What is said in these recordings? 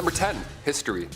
Number 10. History.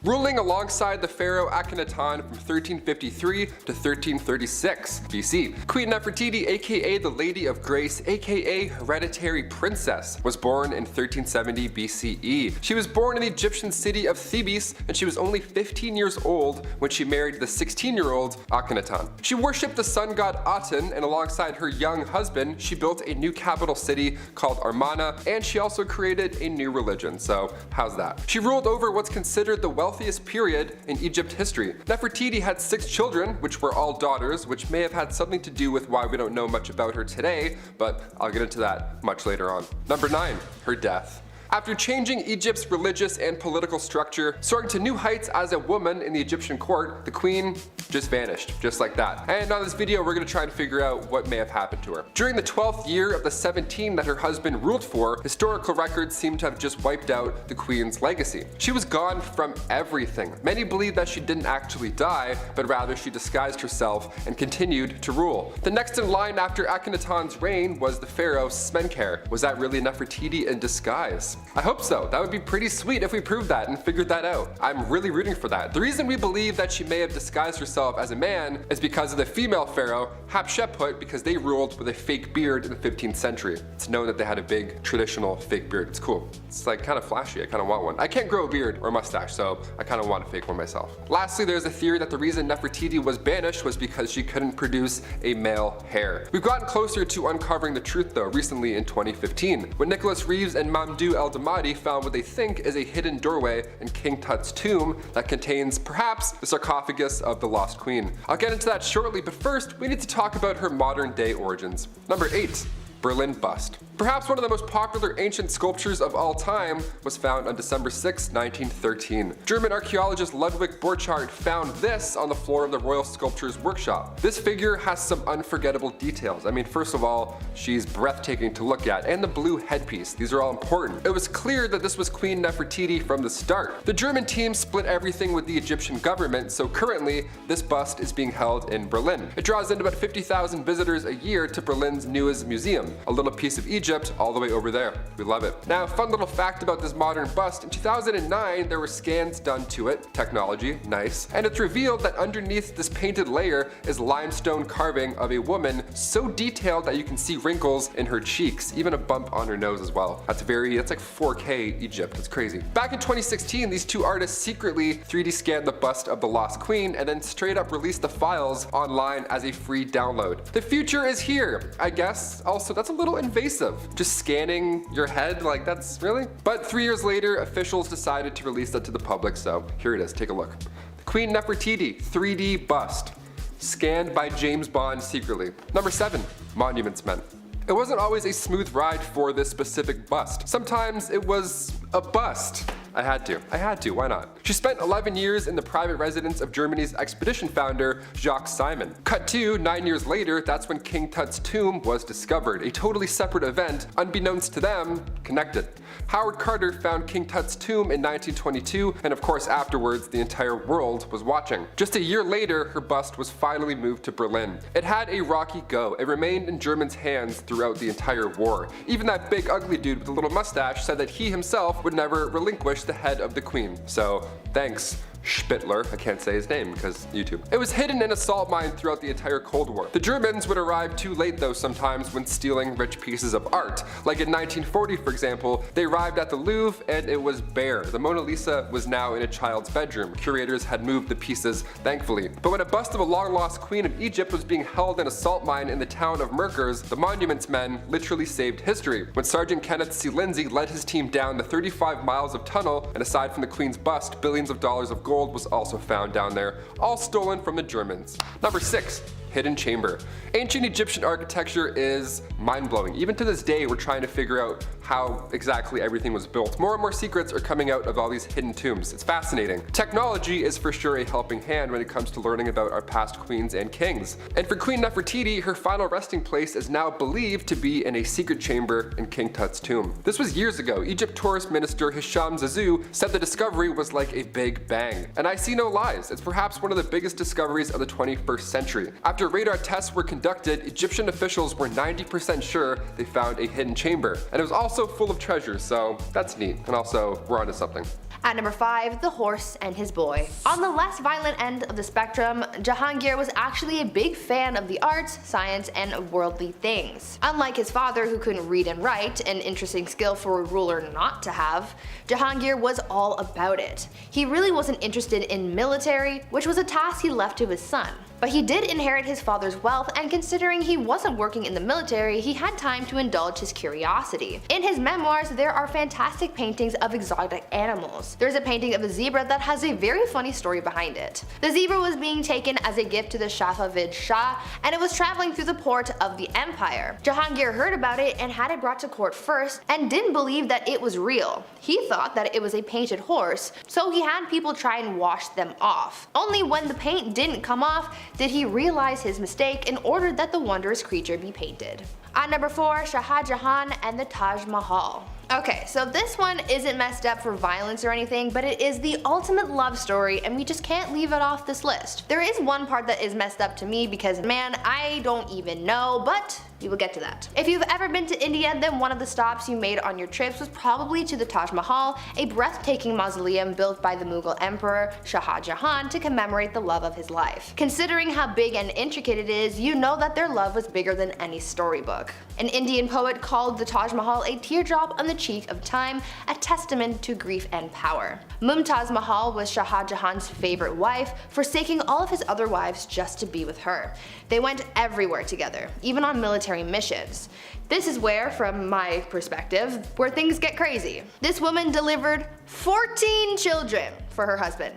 Ruling alongside the pharaoh Akhenaten from 1353 to 1336 BC. Queen Nefertiti, aka the Lady of Grace, aka Hereditary Princess, was born in 1370 BCE. She was born in the Egyptian city of Thebes, and she was only 15 years old when she married the 16-year-old Akhenaten. She worshipped the sun god Aten, and alongside her young husband, she built a new capital city called Amarna, and she also created a new religion, so how's that? She ruled over what's considered the wealthiest period in Egypt history. Nefertiti had 6 children, which were all daughters, which may have had something to do with why we don't know much about her today, but I'll get into that much later on. Number 9. Her death. After changing Egypt's religious and political structure, soaring to new heights as a woman in the Egyptian court, the queen just vanished, just like that. And on this video, we're going to try and figure out what may have happened to her. During the 12th year of the 17 that her husband ruled for, historical records seem to have just wiped out the queen's legacy. She was gone from everything. Many believe that she didn't actually die, but rather she disguised herself and continued to rule. The next in line after Akhenaten's reign was the pharaoh Smenkhare. Was that really Nefertiti in disguise? I hope so. That would be pretty sweet if we proved that and figured that out. I'm really rooting for that. The reason we believe that she may have disguised herself as a man is because of the female pharaoh Hatshepsut, because they ruled with a fake beard in the 15th century. It's known that they had a big traditional fake beard. It's cool. It's like kind of flashy. I kind of want one. I can't grow a beard or a mustache, so I kind of want a fake one myself. Lastly, there's a theory that the reason Nefertiti was banished was because she couldn't produce a male heir. We've gotten closer to uncovering the truth though recently in 2015, when Nicholas Reeves and Mamdouh El-Damadi found what they think is a hidden doorway in King Tut's tomb that contains perhaps the sarcophagus of the lost queen. I'll get into that shortly, but first we need to talk about her modern day origins. Number 8. Berlin bust. Perhaps one of the most popular ancient sculptures of all time was found on December 6, 1913. German archaeologist Ludwig Borchardt found this on the floor of the Royal Sculptures Workshop. This figure has some unforgettable details. I mean, first of all, she's breathtaking to look at, and the blue headpiece. These are all important. It was clear that this was Queen Nefertiti from the start. The German team split everything with the Egyptian government, so currently this bust is being held in Berlin. It draws in about 50,000 visitors a year to Berlin's newest museum, a little piece of Egypt all the way over there. We love it. Now, fun little fact about this modern bust, in 2009 there were scans done to it, technology, nice, and it's revealed that underneath this painted layer is limestone carving of a woman so detailed that you can see wrinkles in her cheeks, even a bump on her nose as well. That's like 4K Egypt, it's crazy. Back in 2016, these two artists secretly 3D scanned the bust of the lost queen and then straight up released the files online as a free download. The future is here, I guess. Also, that's a little invasive. Just scanning your head, like that's really? But 3 years later, officials decided to release that to the public, so here it is, take a look. The Queen Nefertiti 3D bust, scanned by James Bond secretly. Number 7, Monuments Men. It wasn't always a smooth ride for this specific bust. Sometimes it was a bust. I had to, why not? She spent 11 years in the private residence of Germany's expedition founder, Jacques Simon. Cut to 9 years later, that's when King Tut's tomb was discovered, a totally separate event, unbeknownst to them, connected. Howard Carter found King Tut's tomb in 1922, and of course afterwards the entire world was watching. Just a year later, her bust was finally moved to Berlin. It had a rocky go. It remained in Germans' hands throughout the entire war. Even that big ugly dude with a little mustache said that he himself would never relinquish the head of the queen. So thanks, Spittler. I can't say his name because YouTube. It was hidden in a salt mine throughout the entire Cold War. The Germans would arrive too late though sometimes when stealing rich pieces of art. Like in 1940, for example, they arrived at the Louvre and it was bare. The Mona Lisa was now in a child's bedroom. Curators had moved the pieces, thankfully. But when a bust of a long-lost queen of Egypt was being held in a salt mine in the town of Merkers, the Monuments Men literally saved history. When Sergeant Kenneth C. Lindsay led his team down the 35 miles of tunnel, and aside from the queen's bust, billions of dollars of gold was also found down there, all stolen from the Germans. Number 6. Hidden chamber. Ancient Egyptian architecture is mind-blowing. Even to this day, we're trying to figure out how exactly everything was built. More and more secrets are coming out of all these hidden tombs. It's fascinating. Technology is for sure a helping hand when it comes to learning about our past queens and kings. And for Queen Nefertiti, her final resting place is now believed to be in a secret chamber in King Tut's tomb. This was years ago. Egypt tourist minister Hisham Zazou said the discovery was like a big bang. And I see no lies. It's perhaps one of the biggest discoveries of the 21st century. After After radar tests were conducted, Egyptian officials were 90% sure they found a hidden chamber. And it was also full of treasures, so that's neat. And also, we're onto something. At number 5, the horse and his boy. On the less violent end of the spectrum, Jahangir was actually a big fan of the arts, science, and worldly things. Unlike his father, who couldn't read and write, an interesting skill for a ruler not to have, Jahangir was all about it. He really wasn't interested in military, which was a task he left to his son. But he did inherit his father's wealth, and considering he wasn't working in the military, he had time to indulge his curiosity. In his memoirs, there are fantastic paintings of exotic animals. There's a painting of a zebra that has a very funny story behind it. The zebra was being taken as a gift to the Safavid Shah, and it was traveling through the port of the empire. Jahangir heard about it and had it brought to court first, and didn't believe that it was real. He thought that it was a painted horse, so he had people try and wash them off. Only when the paint didn't come off did he realize his mistake and ordered that the wondrous creature be painted. At number 4, Shah Jahan and the Taj Mahal. Okay, so this one isn't messed up for violence or anything, but it is the ultimate love story, and we just can't leave it off this list. There is one part that is messed up to me because, man, I don't even know, but we will get to that. If you've ever been to India, then one of the stops you made on your trips was probably to the Taj Mahal, a breathtaking mausoleum built by the Mughal Emperor Shah Jahan to commemorate the love of his life. Considering how big and intricate it is, you know that their love was bigger than any storybook. An Indian poet called the Taj Mahal a teardrop on the cheek of time, a testament to grief and power. Mumtaz Mahal was Shah Jahan's favorite wife, forsaking all of his other wives just to be with her. They went everywhere together, even on military missions. This is where, from my perspective, where things get crazy. This woman delivered 14 children for her husband.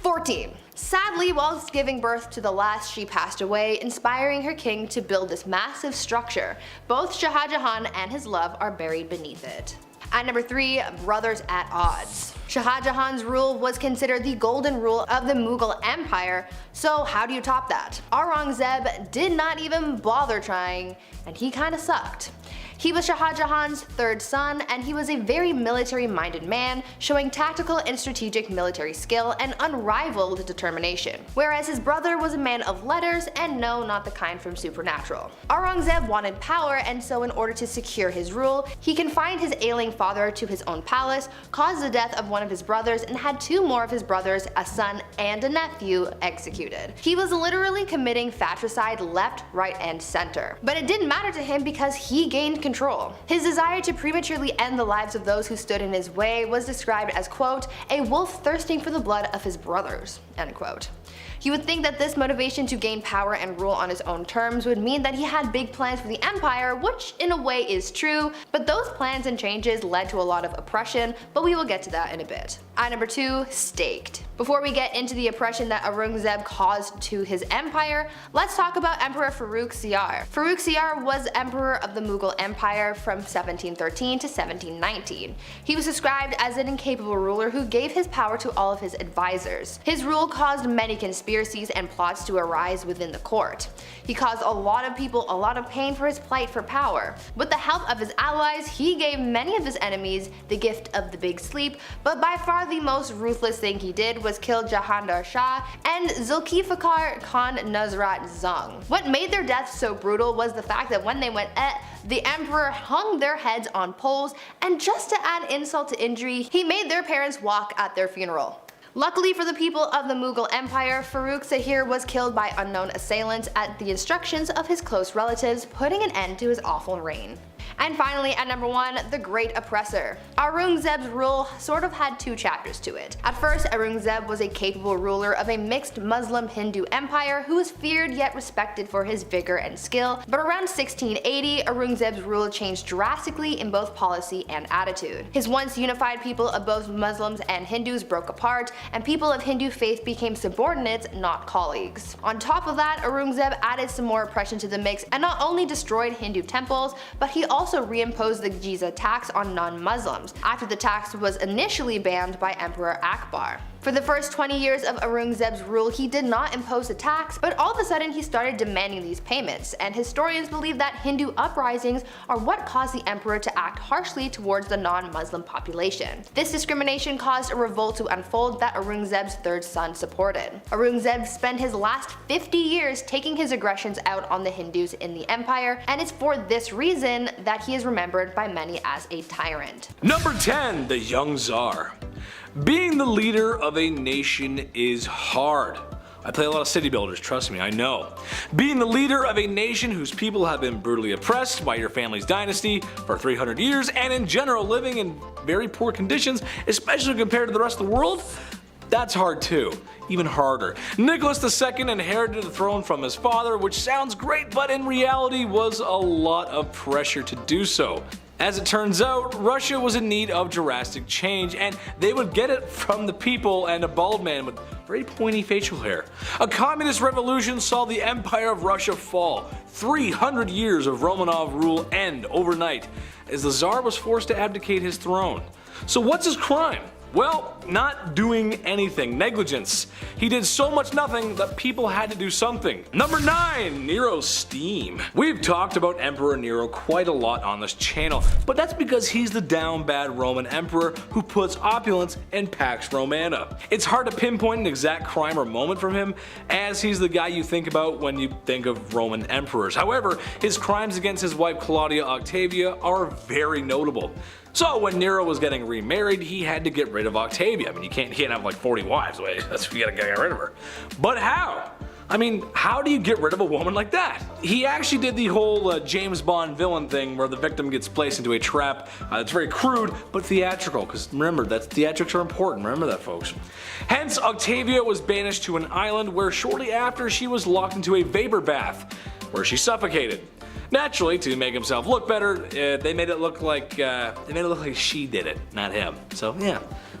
14. Sadly, whilst giving birth to the last, she passed away, inspiring her king to build this massive structure. Both Shah Jahan and his love are buried beneath it. At number 3, brothers at odds. Shah Jahan's rule was considered the golden rule of the Mughal Empire, so how do you top that? Aurangzeb did not even bother trying, and he kinda sucked. He was Shah Jahan's third son, and he was a very military-minded man, showing tactical and strategic military skill and unrivaled determination. Whereas his brother was a man of letters, and no, not the kind from Supernatural. Aurangzeb wanted power, and so in order to secure his rule, he confined his ailing father to his own palace, caused the death of one of his brothers, and had 2 more of his brothers, a son and a nephew, executed. He was literally committing fratricide left, right, and center. But it didn't matter to him because he gained control. His desire to prematurely end the lives of those who stood in his way was described as, quote, a wolf thirsting for the blood of his brothers, end quote. You would think that this motivation to gain power and rule on his own terms would mean that he had big plans for the empire, which in a way is true, but those plans and changes led to a lot of oppression, but we will get to that in a bit. At number 2, staked. Before we get into the oppression that Aurangzeb caused to his empire, let's talk about Emperor Farrukh Siyar. Farrukh Siyar was emperor of the Mughal Empire from 1713 to 1719. He was described as an incapable ruler who gave his power to all of his advisors. His rule caused many conspiracies and plots to arise within the court. He caused a lot of people a lot of pain for his plight for power. With the help of his allies, he gave many of his enemies the gift of the big sleep, but by far the most ruthless thing he did was kill Jahandar Shah and Zulfikar Khan Nusrat Jung. What made their deaths so brutal was the fact that when they went the emperor hung their heads on poles, and just to add insult to injury, he made their parents walk at their funeral. Luckily for the people of the Mughal Empire, Farrukh Siyar was killed by unknown assailants at the instructions of his close relatives, putting an end to his awful reign. And finally, at number 1, the Great Oppressor. Aurangzeb's rule sort of had 2 chapters to it. At first, Aurangzeb was a capable ruler of a mixed Muslim-Hindu empire who was feared yet respected for his vigor and skill, but around 1680, Aurangzeb's rule changed drastically in both policy and attitude. His once unified people of both Muslims and Hindus broke apart, and people of Hindu faith became subordinates, not colleagues. On top of that, Aurangzeb added some more oppression to the mix and not only destroyed Hindu temples, but he also reimposed the jizya tax on non-Muslims, after the tax was initially banned by Emperor Akbar. For the first 20 years of Aurangzeb's rule, he did not impose a tax, but all of a sudden he started demanding these payments, and historians believe that Hindu uprisings are what caused the emperor to act harshly towards the non-Muslim population. This discrimination caused a revolt to unfold that Aurangzeb's third son supported. Aurangzeb spent his last 50 years taking his aggressions out on the Hindus in the empire, and it's for this reason that he is remembered by many as a tyrant. Number 10. The Young Tsar. Being the leader of a nation is hard. I play a lot of city builders, trust me, I know. Being the leader of a nation whose people have been brutally oppressed by your family's dynasty for 300 years and in general living in very poor conditions, especially compared to the rest of the world, that's hard too. Even harder. Nicholas II inherited the throne from his father, which sounds great, but in reality was a lot of pressure to do so. As it turns out, Russia was in need of drastic change, and they would get it from the people and a bald man with very pointy facial hair. A communist revolution saw the Empire of Russia fall. 300 years of Romanov rule end overnight, as the Tsar was forced to abdicate his throne. So what's his crime? Well, not doing anything. Negligence. He did so much nothing that people had to do something. Number 9. Nero's steam. We've talked about Emperor Nero quite a lot on this channel, but that's because he's the down bad Roman emperor who puts opulence in Pax Romana. It's hard to pinpoint an exact crime or moment from him, as he's the guy you think about when you think of Roman emperors. However, his crimes against his wife Claudia Octavia are very notable. So when Nero was getting remarried, he had to get rid of Octavia. I mean, you can't have like 40 wives. That's you gotta get rid of her. But how? I mean, how do you get rid of a woman like that? He actually did the whole James Bond villain thing where the victim gets placed into a trap. It's very crude, but theatrical, because remember, theatrics are important. Remember that, folks. Hence, Octavia was banished to an island where shortly after she was locked into a vapor bath, where she suffocated. Naturally, to make himself look better, they made it look like she did it, not him. So yeah,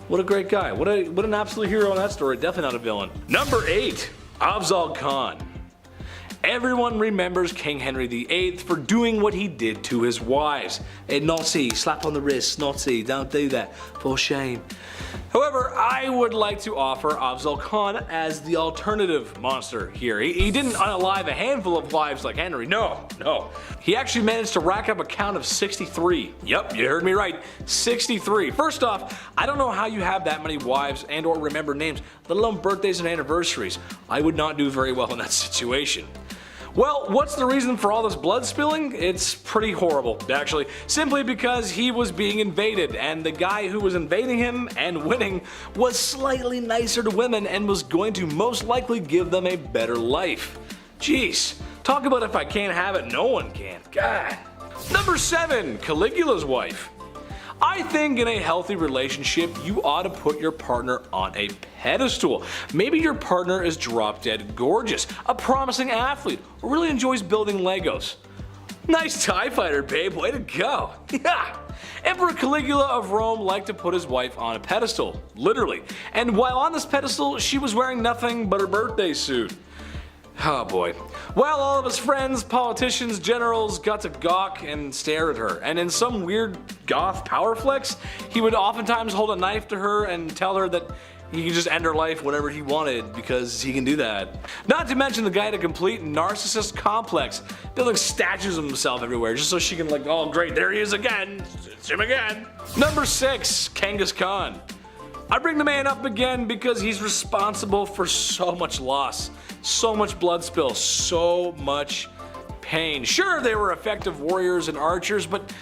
what a great guy. What an absolute hero in that story. Definitely not a villain. Number 8. Afzal Khan. Everyone remembers King Henry VIII for doing what he did to his wives. A Nazi, slap on the wrist, Nazi, don't do that, for shame. However, I would like to offer Afzal Khan as the alternative monster here. He didn't unalive a handful of wives like Henry, no. He actually managed to rack up a count of 63. Yep, you heard me right, 63. First off, I don't know how you have that many wives and or remember names, let alone birthdays and anniversaries. I would not do very well in that situation. Well, what's the reason for all this blood spilling? It's pretty horrible, actually. Simply because he was being invaded, and the guy who was invading him and winning was slightly nicer to women and was going to most likely give them a better life. Jeez, talk about if I can't have it, no one can. God. Number 7. Caligula's wife. I think in a healthy relationship, you ought to put your partner on a pedestal. Maybe your partner is drop dead gorgeous, a promising athlete, or really enjoys building Legos. Nice TIE fighter, babe, way to go. Yeah. Emperor Caligula of Rome liked to put his wife on a pedestal, literally. And while on this pedestal, she was wearing nothing but her birthday suit. Oh boy. Well, all of his friends, politicians, generals got to gawk and stare at her, and in some weird goth power flex, he would oftentimes hold a knife to her and tell her that he could just end her life whenever he wanted because he can do that. Not to mention the guy had a complete narcissist complex, building statues of himself everywhere just so she can like, oh great, there he is again, it's him again. Number 6, Genghis Khan. I bring the man up again because he's responsible for so much loss, so much blood spill, so much pain. Sure, they were effective warriors and archers, but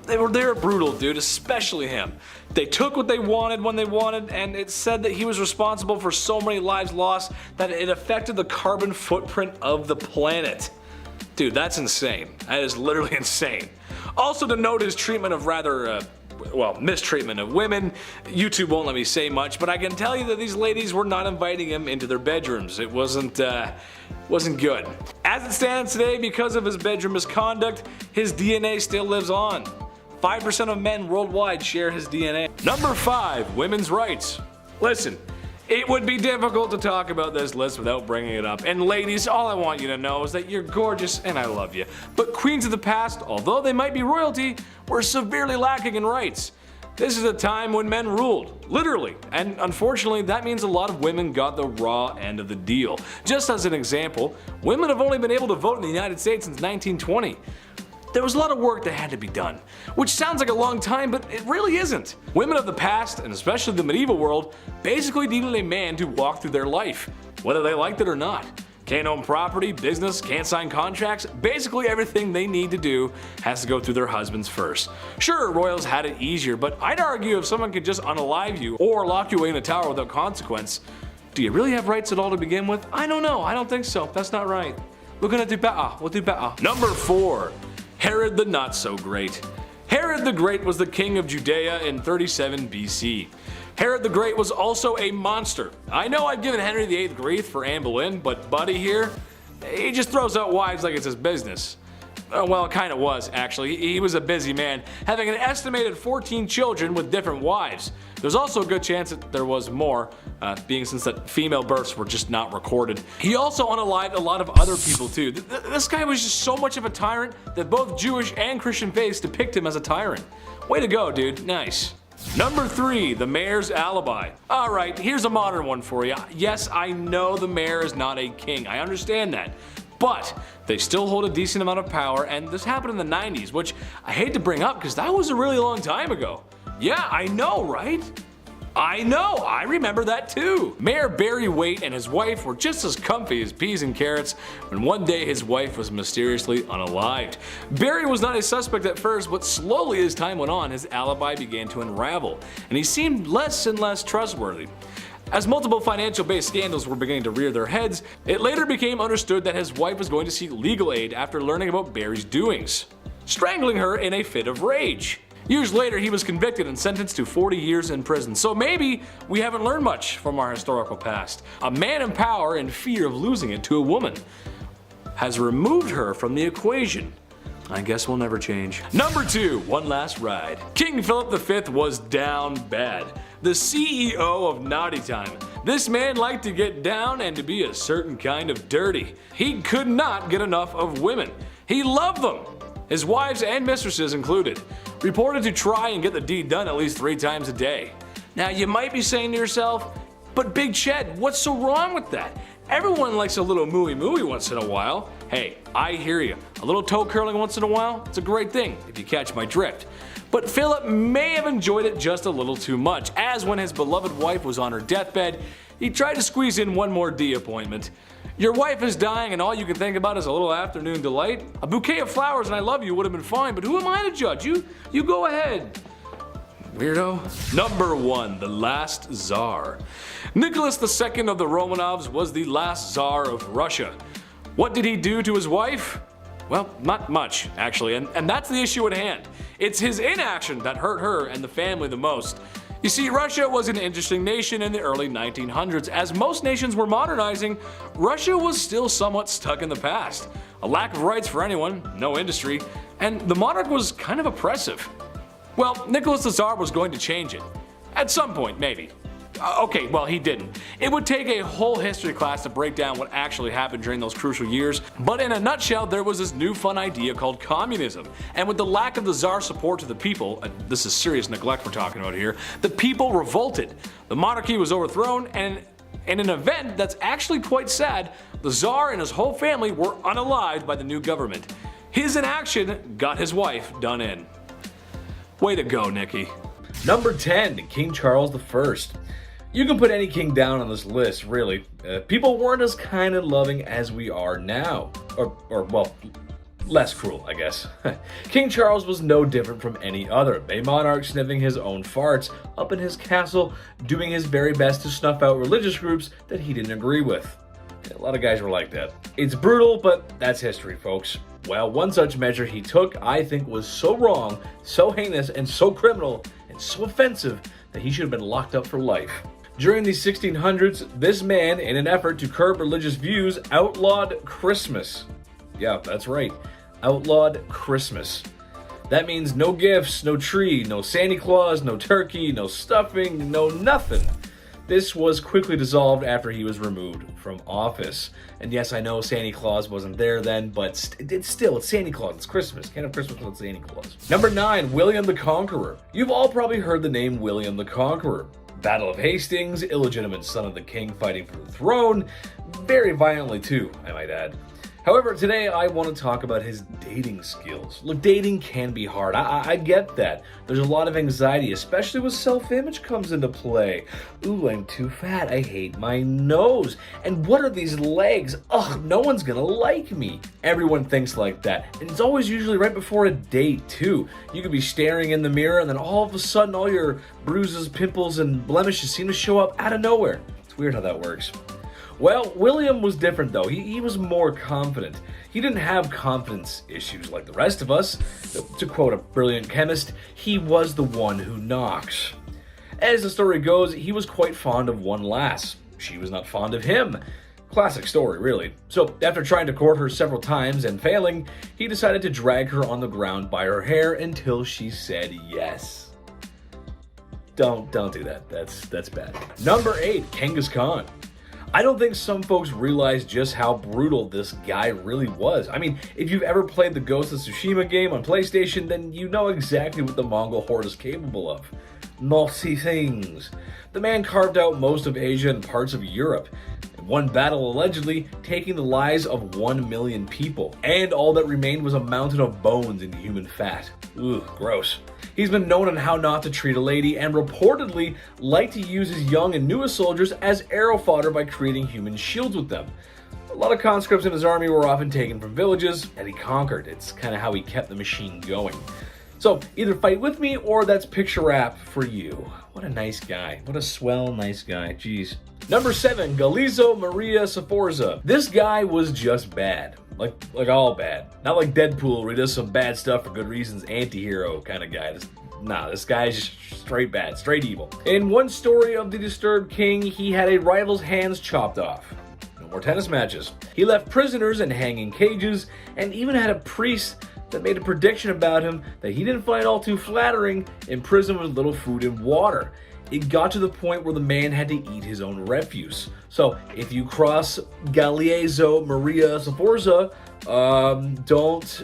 they were brutal, dude, especially him. They took what they wanted when they wanted, and it's said that he was responsible for so many lives lost that it affected the carbon footprint of the planet. Dude, that's insane. That is literally insane. Also to note his treatment of rather mistreatment of women. YouTube won't let me say much, but I can tell you that these ladies were not inviting him into their bedrooms. It wasn't good. As it stands today, because of his bedroom misconduct, his DNA still lives on. 5% of men worldwide share his DNA. Number 5, women's rights. Listen, it would be difficult to talk about this list without bringing it up. And ladies, all I want you to know is that you're gorgeous and I love you. But queens of the past, although they might be royalty, were severely lacking in rights. This is a time when men ruled, literally, and unfortunately that means a lot of women got the raw end of the deal. Just as an example, women have only been able to vote in the United States since 1920. There was a lot of work that had to be done, which sounds like a long time, but it really isn't. Women of the past, and especially the medieval world, basically needed a man to walk through their life, whether they liked it or not. Can't own property, business, can't sign contracts, basically everything they need to do has to go through their husbands first. Sure, royals had it easier, but I'd argue if someone could just unalive you or lock you away in a tower without consequence, do you really have rights at all to begin with? I don't know, I don't think so, that's not right. We're gonna do better, we'll do better. Number 4. Herod the Not So Great. Herod the Great was the king of Judea in 37 BC. Herod the Great was also a monster. I know I've given Henry VIII grief for Anne Boleyn, but Buddy here, he just throws out wives like it's his business. Well, it kinda was, actually. He was a busy man, having an estimated 14 children with different wives. There's also a good chance that there was more, being since that female births were just not recorded. He also unalived a lot of other people too. This guy was just so much of a tyrant that both Jewish and Christian faiths depict him as a tyrant. Way to go, dude. Nice. Number 3, the mayor's alibi. Alright, here's a modern one for you. Yes, I know the mayor is not a king. I understand that. But they still hold a decent amount of power, and this happened in the 90s, which I hate to bring up because that was a really long time ago. Yeah, I know, right? I know, I remember that too. Mayor Barry Waite and his wife were just as comfy as peas and carrots when one day his wife was mysteriously unalived. Barry was not a suspect at first, but slowly as time went on, his alibi began to unravel, and he seemed less and less trustworthy. As multiple financial-based scandals were beginning to rear their heads, it later became understood that his wife was going to seek legal aid after learning about Barry's doings, strangling her in a fit of rage. Years later, he was convicted and sentenced to 40 years in prison. So maybe we haven't learned much from our historical past. A man in power in fear of losing it to a woman has removed her from the equation. I guess we'll never change. Number 2, one last ride. King Philip V was down bad. The CEO of Naughty Time. This man liked to get down and to be a certain kind of dirty. He could not get enough of women. He loved them, his wives and mistresses included. Reported to try and get the deed done at least 3 times a day. Now you might be saying to yourself, but Big Ched, what's so wrong with that? Everyone likes a little mooey once in a while. Hey, I hear you. A little toe curling once in a while, it's a great thing, if you catch my drift. But Philip may have enjoyed it just a little too much, as when his beloved wife was on her deathbed, he tried to squeeze in one more D appointment. Your wife is dying and all you can think about is a little afternoon delight? A bouquet of flowers and I love you would have been fine, but who am I to judge? You go ahead. Weirdo. Number 1, the last Tsar. Nicholas II of the Romanovs was the last Tsar of Russia. What did he do to his wife? Well, not much, actually, and that's the issue at hand. It's his inaction that hurt her and the family the most. You see, Russia was an interesting nation in the early 1900s. As most nations were modernizing, Russia was still somewhat stuck in the past. A lack of rights for anyone, no industry, and the monarch was kind of oppressive. Well, Nicholas the Tsar was going to change it. At some point, maybe. Okay, well, he didn't. It would take a whole history class to break down what actually happened during those crucial years, but in a nutshell, there was this new fun idea called communism. And with the lack of the Tsar's support to the people, this is serious neglect we're talking about here, the people revolted. The monarchy was overthrown, and in an event that's actually quite sad, the Tsar and his whole family were unalived by the new government. His inaction got his wife done in. Way to go, Nikki. Number 10, King Charles I. You can put any king down on this list, really. People weren't as kind and loving as we are now. Or well, less cruel, I guess. King Charles was no different from any other, a monarch sniffing his own farts up in his castle, doing his very best to snuff out religious groups that he didn't agree with. A lot of guys were like that. It's brutal, but that's history, folks. Well, one such measure he took, I think, was so wrong, so heinous, and so criminal, and so offensive that he should have been locked up for life. During the 1600s, this man, in an effort to curb religious views, outlawed Christmas. Yeah, that's right. Outlawed Christmas. That means no gifts, no tree, no Santa Claus, no turkey, no stuffing, no nothing. This was quickly dissolved after he was removed from office. And yes, I know Santa Claus wasn't there then, but it's Santa Claus, it's Christmas. Can't have Christmas without Santa Claus. Number 9, William the Conqueror. You've all probably heard the name William the Conqueror. Battle of Hastings, illegitimate son of the king fighting for the throne, very violently too, I might add. However, today I want to talk about his dating skills. Look, dating can be hard. I get that. There's a lot of anxiety, especially when self-image comes into play. Ooh, I'm too fat. I hate my nose. And what are these legs? Ugh, no one's gonna like me. Everyone thinks like that. And it's always usually right before a date, too. You could be staring in the mirror and then all of a sudden all your bruises, pimples, and blemishes seem to show up out of nowhere. It's weird how that works. Well, William was different though. He was more confident. He didn't have confidence issues like the rest of us. To quote a brilliant chemist, he was the one who knocks. As the story goes, he was quite fond of one lass. She was not fond of him. Classic story, really. So after trying to court her several times and failing, he decided to drag her on the ground by her hair until she said yes. Don't do that. That's bad. Number 8, Genghis Khan. I don't think some folks realize just how brutal this guy really was. I mean, if you've ever played the Ghost of Tsushima game on PlayStation, then you know exactly what the Mongol horde is capable of. Naughty things. The man carved out most of Asia and parts of Europe. In one battle, allegedly, taking the lives of 1 million people. And all that remained was a mountain of bones and human fat. Ugh, gross. He's been known on how not to treat a lady and reportedly liked to use his young and newest soldiers as arrow fodder by creating human shields with them. A lot of conscripts in his army were often taken from villages that he conquered. It's kind of how he kept the machine going. So either fight with me or that's picture wrap for you. What a nice guy. What a swell nice guy. Jeez. Number 7, Galeazzo Maria Sforza. This guy was just bad. Like all bad. Not like Deadpool where he does some bad stuff for good reasons, anti-hero kind of guy. This guy's just straight bad, straight evil. In one story of the Disturbed King, he had a rival's hands chopped off. No more tennis matches. He left prisoners in hanging cages and even had a priest that made a prediction about him that he didn't find all too flattering in prison with little food and water. It got to the point where the man had to eat his own refuse. So if you cross Galeazzo Maria Sforza, don't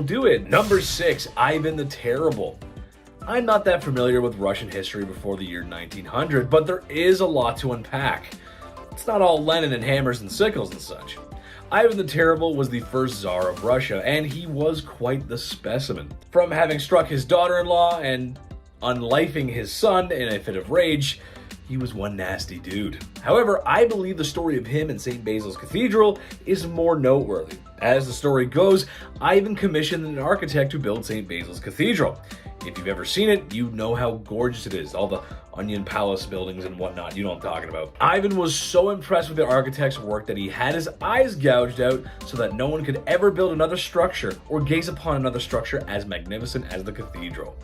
do it. Number 6, Ivan the Terrible. I'm not that familiar with Russian history before the year 1900, but there is a lot to unpack. It's not all Lenin and hammers and sickles and such. Ivan the Terrible was the first Tsar of Russia, and he was quite the specimen. From having struck his daughter-in-law and unlifing his son in a fit of rage, he was one nasty dude. However, I believe the story of him in St. Basil's Cathedral is more noteworthy. As the story goes, Ivan commissioned an architect to build St. Basil's Cathedral. If you've ever seen it, you know how gorgeous it is. All the onion palace buildings and whatnot, you know what I'm talking about. Ivan was so impressed with the architect's work that he had his eyes gouged out so that no one could ever build another structure or gaze upon another structure as magnificent as the cathedral.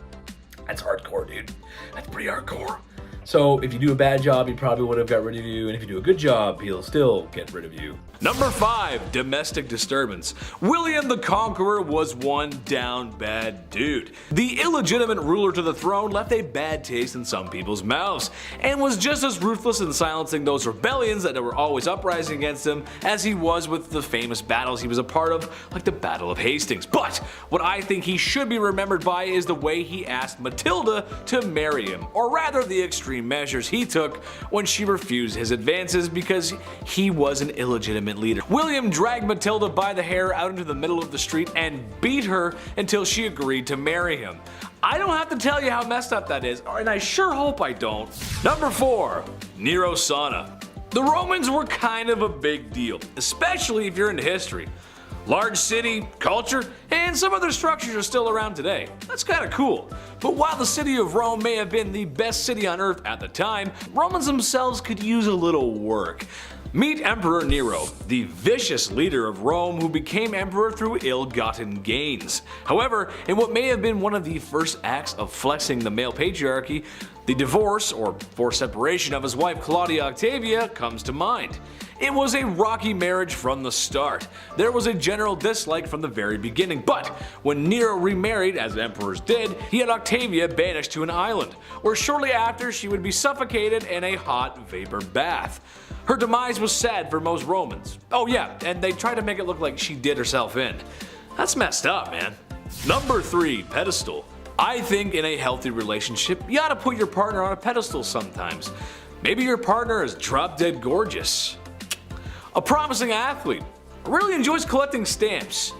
That's hardcore, dude. That's pretty hardcore. So if you do a bad job, he probably would have got rid of you, and if you do a good job, he'll still get rid of you. Number 5, domestic disturbance. William the Conqueror was one down bad dude. The illegitimate ruler to the throne left a bad taste in some people's mouths, and was just as ruthless in silencing those rebellions that were always uprising against him as he was with the famous battles he was a part of, like the Battle of Hastings. But what I think he should be remembered by is the way he asked Matilda to marry him, or rather the extreme measures he took when she refused his advances because he was an illegitimate leader. William dragged Matilda by the hair out into the middle of the street and beat her until she agreed to marry him. I don't have to tell you how messed up that is, and I sure hope I don't. Number 4, Nero Sauna. The Romans were kind of a big deal, especially if you're into history. Large city, culture, and some other structures are still around today. That's kinda cool. But while the city of Rome may have been the best city on earth at the time, Romans themselves could use a little work. Meet Emperor Nero, the vicious leader of Rome who became emperor through ill-gotten gains. However, in what may have been one of the first acts of flexing the male patriarchy, the divorce or forced separation of his wife Claudia Octavia comes to mind. It was a rocky marriage from the start. There was a general dislike from the very beginning, but when Nero remarried, as emperors did, he had Octavia banished to an island, where shortly after she would be suffocated in a hot vapor bath. Her demise was sad for most Romans. Oh yeah, and they tried to make it look like she did herself in. That's messed up, man. Number 3, pedestal. I think in a healthy relationship, you ought to put your partner on a pedestal sometimes. Maybe your partner is drop dead gorgeous, a promising athlete, really enjoys collecting stamps.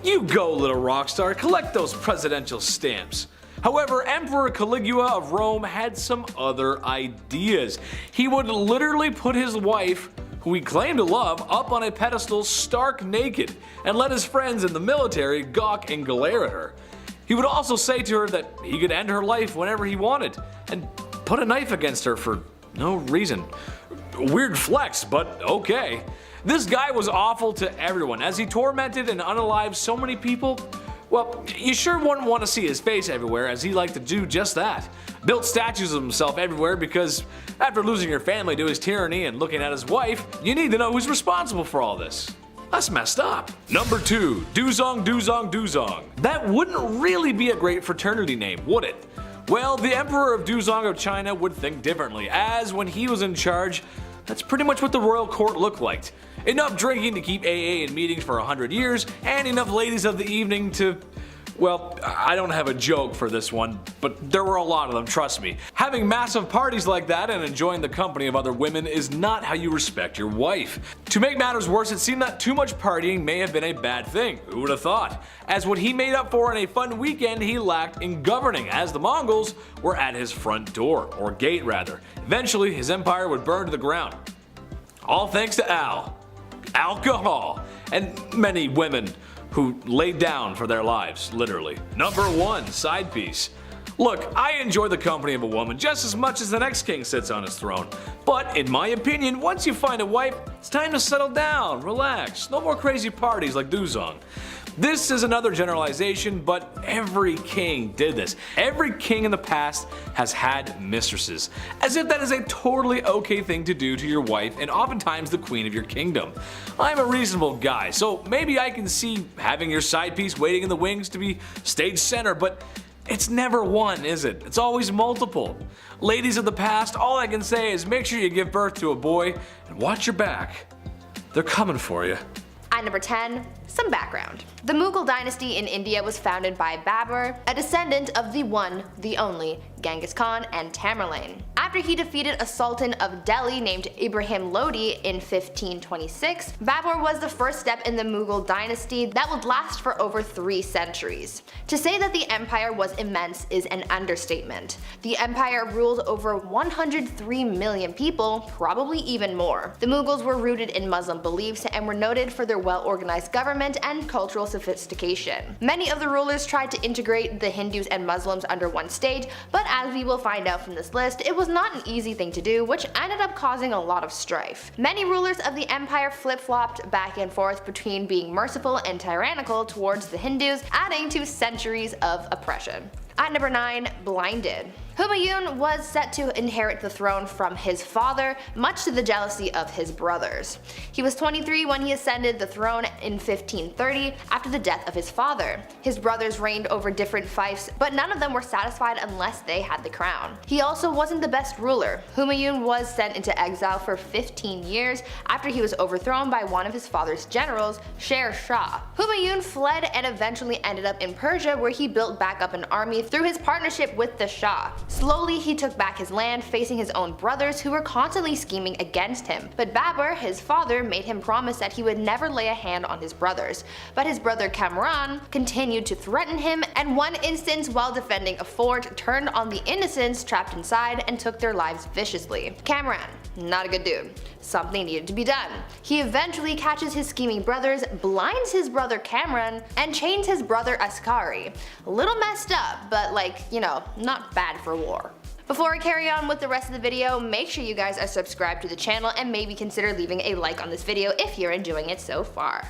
You go, little rock star, collect those presidential stamps. However, Emperor Caligula of Rome had some other ideas. He would literally put his wife, who he claimed to love, up on a pedestal stark naked and let his friends in the military gawk and glare at her. He would also say to her that he could end her life whenever he wanted and put a knife against her for no reason. Weird flex, but okay. This guy was awful to everyone as he tormented and unalived so many people. Well, you sure wouldn't want to see his face everywhere, as he liked to do just that. Built statues of himself everywhere because after losing your family to his tyranny and looking at his wife, you need to know who's responsible for all this. That's messed up. Number 2, Duzong Duzong Duzong. That wouldn't really be a great fraternity name, would it? Well, the Emperor of Duzong of China would think differently, as when he was in charge, that's pretty much what the royal court looked like. Enough drinking to keep AA in meetings for 100 years, and enough ladies of the evening to... Well, I don't have a joke for this one, but there were a lot of them, trust me. Having massive parties like that and enjoying the company of other women is not how you respect your wife. To make matters worse, it seemed that too much partying may have been a bad thing, who would have thought? As what he made up for in a fun weekend he lacked in governing, as the Mongols were at his front door, or gate rather. Eventually his empire would burn to the ground. All thanks to alcohol, and many women who laid down for their lives, literally. Number 1, side piece. Look, I enjoy the company of a woman just as much as the next king sits on his throne. But in my opinion, once you find a wife, it's time to settle down, relax. No more crazy parties like Duzong. This is another generalization, but every king did this. Every king in the past has had mistresses, as if that is a totally okay thing to do to your wife and oftentimes the queen of your kingdom. I'm a reasonable guy, so maybe I can see having your side piece waiting in the wings to be stage center, but it's never one, is it? It's always multiple. Ladies of the past, all I can say is make sure you give birth to a boy and watch your back. They're coming for you. At number 10, some background. The Mughal Dynasty in India was founded by Babur, a descendant of the one, the only, Genghis Khan and Tamerlane. After he defeated a sultan of Delhi named Ibrahim Lodi in 1526, Babur was the first step in the Mughal dynasty that would last for over 3 centuries. To say that the empire was immense is an understatement. The empire ruled over 103 million people, probably even more. The Mughals were rooted in Muslim beliefs and were noted for their well-organized government and cultural sophistication. Many of the rulers tried to integrate the Hindus and Muslims under one state, but as we will find out from this list, it was not an easy thing to do, which ended up causing a lot of strife. Many rulers of the empire flip-flopped back and forth between being merciful and tyrannical towards the Hindus, adding to centuries of oppression. At number 9, blinded. Humayun was set to inherit the throne from his father, much to the jealousy of his brothers. He was 23 when he ascended the throne in 1530 after the death of his father. His brothers reigned over different fiefs, but none of them were satisfied unless they had the crown. He also wasn't the best ruler. Humayun was sent into exile for 15 years after he was overthrown by one of his father's generals, Sher Shah. Humayun fled and eventually ended up in Persia, where he built back up an army through his partnership with the Shah. Slowly he took back his land, facing his own brothers who were constantly scheming against him. But Babur, his father, made him promise that he would never lay a hand on his brothers. But his brother Kamran continued to threaten him, and one instance while defending a fort turned on the innocents trapped inside and took their lives viciously. Kamran, not a good dude. Something needed to be done. He eventually catches his scheming brothers, blinds his brother Kamran, and chains his brother Askari. A little messed up, but like, you know, not bad for war. Before I carry on with the rest of the video, make sure you guys are subscribed to the channel and maybe consider leaving a like on this video if you're enjoying it so far.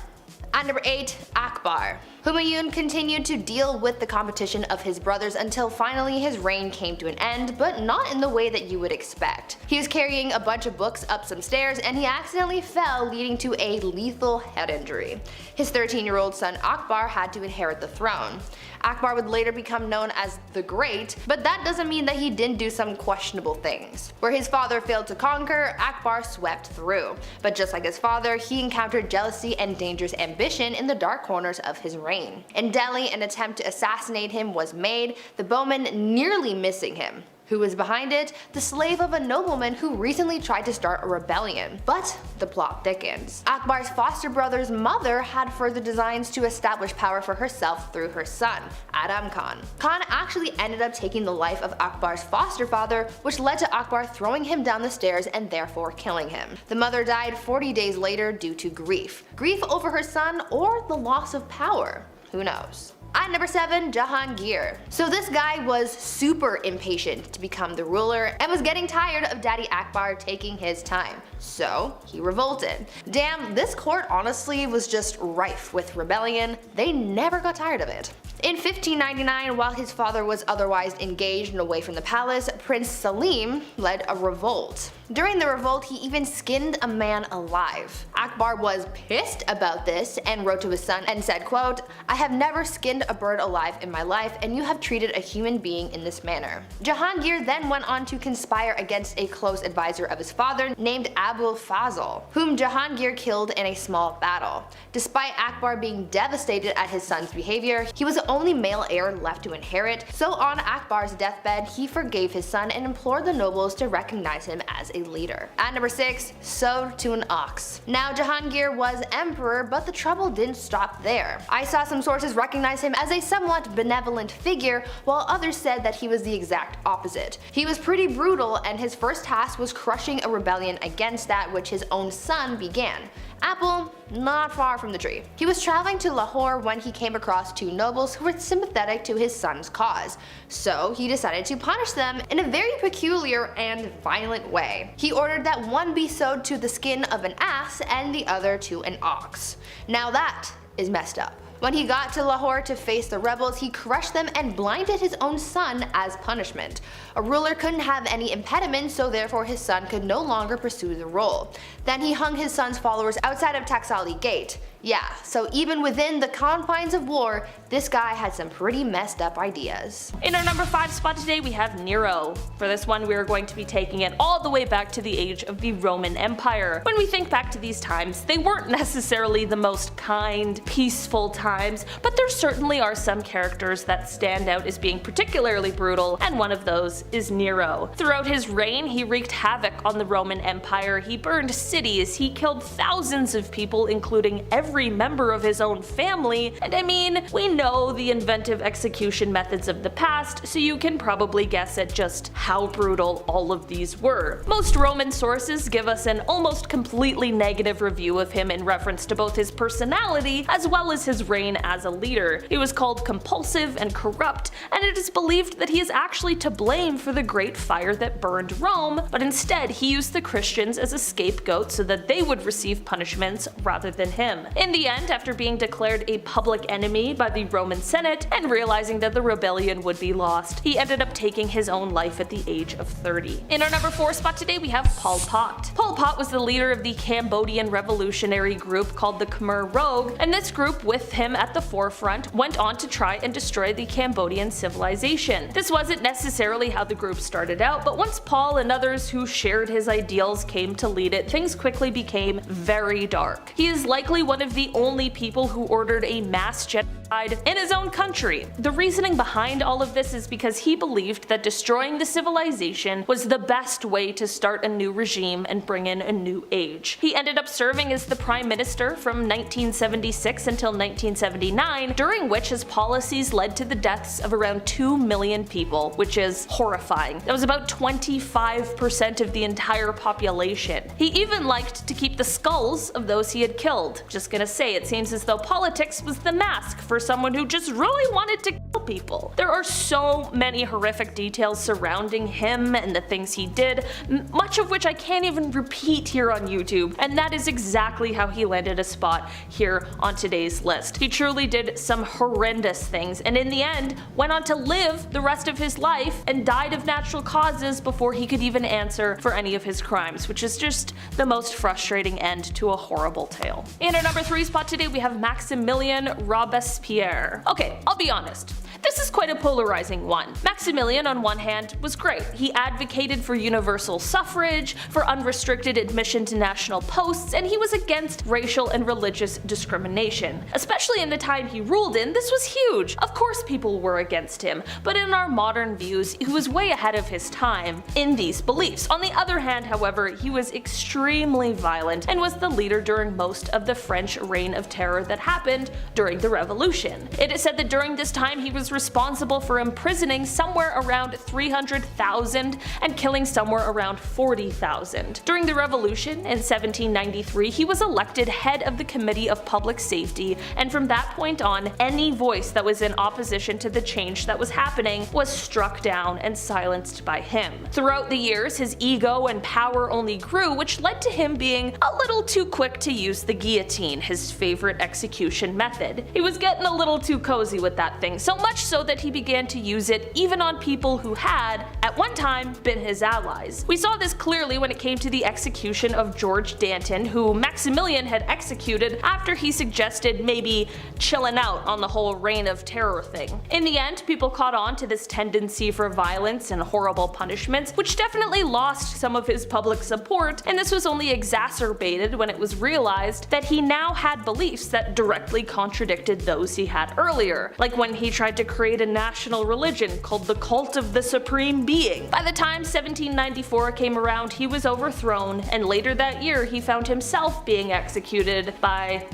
At number 8, Akbar. Humayun continued to deal with the competition of his brothers until finally his reign came to an end, but not in the way that you would expect. He was carrying a bunch of books up some stairs and he accidentally fell, leading to a lethal head injury. His 13-year-old son Akbar had to inherit the throne. Akbar would later become known as the Great, but that doesn't mean that he didn't do some questionable things. Where his father failed to conquer, Akbar swept through. But just like his father, he encountered jealousy and dangerous ambition in the dark corners of his reign. In Delhi, an attempt to assassinate him was made, the bowman nearly missing him. Who was behind it? The slave of a nobleman who recently tried to start a rebellion. But the plot thickens. Akbar's foster brother's mother had further designs to establish power for herself through her son, Adam Khan. Khan actually ended up taking the life of Akbar's foster father, which led to Akbar throwing him down the stairs and therefore killing him. The mother died 40 days later due to grief. Grief over her son or the loss of power? Who knows? At number 7, Jahangir. So this guy was super impatient to become the ruler and was getting tired of Daddy Akbar taking his time. So he revolted. Damn, this court honestly was just rife with rebellion. They never got tired of it. In 1599, while his father was otherwise engaged and away from the palace, Prince Salim led a revolt. During the revolt, he even skinned a man alive. Akbar was pissed about this and wrote to his son and said, quote, "I have never skinned a bird alive in my life, and you have treated a human being in this manner." Jahangir then went on to conspire against a close advisor of his father named Abul Fazl, whom Jahangir killed in a small battle. Despite Akbar being devastated at his son's behavior, he was the only male heir left to inherit, so on Akbar's deathbed he forgave his son and implored the nobles to recognize him as a leader. At number 6, sewed to an ox. Now Jahangir was emperor, but the trouble didn't stop there. I saw some sources recognize him as a somewhat benevolent figure, while others said that he was the exact opposite. He was pretty brutal, and his first task was crushing a rebellion against that which his own son began. Apple, not far from the tree. He was traveling to Lahore when he came across two nobles who were sympathetic to his son's cause, so he decided to punish them in a very peculiar and violent way. He ordered that one be sewed to the skin of an ass and the other to an ox. Now that is messed up. When he got to Lahore to face the rebels, he crushed them and blinded his own son as punishment. A ruler couldn't have any impediment, so therefore his son could no longer pursue the role. Then he hung his son's followers outside of Taxali Gate. Yeah, so even within the confines of war, this guy had some pretty messed up ideas. In our number 5 spot today we have Nero. For this one we are going to be taking it all the way back to the age of the Roman Empire. When we think back to these times, they weren't necessarily the most kind, peaceful times, but there certainly are some characters that stand out as being particularly brutal, and one of those is Nero. Throughout his reign, he wreaked havoc on the Roman Empire. He burned cities, he killed thousands of people, including every member of his own family, and I mean, we know the inventive execution methods of the past, so you can probably guess at just how brutal all of these were. Most Roman sources give us an almost completely negative review of him in reference to both his personality as well as his reign as a leader. He was called compulsive and corrupt, and it is believed that he is actually to blame for the great fire that burned Rome, but instead he used the Christians as a scapegoat so that they would receive punishments rather than him. In the end, after being declared a public enemy by the Roman Senate and realizing that the rebellion would be lost, he ended up taking his own life at the age of 30. In our number 4 spot today we have Pol Pot. Pol Pot was the leader of the Cambodian revolutionary group called the Khmer Rouge, and this group, with him at the forefront, went on to try and destroy the Cambodian civilization. This wasn't necessarily how the group started out, but once Paul and others who shared his ideals came to lead it, things quickly became very dark. He is likely one of the only people who ordered a mass genocide in his own country. The reasoning behind all of this is because he believed that destroying the civilization was the best way to start a new regime and bring in a new age. He ended up serving as the prime minister from 1976 until 1979, during which his policies led to the deaths of around 2 million people, which is horrifying. That was about 25% of the entire population. He even liked to keep the skulls of those he had killed. Just gonna say, it seems as though politics was the mask for someone who just really wanted to kill people. There are so many horrific details surrounding him and the things he did, much of which I can't even repeat here on YouTube, and that is exactly how he landed a spot here on today's list. He truly did some horrendous things, and in the end went on to live the rest of his life and died of natural causes before he could even answer for any of his crimes, which is just the most frustrating end to a horrible tale. In our number 3 spot today we have Maximilien Robespierre. Okay, I'll be honest. This is quite a polarizing one. Maximilian, on one hand, was great. He advocated for universal suffrage, for unrestricted admission to national posts, and he was against racial and religious discrimination. Especially in the time he ruled in, this was huge. Of course people were against him, but in our modern views, he was way ahead of his time in these beliefs. On the other hand, however, he was extremely violent and was the leader during most of the French reign of terror that happened during the Revolution. It is said that during this time he was responsible for imprisoning somewhere around 300,000 and killing somewhere around 40,000. During the Revolution in 1793, he was elected head of the Committee of Public Safety, and from that point on, any voice that was in opposition to the change that was happening was struck down and silenced by him. Throughout the years, his ego and power only grew, which led to him being a little too quick to use the guillotine, his favorite execution method. He was getting a little too cozy with that thing, so much so that he began to use it even on people who had, at one time, been his allies. We saw this clearly when it came to the execution of George Danton, who Maximilian had executed after he suggested maybe chilling out on the whole reign of terror thing. In the end, people caught on to this tendency for violence and horrible punishments, which definitely lost some of his public support, and this was only exacerbated when it was realized that he now had beliefs that directly contradicted those he had earlier, like when he tried to create a national religion called the Cult of the Supreme Being. By the time 1794 came around, he was overthrown, and later that year he found himself being executed by,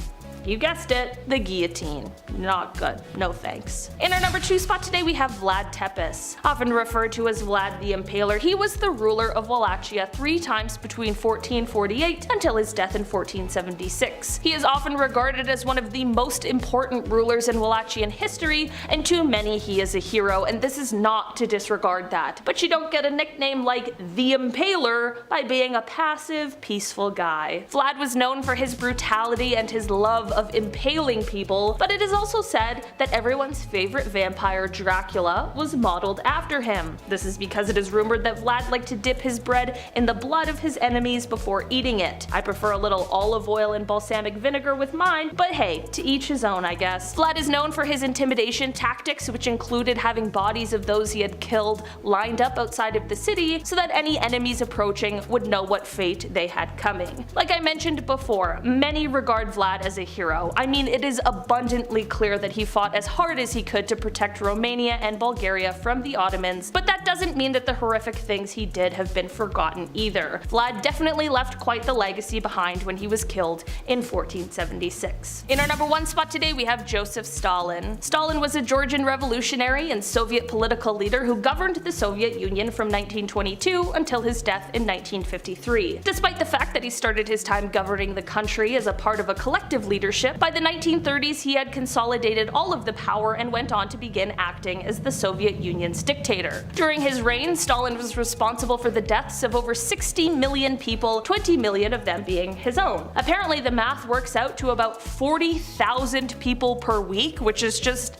you guessed it, the guillotine. Not good. No thanks. In our number 2 spot today we have Vlad Tepes. Often referred to as Vlad the Impaler, he was the ruler of Wallachia 3 times between 1448 until his death in 1476. He is often regarded as one of the most important rulers in Wallachian history, and to many he is a hero, and this is not to disregard that. But you don't get a nickname like the Impaler by being a passive, peaceful guy. Vlad was known for his brutality and his love of impaling people, but it is also said that everyone's favorite vampire, Dracula, was modeled after him. This is because it is rumored that Vlad liked to dip his bread in the blood of his enemies before eating it. I prefer a little olive oil and balsamic vinegar with mine, but hey, to each his own, I guess. Vlad is known for his intimidation tactics, which included having bodies of those he had killed lined up outside of the city so that any enemies approaching would know what fate they had coming. Like I mentioned before, many regard Vlad as a hero. I mean, it is abundantly clear that he fought as hard as he could to protect Romania and Bulgaria from the Ottomans, but that doesn't mean that the horrific things he did have been forgotten either. Vlad definitely left quite the legacy behind when he was killed in 1476. In our number 1 spot today we have Joseph Stalin. Stalin was a Georgian revolutionary and Soviet political leader who governed the Soviet Union from 1922 until his death in 1953. Despite the fact that he started his time governing the country as a part of a collective leadership, by the 1930s he had consolidated all of the power and went on to begin acting as the Soviet Union's dictator. During his reign, Stalin was responsible for the deaths of over 60 million people, 20 million of them being his own. Apparently the math works out to about 40,000 people per week, which is just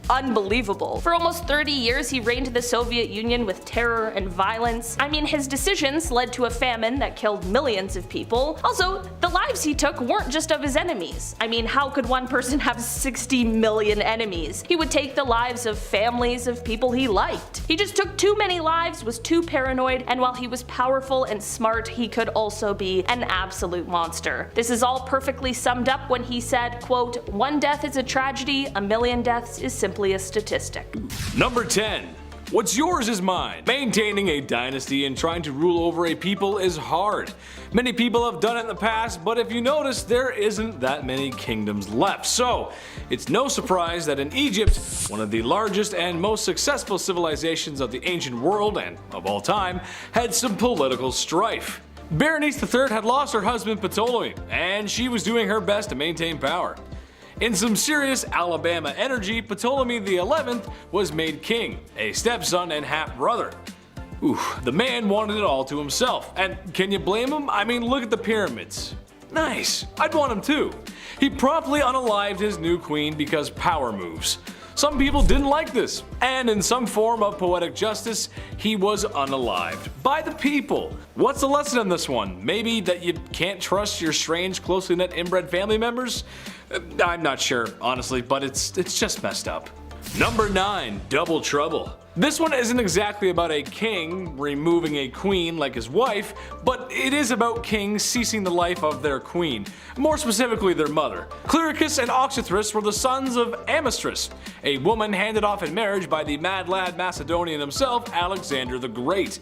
unbelievable. For almost 30 years he reigned the Soviet Union with terror and violence. I mean, his decisions led to a famine that killed millions of people. Also, the lives he took weren't just of his enemies. I mean, how could one person have 60 million enemies? He would take the lives of families of people he liked. He just took too many lives, was too paranoid, and while he was powerful and smart, he could also be an absolute monster. This is all perfectly summed up when he said, quote, "One death is a tragedy, a million deaths is simply a statistic." Number 10. What's yours is mine. Maintaining a dynasty and trying to rule over a people is hard. Many people have done it in the past, but if you notice, there isn't that many kingdoms left. So, it's no surprise that in Egypt, one of the largest and most successful civilizations of the ancient world and of all time, had some political strife. Berenice III had lost her husband Ptolemy, and she was doing her best to maintain power. In some serious Alabama energy, Ptolemy XI was made king, a stepson and half-brother. Ooh, the man wanted it all to himself, and can you blame him? I mean, look at the pyramids. Nice, I'd want him too. He promptly unalived his new queen because power moves. Some people didn't like this, and in some form of poetic justice, he was unalived by the people. What's the lesson in this one? Maybe that you can't trust your strange, closely knit inbred family members? I'm not sure, honestly, but it's just messed up. Number 9, Double Trouble. This one isn't exactly about a king removing a queen like his wife, but it is about kings ceasing the life of their queen, more specifically their mother. Clyricus and Oxythris were the sons of Amistris, a woman handed off in marriage by the mad lad Macedonian himself, Alexander the Great.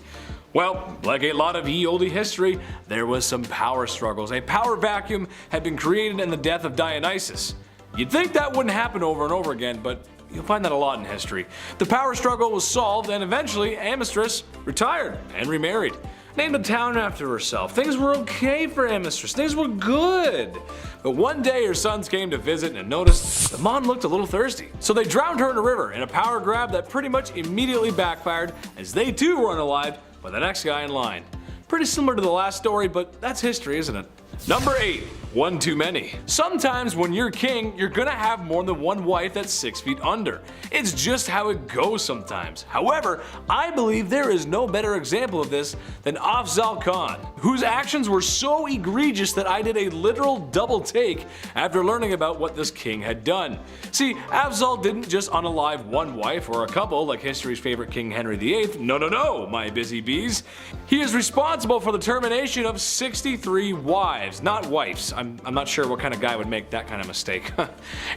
Well, like a lot of ye olde history, there was some power struggles. A power vacuum had been created in the death of Dionysus. You'd think that wouldn't happen over and over again, but you'll find that a lot in history. The power struggle was solved, and eventually Amistris retired and remarried. Named a town after herself. Things were okay for Amistris. Things were good. But one day her sons came to visit and noticed the mom looked a little thirsty. So they drowned her in a river in a power grab that pretty much immediately backfired, as they too were unalived by the next guy in line. Pretty similar to the last story, but that's history, isn't it? Number 8. One too many. Sometimes when you're king, you're gonna have more than one wife that's 6 feet under. It's just how it goes sometimes. However, I believe there is no better example of this than Afzal Khan, whose actions were so egregious that I did a literal double take after learning about what this king had done. See, Afzal didn't just unalive one wife or a couple like history's favorite King Henry VIII. No, my busy bees. He is responsible for the termination of 63 wives, not wives. I'm not sure what kind of guy would make that kind of mistake.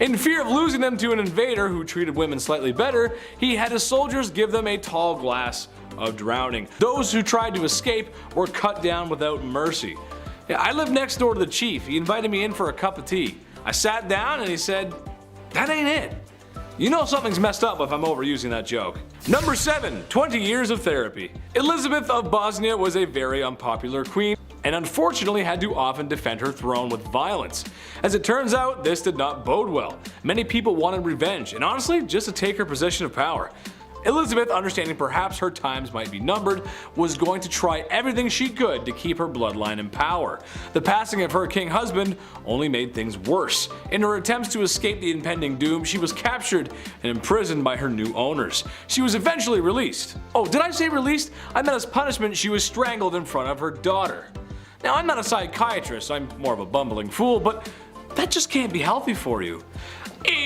In fear of losing them to an invader who treated women slightly better, he had his soldiers give them a tall glass of drowning. Those who tried to escape were cut down without mercy. I lived next door to the chief. He invited me in for a cup of tea. I sat down and he said, "That ain't it." You know something's messed up if I'm overusing that joke. Number 7, 20 years of therapy. Elizabeth of Bosnia was a very unpopular queen, and unfortunately had to often defend her throne with violence. As it turns out, this did not bode well. Many people wanted revenge, and honestly, just to take her position of power. Elizabeth, understanding perhaps her times might be numbered, was going to try everything she could to keep her bloodline in power. The passing of her king husband only made things worse. In her attempts to escape the impending doom, she was captured and imprisoned by her new owners. She was eventually released. Oh, did I say released? I meant as punishment she was strangled in front of her daughter. Now, I'm not a psychiatrist, I'm more of a bumbling fool, but that just can't be healthy for you.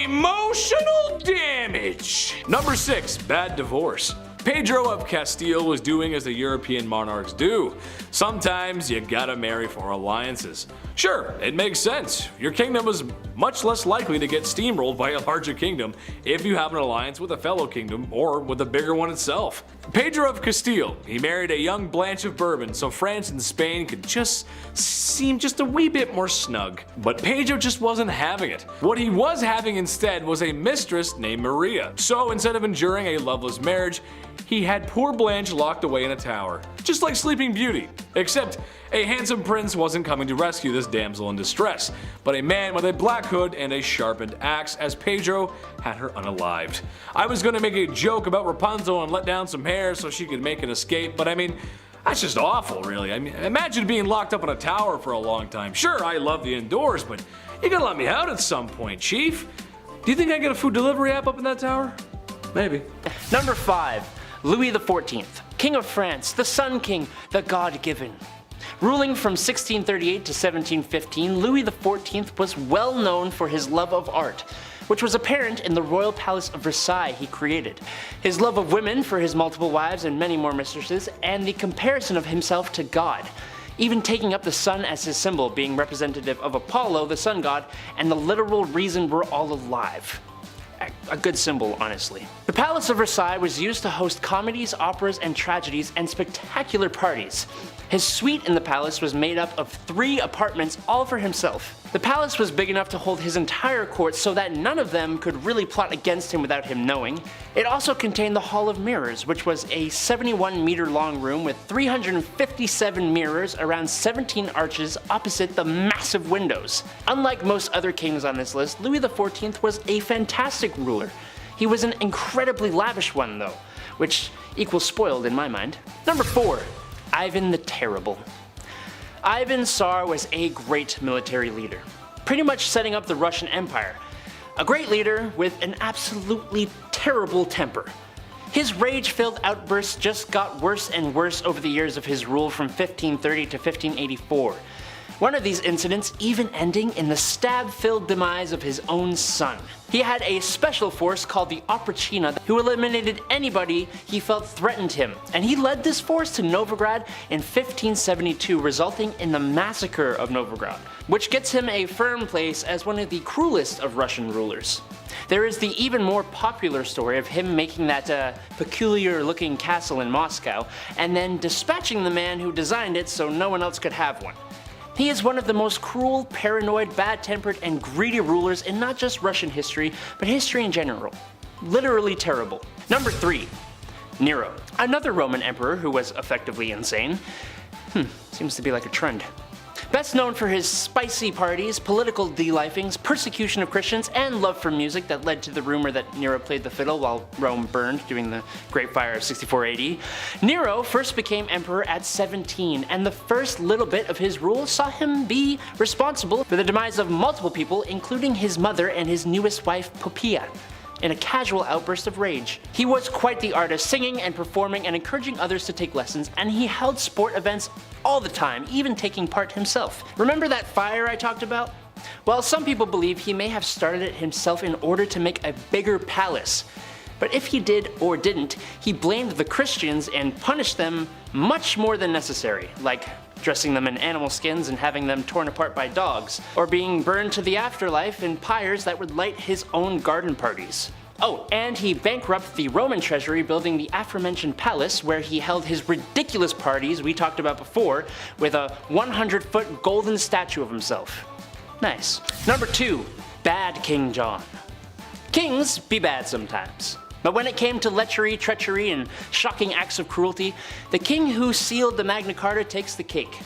Emotional damage! Number 6, bad divorce. Pedro of Castile was doing as the European monarchs do. Sometimes you gotta marry for alliances. Sure, it makes sense. Your kingdom is much less likely to get steamrolled by a larger kingdom if you have an alliance with a fellow kingdom or with a bigger one itself. Pedro of Castile, he married a young Blanche of Bourbon so France and Spain could just seem just a wee bit more snug. But Pedro just wasn't having it. What he was having instead was a mistress named Maria. So instead of enduring a loveless marriage, he had poor Blanche locked away in a tower, just like Sleeping Beauty, except a handsome prince wasn't coming to rescue this damsel in distress, but a man with a black hood and a sharpened axe, as Pedro had her unalived. I was gonna make a joke about Rapunzel and let down some hair so she could make an escape, but I mean, that's just awful, really. I mean, imagine being locked up in a tower for a long time. Sure, I love the indoors, but you gotta let me out at some point, Chief. Do you think I can get a food delivery app up in that tower? Maybe. Number 5. Louis XIV, King of France, the Sun King, the God-given. Ruling from 1638 to 1715, Louis XIV was well known for his love of art, which was apparent in the royal palace of Versailles he created, his love of women for his multiple wives and many more mistresses, and the comparison of himself to God, even taking up the sun as his symbol, being representative of Apollo, the sun god, and the literal reason we're all alive. A good symbol, honestly. The Palace of Versailles was used to host comedies, operas, and tragedies, and spectacular parties. His suite in the palace was made up of 3 apartments all for himself. The palace was big enough to hold his entire court so that none of them could really plot against him without him knowing. It also contained the Hall of Mirrors, which was a 71-meter long room with 357 mirrors around 17 arches opposite the massive windows. Unlike most other kings on this list, Louis XIV was a fantastic ruler. He was an incredibly lavish one though, which equals spoiled in my mind. Number 4. Ivan the Terrible. Ivan Tsar was a great military leader, pretty much setting up the Russian Empire. A great leader with an absolutely terrible temper. His rage-filled outbursts just got worse and worse over the years of his rule from 1530 to 1584. One of these incidents even ending in the stab-filled demise of his own son. He had a special force called the Oprachina who eliminated anybody he felt threatened him, and he led this force to Novgorod in 1572, resulting in the massacre of Novgorod, which gets him a firm place as one of the cruelest of Russian rulers. There is the even more popular story of him making that peculiar looking castle in Moscow, and then dispatching the man who designed it so no one else could have one. He is one of the most cruel, paranoid, bad-tempered, and greedy rulers in not just Russian history, but history in general. Literally terrible. Number 3. Nero. Another Roman emperor who was effectively insane. Seems to be like a trend. Best known for his spicy parties, political delifings, persecution of Christians, and love for music that led to the rumor that Nero played the fiddle while Rome burned during the Great Fire of 64 AD. Nero first became emperor at 17, and the first little bit of his rule saw him be responsible for the demise of multiple people, including his mother and his newest wife Poppaea, in a casual outburst of rage. He was quite the artist, singing and performing and encouraging others to take lessons, and he held sport events all the time, even taking part himself. Remember that fire I talked about? Well, some people believe he may have started it himself in order to make a bigger palace. But if he did or didn't, he blamed the Christians and punished them much more than necessary, like dressing them in animal skins and having them torn apart by dogs, or being burned to the afterlife in pyres that would light his own garden parties. Oh, and he bankrupted the Roman treasury building the aforementioned palace where he held his ridiculous parties we talked about before with a 100-foot golden statue of himself. Nice. Number 2. Bad King John. Kings be bad sometimes. But when it came to lechery, treachery, and shocking acts of cruelty, the king who sealed the Magna Carta takes the cake.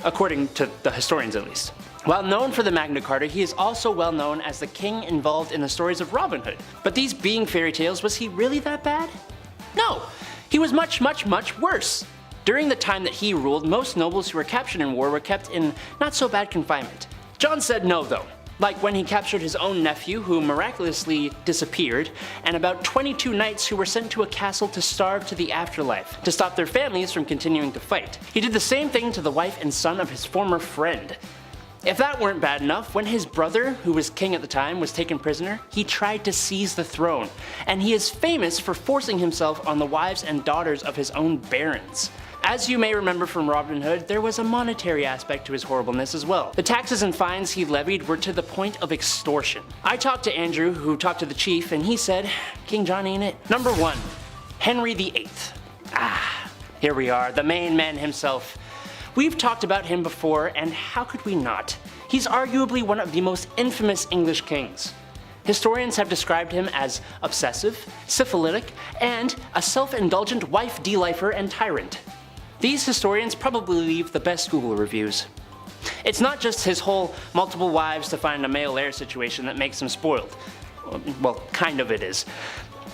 According to the historians at least. While known for the Magna Carta, he is also well known as the king involved in the stories of Robin Hood. But these being fairy tales, was he really that bad? No, he was much, much, much worse. During the time that he ruled, most nobles who were captured in war were kept in not so bad confinement. John said no though. Like when he captured his own nephew, who miraculously disappeared, and about 22 knights who were sent to a castle to starve to the afterlife, to stop their families from continuing to fight. He did the same thing to the wife and son of his former friend. If that weren't bad enough, when his brother, who was king at the time, was taken prisoner, he tried to seize the throne, and he is famous for forcing himself on the wives and daughters of his own barons. As you may remember from Robin Hood, there was a monetary aspect to his horribleness as well. The taxes and fines he levied were to the point of extortion. I talked to Andrew, who talked to the chief, and he said, King John ain't it. Number 1. Henry VIII. Here we are, the main man himself. We've talked about him before, and how could we not? He's arguably one of the most infamous English kings. Historians have described him as obsessive, syphilitic, and a self-indulgent wife delifer and tyrant. These historians probably leave the best Google reviews. It's not just his whole multiple wives to find a male heir situation that makes him spoiled. Well, kind of it is.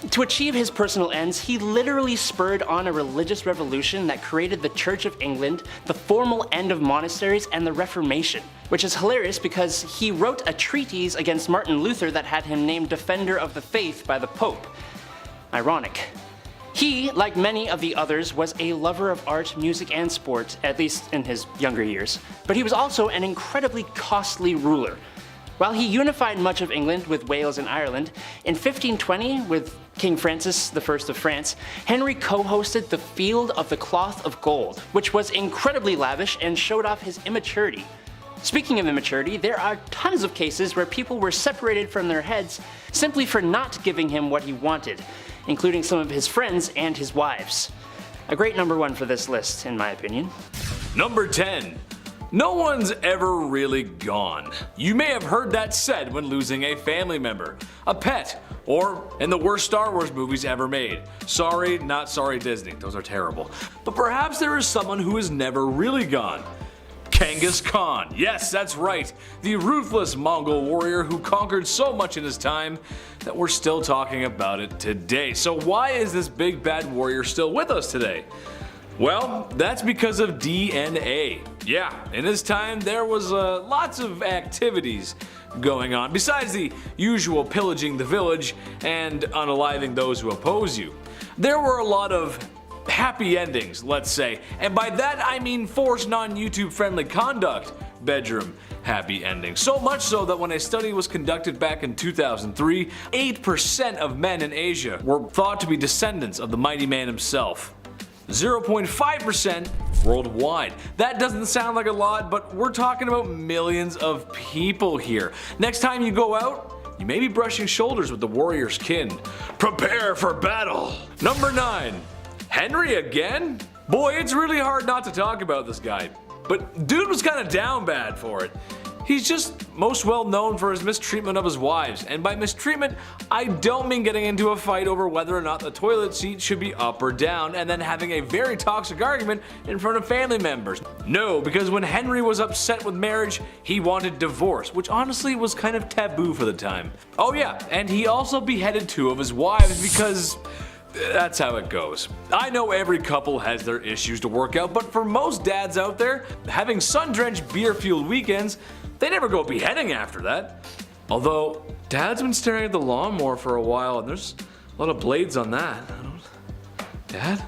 To achieve his personal ends, he literally spurred on a religious revolution that created the Church of England, the formal end of monasteries, and the Reformation. Which is hilarious because he wrote a treatise against Martin Luther that had him named Defender of the Faith by the Pope. Ironic. He, like many of the others, was a lover of art, music, and sport, at least in his younger years. But he was also an incredibly costly ruler. While he unified much of England with Wales and Ireland, in 1520, with King Francis I of France, Henry co-hosted the Field of the Cloth of Gold, which was incredibly lavish and showed off his immaturity. Speaking of immaturity, there are tons of cases where people were separated from their heads simply for not giving him what he wanted, including some of his friends and his wives. A great number 1 for this list, in my opinion. Number 10. No one's ever really gone. You may have heard that said when losing a family member, a pet, or in the worst Star Wars movies ever made. Sorry, not sorry Disney, those are terrible. But perhaps there is someone who is never really gone. Genghis Khan. Yes, that's right. The ruthless Mongol warrior who conquered so much in his time that we're still talking about it today. So why is this big bad warrior still with us today? Well, that's because of DNA. Yeah, in his time there was lots of activities going on, besides the usual pillaging the village and unaliving those who oppose you. There were a lot of happy endings, let's say, and by that I mean forced non-YouTube friendly conduct bedroom happy endings. So much so that when a study was conducted back in 2003, 8% of men in Asia were thought to be descendants of the mighty man himself. 0.5% worldwide. That doesn't sound like a lot, but we're talking about millions of people here. Next time you go out, you may be brushing shoulders with the warrior's kin. Prepare for battle! Number 9. Henry again? Boy, it's really hard not to talk about this guy. But dude was kinda down bad for it. He's just most well known for his mistreatment of his wives, and by mistreatment, I don't mean getting into a fight over whether or not the toilet seat should be up or down and then having a very toxic argument in front of family members. No, because when Henry was upset with marriage, he wanted divorce, which honestly was kind of taboo for the time. Oh yeah, and he also beheaded 2 of his wives because that's how it goes. I know every couple has their issues to work out, but for most dads out there, having sun-drenched beer-fueled weekends, they never go beheading after that. Although, Dad's been staring at the lawnmower for a while and there's a lot of blades on that. Dad?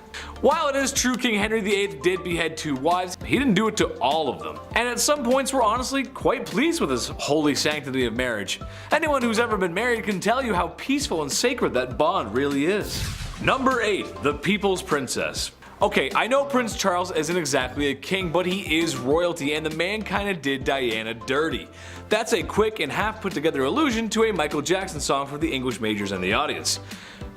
While it is true King Henry VIII did behead 2 wives, he didn't do it to all of them. And at some points we're honestly quite pleased with his holy sanctity of marriage. Anyone who's ever been married can tell you how peaceful and sacred that bond really is. Number 8. The People's Princess. Okay, I know Prince Charles isn't exactly a king, but he is royalty, and the man kinda did Diana dirty. That's a quick and half put together allusion to a Michael Jackson song for the English majors and the audience.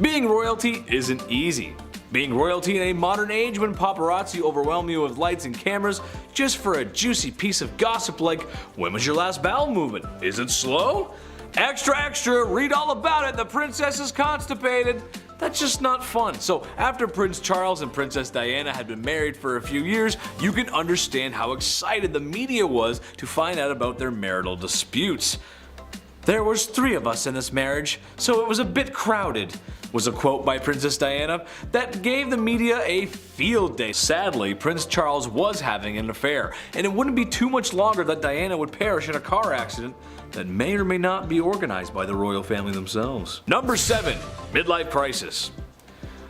Being royalty isn't easy. Being royalty in a modern age when paparazzi overwhelm you with lights and cameras just for a juicy piece of gossip like, when was your last bowel movement? Is it slow? Extra, extra, read all about it, the princess is constipated. That's just not fun. So after Prince Charles and Princess Diana had been married for a few years, you can understand how excited the media was to find out about their marital disputes. There was 3 of us in this marriage, so it was a bit crowded, was a quote by Princess Diana that gave the media a field day. Sadly, Prince Charles was having an affair, and it wouldn't be too much longer that Diana would perish in a car accident that may or may not be organized by the royal family themselves. Number 7. Midlife crisis.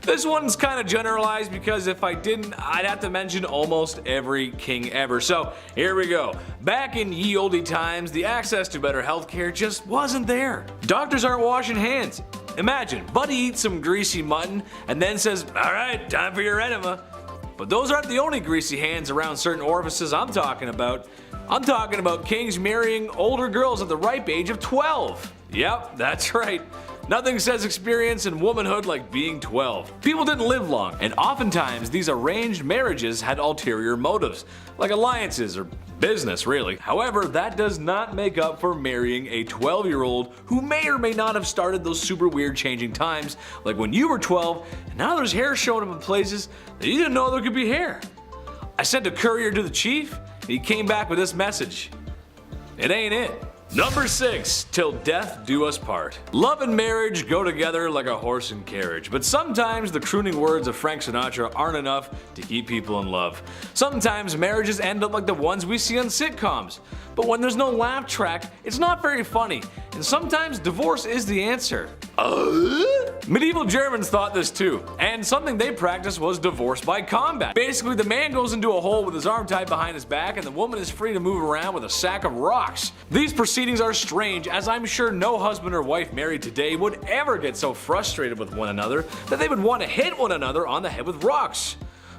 This one's kind of generalized because if I didn't, I'd have to mention almost every king ever. So here we go. Back in ye olde times, the access to better healthcare just wasn't there. Doctors aren't washing hands. Imagine, Buddy eats some greasy mutton and then says, "Alright, time for your enema." But those aren't the only greasy hands around certain orifices I'm talking about. I'm talking about kings marrying older girls at the ripe age of 12. Yep, that's right. Nothing says experience in womanhood like being 12. People didn't live long, and oftentimes these arranged marriages had ulterior motives, like alliances or business really. However, that does not make up for marrying a 12-year-old who may or may not have started those super weird changing times, like when you were 12 and now there's hair showing up in places that you didn't know there could be hair. I sent a courier to the chief and he came back with this message. It ain't it. Number 6. Till death do us part. Love and marriage go together like a horse and carriage, but sometimes the crooning words of Frank Sinatra aren't enough to keep people in love. Sometimes marriages end up like the ones we see on sitcoms, but when there's no laugh track, it's not very funny, and sometimes divorce is the answer. Medieval Germans thought this too, and something they practiced was divorce by combat. Basically, the man goes into a hole with his arm tied behind his back and the woman is free to move around with a sack of rocks. These proceedings are strange, as I'm sure no husband or wife married today would ever get so frustrated with one another that they would want to hit one another on the head with rocks.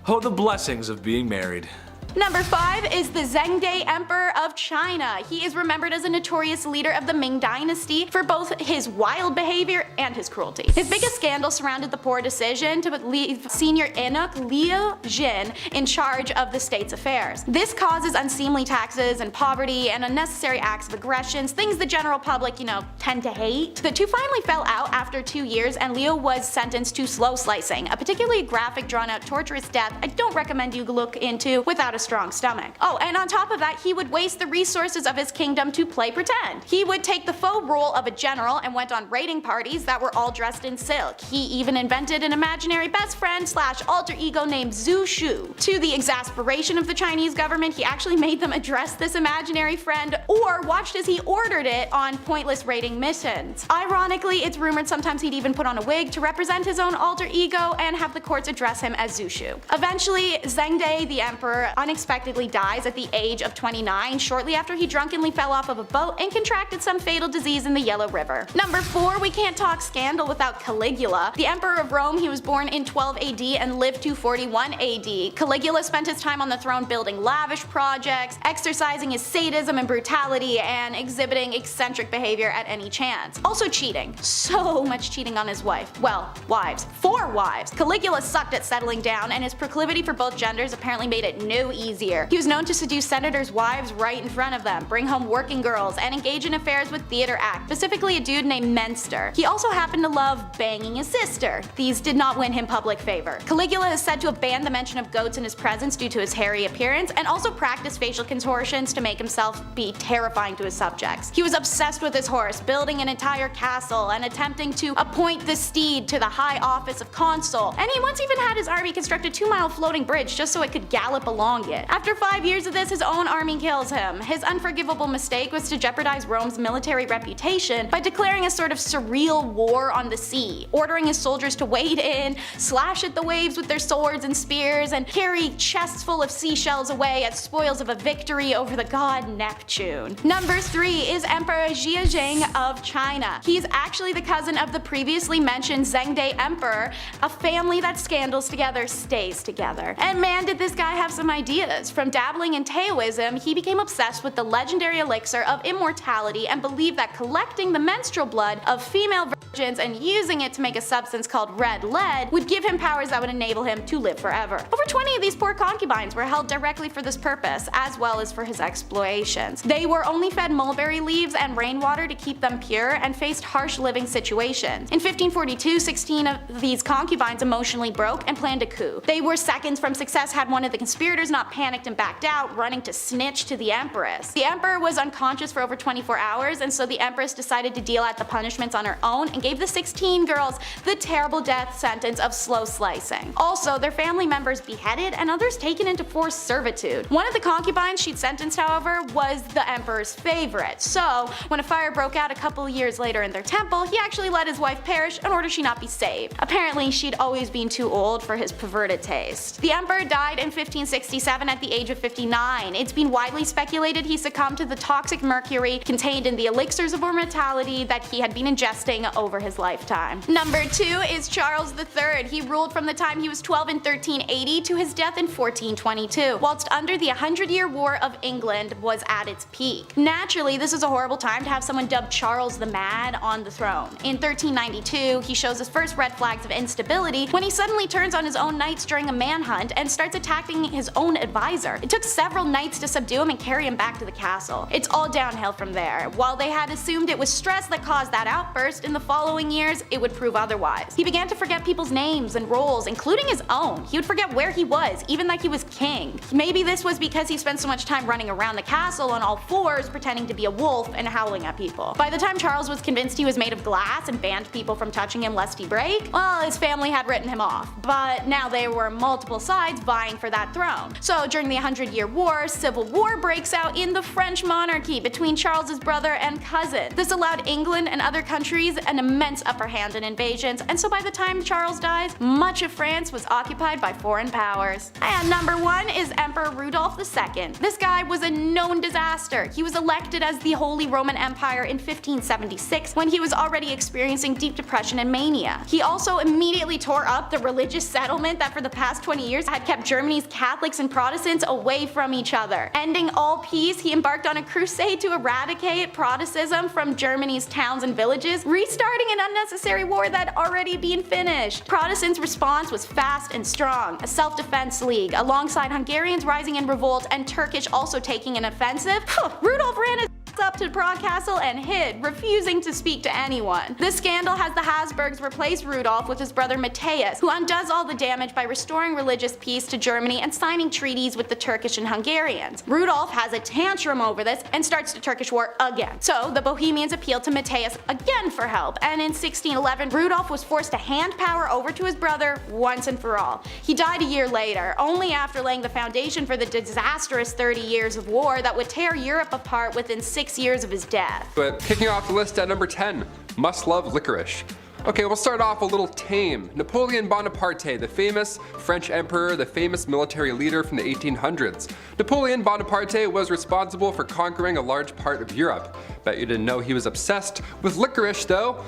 Oh, the blessings of being married. Number 5 is the Zhengde Emperor of China. He is remembered as a notorious leader of the Ming Dynasty for both his wild behavior and his cruelty. His biggest scandal surrounded the poor decision to leave senior eunuch Liu Jin in charge of the state's affairs. This causes unseemly taxes and poverty and unnecessary acts of aggressions, things the general public, tend to hate. The two finally fell out after 2 years, and Liu was sentenced to slow slicing, a particularly graphic, drawn-out, torturous death I don't recommend you look into without a strong stomach. Oh, and on top of that, he would waste the resources of his kingdom to play pretend. He would take the faux role of a general and went on raiding parties that were all dressed in silk. He even invented an imaginary best friend / alter ego named Zhu Shu. To the exasperation of the Chinese government, he actually made them address this imaginary friend or watched as he ordered it on pointless raiding missions. Ironically, it's rumored sometimes he'd even put on a wig to represent his own alter ego and have the courts address him as Zhu Shu. Eventually, Zhengde the emperor unexpectedly dies at the age of 29 shortly after he drunkenly fell off of a boat and contracted some fatal disease in the Yellow River. Number 4, we can't talk scandal without Caligula. The emperor of Rome, he was born in 12 AD and lived to 41 AD. Caligula spent his time on the throne building lavish projects, exercising his sadism and brutality, and exhibiting eccentric behavior at any chance. Also cheating. So much cheating on his wife. Well, wives. 4 wives. Caligula sucked at settling down, and his proclivity for both genders apparently made it no easier. He was known to seduce senators' wives right in front of them, bring home working girls, and engage in affairs with theater acts, specifically a dude named Menster. He also happened to love banging his sister. These did not win him public favor. Caligula is said to have banned the mention of goats in his presence due to his hairy appearance, and also practiced facial contortions to make himself be terrifying to his subjects. He was obsessed with his horse, building an entire castle and attempting to appoint the steed to the high office of consul, and he once even had his army construct a 2-mile floating bridge just so it could gallop along it. After 5 years of this, his own army kills him. His unforgivable mistake was to jeopardize Rome's military reputation by declaring a sort of surreal war on the sea, ordering his soldiers to wade in, slash at the waves with their swords and spears, and carry chests full of seashells away as spoils of a victory over the god Neptune. Number 3 is Emperor Zhejiang of China. He's actually the cousin of the previously mentioned Zhengde Emperor, a family that scandals together stays together. And man, did this guy have some ideas. From dabbling in Taoism, he became obsessed with the legendary elixir of immortality and believed that collecting the menstrual blood of female virgins and using it to make a substance called red lead would give him powers that would enable him to live forever. Over 20 of these poor concubines were held directly for this purpose, as well as for his exploitations. They were only fed mulberry leaves and rainwater to keep them pure and faced harsh living situations. In 1542, 16 of these concubines emotionally broke and planned a coup. They were seconds from success had one of the conspirators not panicked and backed out, running to snitch to the empress. The emperor was unconscious for over 24 hours, and so the empress decided to deal out the punishments on her own and gave the 16 girls the terrible death sentence of slow slicing. Also, their family members beheaded and others taken into forced servitude. One of the concubines she'd sentenced, however, was the emperor's favorite, so when a fire broke out a couple years later in their temple, he actually let his wife perish in order she not be saved. Apparently, she'd always been too old for his perverted taste. The emperor died in 1567 at the age of 59. It's been widely speculated he succumbed to the toxic mercury contained in the elixirs of immortality that he had been ingesting over his lifetime. Number 2 is Charles III. He ruled from the time he was 12 in 1380 to his death in 1422, whilst under the 100-Year War of England was at its peak. Naturally, this is a horrible time to have someone dubbed Charles the Mad on the throne. In 1392, he shows his first red flags of instability when he suddenly turns on his own knights during a manhunt and starts attacking his own advisor. It took several knights to subdue him and carry him back to the castle. It's all downhill from there. While they had assumed it was stress that caused that outburst, in the following years, it would prove otherwise. He began to forget people's names and roles, including his own. He would forget where he was, even that he was king. Maybe this was because he spent so much time running around the castle on all fours pretending to be a wolf and howling at people. By the time Charles was convinced he was made of glass and banned people from touching him lest he break, well, his family had written him off. But now there were multiple sides vying for that throne. So during the 100-Year War, civil war breaks out in the French monarchy between Charles's brother and cousin. This allowed England and other countries an immense upper hand in invasions, and so by the time Charles dies, much of France was occupied by foreign powers. And number 1 is Emperor Rudolph II. This guy was a known disaster. He was elected as the Holy Roman Empire in 1576 when he was already experiencing deep depression and mania. He also immediately tore up the religious settlement that for the past 20 years had kept Germany's Catholics and Protestants away from each other. Ending all peace, he embarked on a crusade to eradicate Protestantism from Germany's towns and villages, restarting an unnecessary war that had already been finished. Protestants' response was fast and strong, a self-defense league, alongside Hungarians rising in revolt and Turkish also taking an offensive. Rudolf ran his up to Prague Castle and hid, refusing to speak to anyone. This scandal has the Habsburgs replace Rudolf with his brother Matthias, who undoes all the damage by restoring religious peace to Germany and signing treaties with the Turkish and Hungarians. Rudolf has a tantrum over this and starts the Turkish War again. So the Bohemians appeal to Matthias again for help, and in 1611 Rudolf was forced to hand power over to his brother once and for all. He died a year later, only after laying the foundation for the disastrous 30 years of war that would tear Europe apart within 6 years of his death. But kicking off the list at number 10, must love licorice. Okay, we'll start off a little tame. Napoleon Bonaparte, the famous French emperor, the famous military leader from the 1800s. Napoleon Bonaparte was responsible for conquering a large part of Europe. Bet you didn't know he was obsessed with licorice though.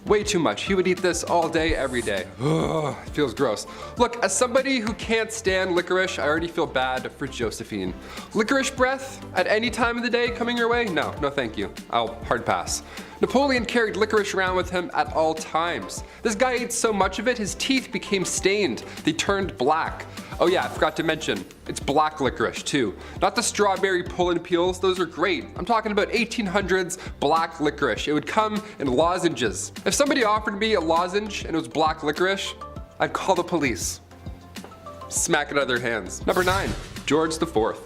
Way too much. He would eat this all day, every day. Ugh, it feels gross. Look, as somebody who can't stand licorice, I already feel bad for Josephine. Licorice breath at any time of the day coming your way? No thank you. I'll hard pass. Napoleon carried licorice around with him at all times. This guy ate so much of it, his teeth became stained. They turned black. Oh yeah, I forgot to mention, it's black licorice too. Not the strawberry pull and peels, those are great. I'm talking about 1800s black licorice. It would come in lozenges. If somebody offered me a lozenge and it was black licorice, I'd call the police. Smack it out of their hands. Number 9, George IV.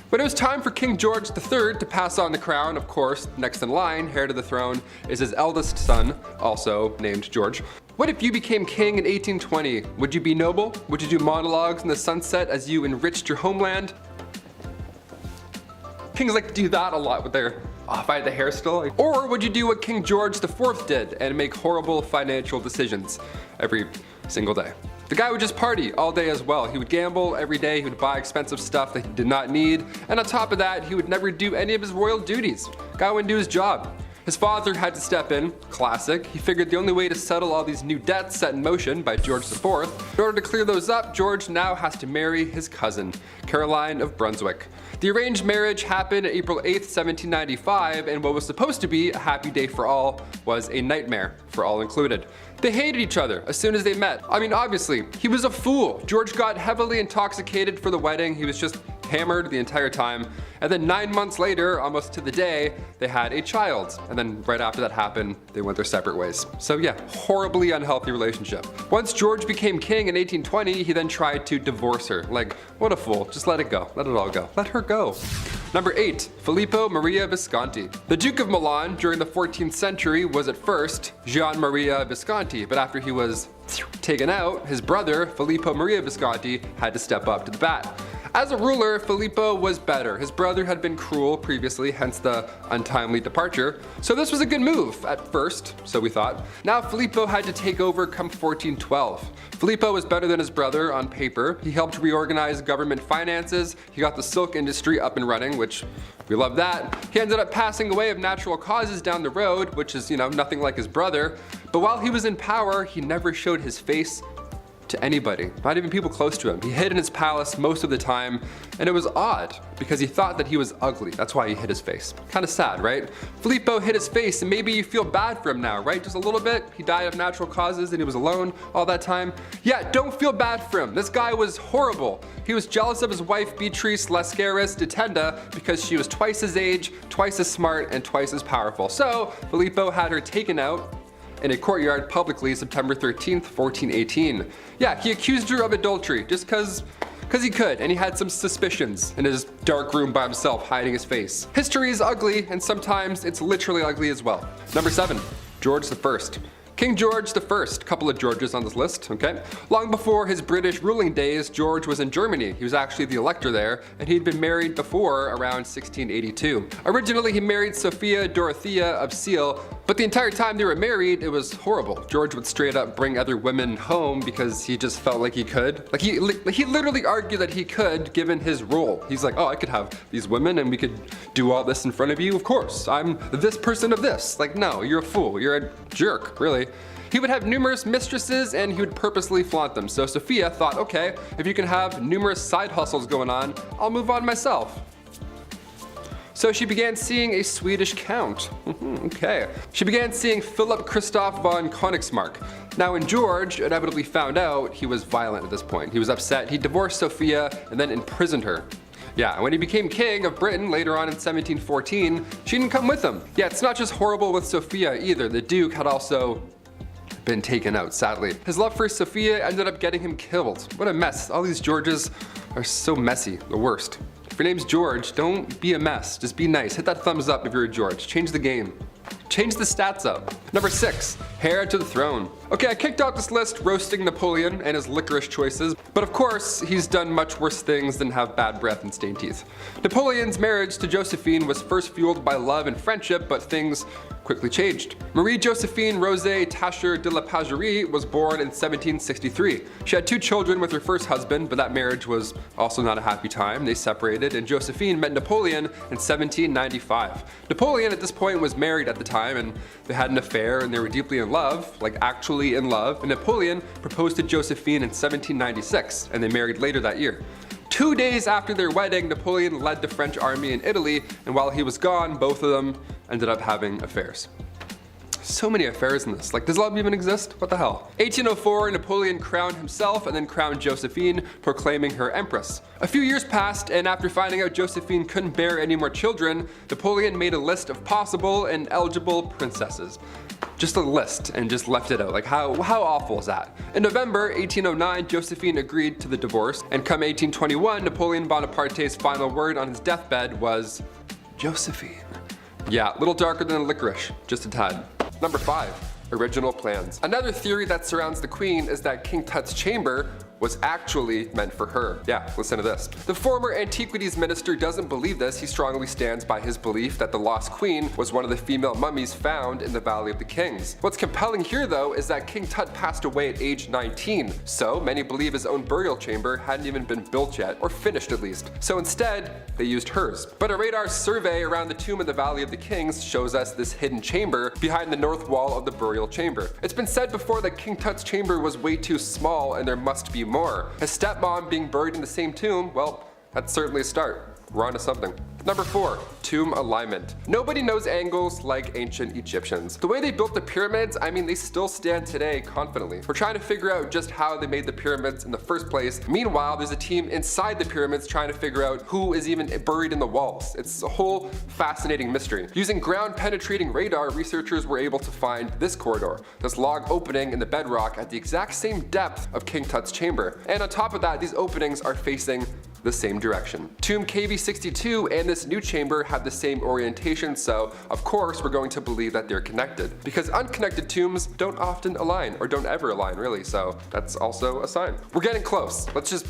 When it was time for King George III to pass on the crown, of course, next in line, heir to the throne, is his eldest son, also named George. What if you became king in 1820? Would you be noble? Would you do monologues in the sunset as you enriched your homeland? Kings like to do that a lot with their, if I had the hair still. Or would you do what King George IV did and make horrible financial decisions every single day? The guy would just party all day as well. He would gamble every day, he would buy expensive stuff that he did not need, and on top of that, he would never do any of his royal duties. Guy wouldn't do his job. His father had to step in, classic. He figured the only way to settle all these new debts set in motion by George IV, in order to clear those up, George now has to marry his cousin, Caroline of Brunswick. The arranged marriage happened April 8th, 1795, and what was supposed to be a happy day for all was a nightmare for all included. They hated each other as soon as they met. I mean, obviously, he was a fool. George got heavily intoxicated for the wedding. He was just hammered the entire time. And then 9 months later, almost to the day, they had a child. And then right after that happened, they went their separate ways. So yeah, horribly unhealthy relationship. Once George became king in 1820, he then tried to divorce her. Like, what a fool. Just let it go. Let it all go. Let her go. Number 8, Filippo Maria Visconti. The Duke of Milan during the 14th century was at first Gian Maria Visconti, but after he was taken out, his brother, Filippo Maria Visconti, had to step up to the bat. As a ruler, Filippo was better. His brother had been cruel previously, hence the untimely departure. So this was a good move at first, so we thought. Now Filippo had to take over come 1412. Filippo was better than his brother on paper. He helped reorganize government finances. He got the silk industry up and running, which we love that. He ended up passing away of natural causes down the road, which is, nothing like his brother. But while he was in power, he never showed his face to anybody, not even people close to him. He hid in his palace most of the time, and it was odd because he thought that he was ugly. That's why he hid his face. Kind of sad, right? Filippo hid his face, and maybe you feel bad for him now, right? Just a little bit. He died of natural causes and he was alone all that time. Yeah, don't feel bad for him. This guy was horrible. He was jealous of his wife Beatrice Lascaris de Tenda because she was twice his age, twice as smart, and twice as powerful. So Filippo had her taken out in a courtyard publicly September 13th, 1418. Yeah, he accused her of adultery just cause he could, and he had some suspicions in his dark room by himself hiding his face. History is ugly, and sometimes it's literally ugly as well. Number 7, George I. King George I, couple of Georges on this list, okay? Long before his British ruling days, George was in Germany. He was actually the elector there, and he'd been married before around 1682. Originally, he married Sophia Dorothea of Seal, but the entire time they were married, it was horrible. George would straight up bring other women home because he just felt like he could. Like he literally argued that he could, given his role. He's like, oh, I could have these women and we could do all this in front of you. Of course, I'm this person of this. Like, no, you're a fool. You're a jerk, really. really. He would have numerous mistresses and he would purposely flaunt them. So Sophia thought, okay, if you can have numerous side hustles going on, I'll move on myself. So she began seeing a Swedish count. Okay. She began seeing Philip Christoph von Königsmark. Now when George inevitably found out, he was violent at this point. He was upset, he divorced Sophia and then imprisoned her. Yeah, when he became king of Britain later on in 1714, she didn't come with him. Yeah, it's not just horrible with Sophia either. The Duke had also been taken out, sadly. His love for Sophia ended up getting him killed. What a mess. All these Georges are so messy, the worst. If your name's George, don't be a mess. Just be nice. Hit that thumbs up if you're a George. Change the game. Change the stats up. Number 6, heir to the throne. Okay, I kicked out this list roasting Napoleon and his licorice choices, but of course, he's done much worse things than have bad breath and stained teeth. Napoleon's marriage to Josephine was first fueled by love and friendship, but things quickly changed. Marie Josephine Rosé Tacher de la Pagerie was born in 1763. She had 2 children with her first husband, but that marriage was also not a happy time. They separated, and Josephine met Napoleon in 1795. Napoleon at this point was married at the time, and they had an affair, and they were deeply in love, like actually in love, and Napoleon proposed to Josephine in 1796, and they married later that year. 2 days after their wedding, Napoleon led the French army in Italy, and while he was gone, both of them ended up having affairs. So many affairs in this. Like, does love even exist? What the hell? 1804, Napoleon crowned himself and then crowned Josephine, proclaiming her empress. A few years passed, and after finding out Josephine couldn't bear any more children, Napoleon made a list of possible and eligible princesses. Just a list, and just left it out. Like, how awful is that? In November 1809, Josephine agreed to the divorce, and come 1821, Napoleon Bonaparte's final word on his deathbed was Josephine. Yeah, a little darker than licorice, just a tad. Number 5, original plans. Another theory that surrounds the queen is that King Tut's chamber was actually meant for her. Yeah, listen to this. The former antiquities minister doesn't believe this. He strongly stands by his belief that the lost queen was one of the female mummies found in the Valley of the Kings. What's compelling here though is that King Tut passed away at age 19, so many believe his own burial chamber hadn't even been built yet, or finished at least. So instead, they used hers. But a radar survey around the tomb in the Valley of the Kings shows us this hidden chamber behind the north wall of the burial chamber. It's been said before that King Tut's chamber was way too small and there must be more. His stepmom being buried in the same tomb, well, that's certainly a start. We're onto something. Number 4, tomb alignment. Nobody knows angles like ancient Egyptians. The way they built the pyramids, I mean, they still stand today confidently. We're trying to figure out just how they made the pyramids in the first place. Meanwhile, there's a team inside the pyramids trying to figure out who is even buried in the walls. It's a whole fascinating mystery. Using ground penetrating radar, researchers were able to find this corridor, this log opening in the bedrock at the exact same depth of King Tut's chamber. And on top of that, these openings are facing the same direction. Tomb KV62 and this new chamber have the same orientation, so of course we're going to believe that they're connected. Because unconnected tombs don't often align, or don't ever align really, so that's also a sign. We're getting close. Let's just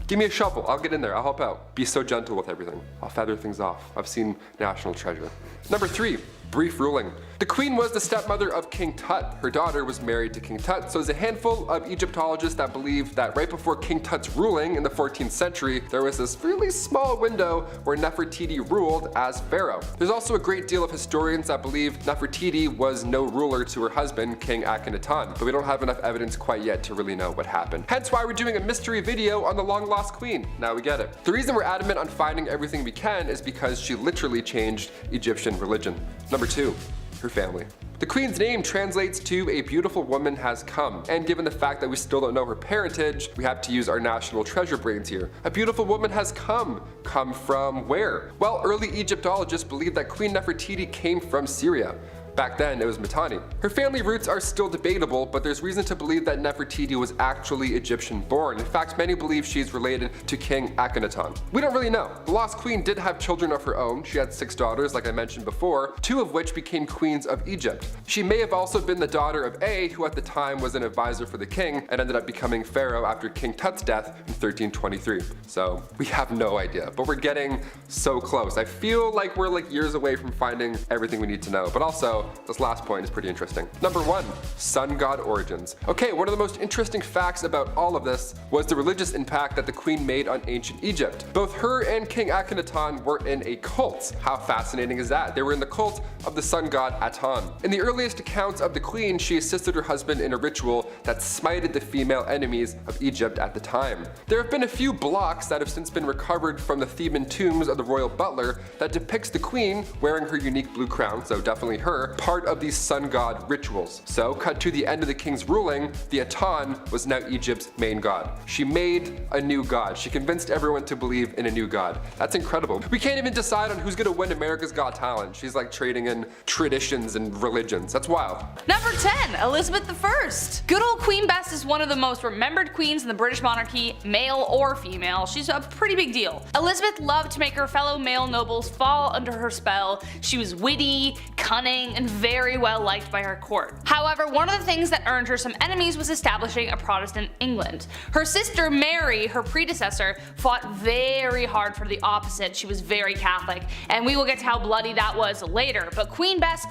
give me a shovel. I'll get in there. I'll help out. Be so gentle with everything. I'll feather things off. I've seen National Treasure. Number 3, brief ruling. The queen was the stepmother of King Tut. Her daughter was married to King Tut, so there's a handful of Egyptologists that believe that right before King Tut's ruling in the 14th century, there was this really small window where Nefertiti ruled as pharaoh. There's also a great deal of historians that believe Nefertiti was no ruler to her husband, King Akhenaten, but we don't have enough evidence quite yet to really know what happened. Hence why we're doing a mystery video on the long lost queen. Now we get it. The reason we're adamant on finding everything we can is because she literally changed Egyptian religion. Number 2, her family. The queen's name translates to a beautiful woman has come, and given the fact that we still don't know her parentage, we have to use our national treasure brains here. A beautiful woman has come. Come from where? Well, early Egyptologists believe that Queen Nefertiti came from Syria. Back then, it was Mitanni. Her family roots are still debatable, but there's reason to believe that Nefertiti was actually Egyptian born. In fact, many believe she's related to King Akhenaten. We don't really know. The lost queen did have children of her own. She had 6 daughters, like I mentioned before, 2 of which became queens of Egypt. She may have also been the daughter of A, who at the time was an advisor for the king and ended up becoming pharaoh after King Tut's death in 1323. So we have no idea, but we're getting so close. I feel like we're like years away from finding everything we need to know, but also although this last point is pretty interesting. Number 1. Sun god origins. Okay, one of the most interesting facts about all of this was the religious impact that the queen made on ancient Egypt. Both her and King Akhenaten were in a cult. How fascinating is that? They were in the cult of the sun god Aten. In the earliest accounts of the queen, she assisted her husband in a ritual that smited the female enemies of Egypt at the time. There have been a few blocks that have since been recovered from the Theban tombs of the royal butler that depicts the queen wearing her unique blue crown, so definitely her, part of these sun god rituals. So cut to the end of the king's ruling, the Aten was now Egypt's main god. She made a new god. She convinced everyone to believe in a new god. That's incredible. We can't even decide on who's gonna win America's Got Talent. She's like trading in traditions and religions. That's wild. Number 10, Elizabeth I. Good old Queen Bess is one of the most remembered queens in the British monarchy, male or female. She's a pretty big deal. Elizabeth loved to make her fellow male nobles fall under her spell. She was witty, cunning, and very well liked by her court. However, one of the things that earned her some enemies was establishing a Protestant England. Her sister Mary, her predecessor, fought very hard for the opposite. She was very Catholic, and we will get to how bloody that was later, but Queen Bess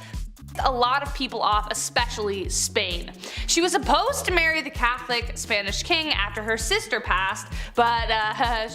a lot of people off, especially Spain. She was supposed to marry the Catholic Spanish king after her sister passed, but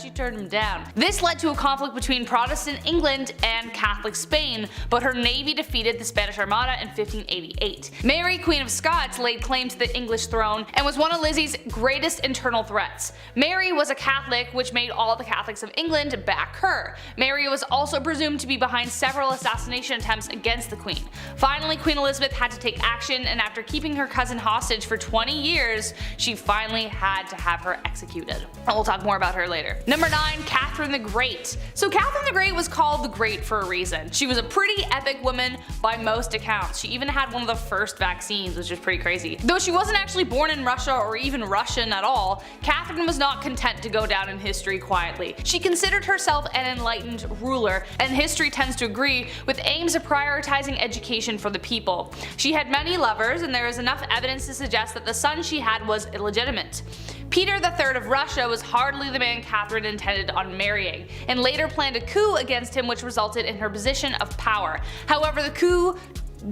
she turned him down. This led to a conflict between Protestant England and Catholic Spain, but her navy defeated the Spanish Armada in 1588. Mary, Queen of Scots, laid claim to the English throne and was one of Lizzie's greatest internal threats. Mary was a Catholic, which made all the Catholics of England back her. Mary was also presumed to be behind several assassination attempts against the Queen. Finally, Queen Elizabeth had to take action, and after keeping her cousin hostage for 20 years, she finally had to have her executed. And we'll talk more about her later. Number 9, Catherine the Great. So Catherine the Great was called the Great for a reason. She was a pretty epic woman by most accounts. She even had one of the first vaccines, which is pretty crazy. Though she wasn't actually born in Russia or even Russian at all, Catherine was not content to go down in history quietly. She considered herself an enlightened ruler, and history tends to agree, with aims of prioritizing education for the people. She had many lovers, and there is enough evidence to suggest that the son she had was illegitimate. Peter III of Russia was hardly the man Catherine intended on marrying, and later planned a coup against him, which resulted in her position of power. However, the coup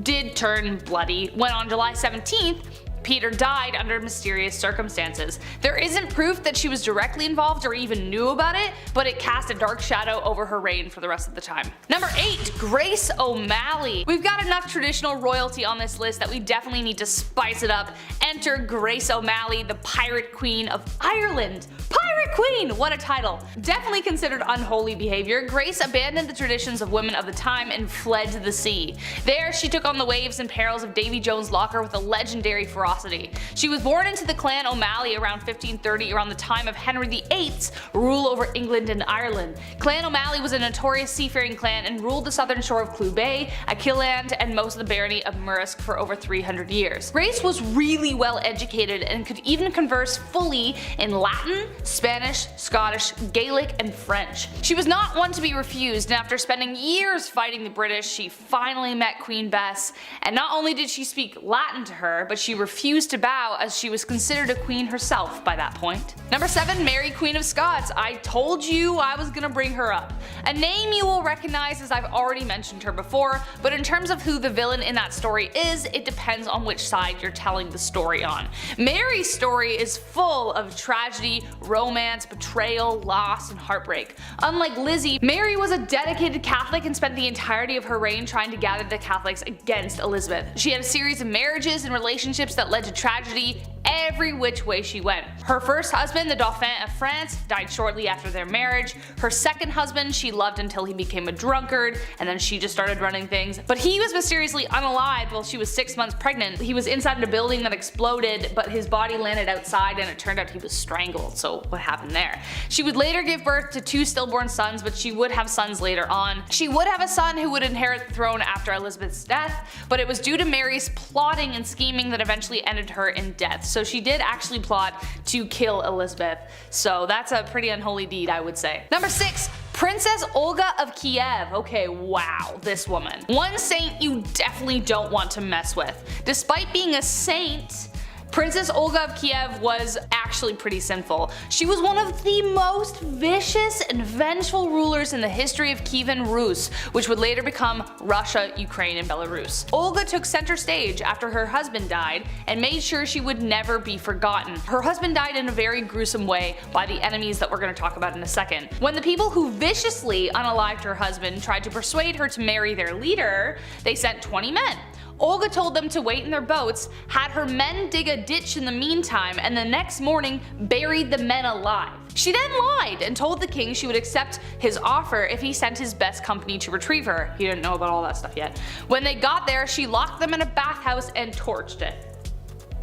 did turn bloody when on July 17th, Peter died under mysterious circumstances. There isn't proof that she was directly involved or even knew about it, but it cast a dark shadow over her reign for the rest of the time. Number 8, Grace O'Malley. We've got enough traditional royalty on this list that we definitely need to spice it up. Enter Grace O'Malley, the Pirate Queen of Ireland. Pirate Queen! What a title. Definitely considered unholy behavior, Grace abandoned the traditions of women of the time and fled to the sea. There, she took on the waves and perils of Davy Jones' locker with a legendary ferocity. She was born into the clan O'Malley around 1530, around the time of Henry VIII's rule over England and Ireland. Clan O'Malley was a notorious seafaring clan and ruled the southern shore of Clew Bay, Achilleland, and most of the barony of Murrisk for over 300 years. Grace was really well educated and could even converse fully in Latin, Spanish, Scottish, Gaelic, and French. She was not one to be refused, and after spending years fighting the British, she finally met Queen Bess, and not only did she speak Latin to her, but she refused to bow, as she was considered a queen herself by that point. Number 7, Mary, Queen of Scots. I told you I was gonna bring her up. A name you will recognize, as I've already mentioned her before, but in terms of who the villain in that story is, it depends on which side you're telling the story on. Mary's story is full of tragedy, romance, betrayal, loss, and heartbreak. Unlike Lizzie, Mary was a dedicated Catholic and spent the entirety of her reign trying to gather the Catholics against Elizabeth. She had a series of marriages and relationships that led to tragedy every which way she went. Her first husband, the Dauphin of France, died shortly after their marriage. Her second husband she loved until he became a drunkard, and then she just started running things. But he was mysteriously unalived while she was 6 months pregnant. He was inside a building that exploded, but his body landed outside, and it turned out he was strangled. So what happened there? She would later give birth to 2 stillborn sons, but she would have sons later on. She would have a son who would inherit the throne after Elizabeth's death, but it was due to Mary's plotting and scheming that eventually ended her in death. So she did actually plot to kill Elizabeth. So that's a pretty unholy deed, I would say. Number 6, Princess Olga of Kiev. Okay, wow, this woman. One saint you definitely don't want to mess with. Despite being a saint, Princess Olga of Kiev was actually pretty sinful. She was one of the most vicious and vengeful rulers in the history of Kievan Rus, which would later become Russia, Ukraine, and Belarus. Olga took center stage after her husband died and made sure she would never be forgotten. Her husband died in a very gruesome way by the enemies that we're going to talk about in a second. When the people who viciously unalived her husband tried to persuade her to marry their leader, they sent 20 men. Olga told them to wait in their boats, had her men dig a ditch in the meantime, and the next morning buried the men alive. She then lied and told the king she would accept his offer if he sent his best company to retrieve her. He didn't know about all that stuff yet. When they got there, she locked them in a bathhouse and torched it.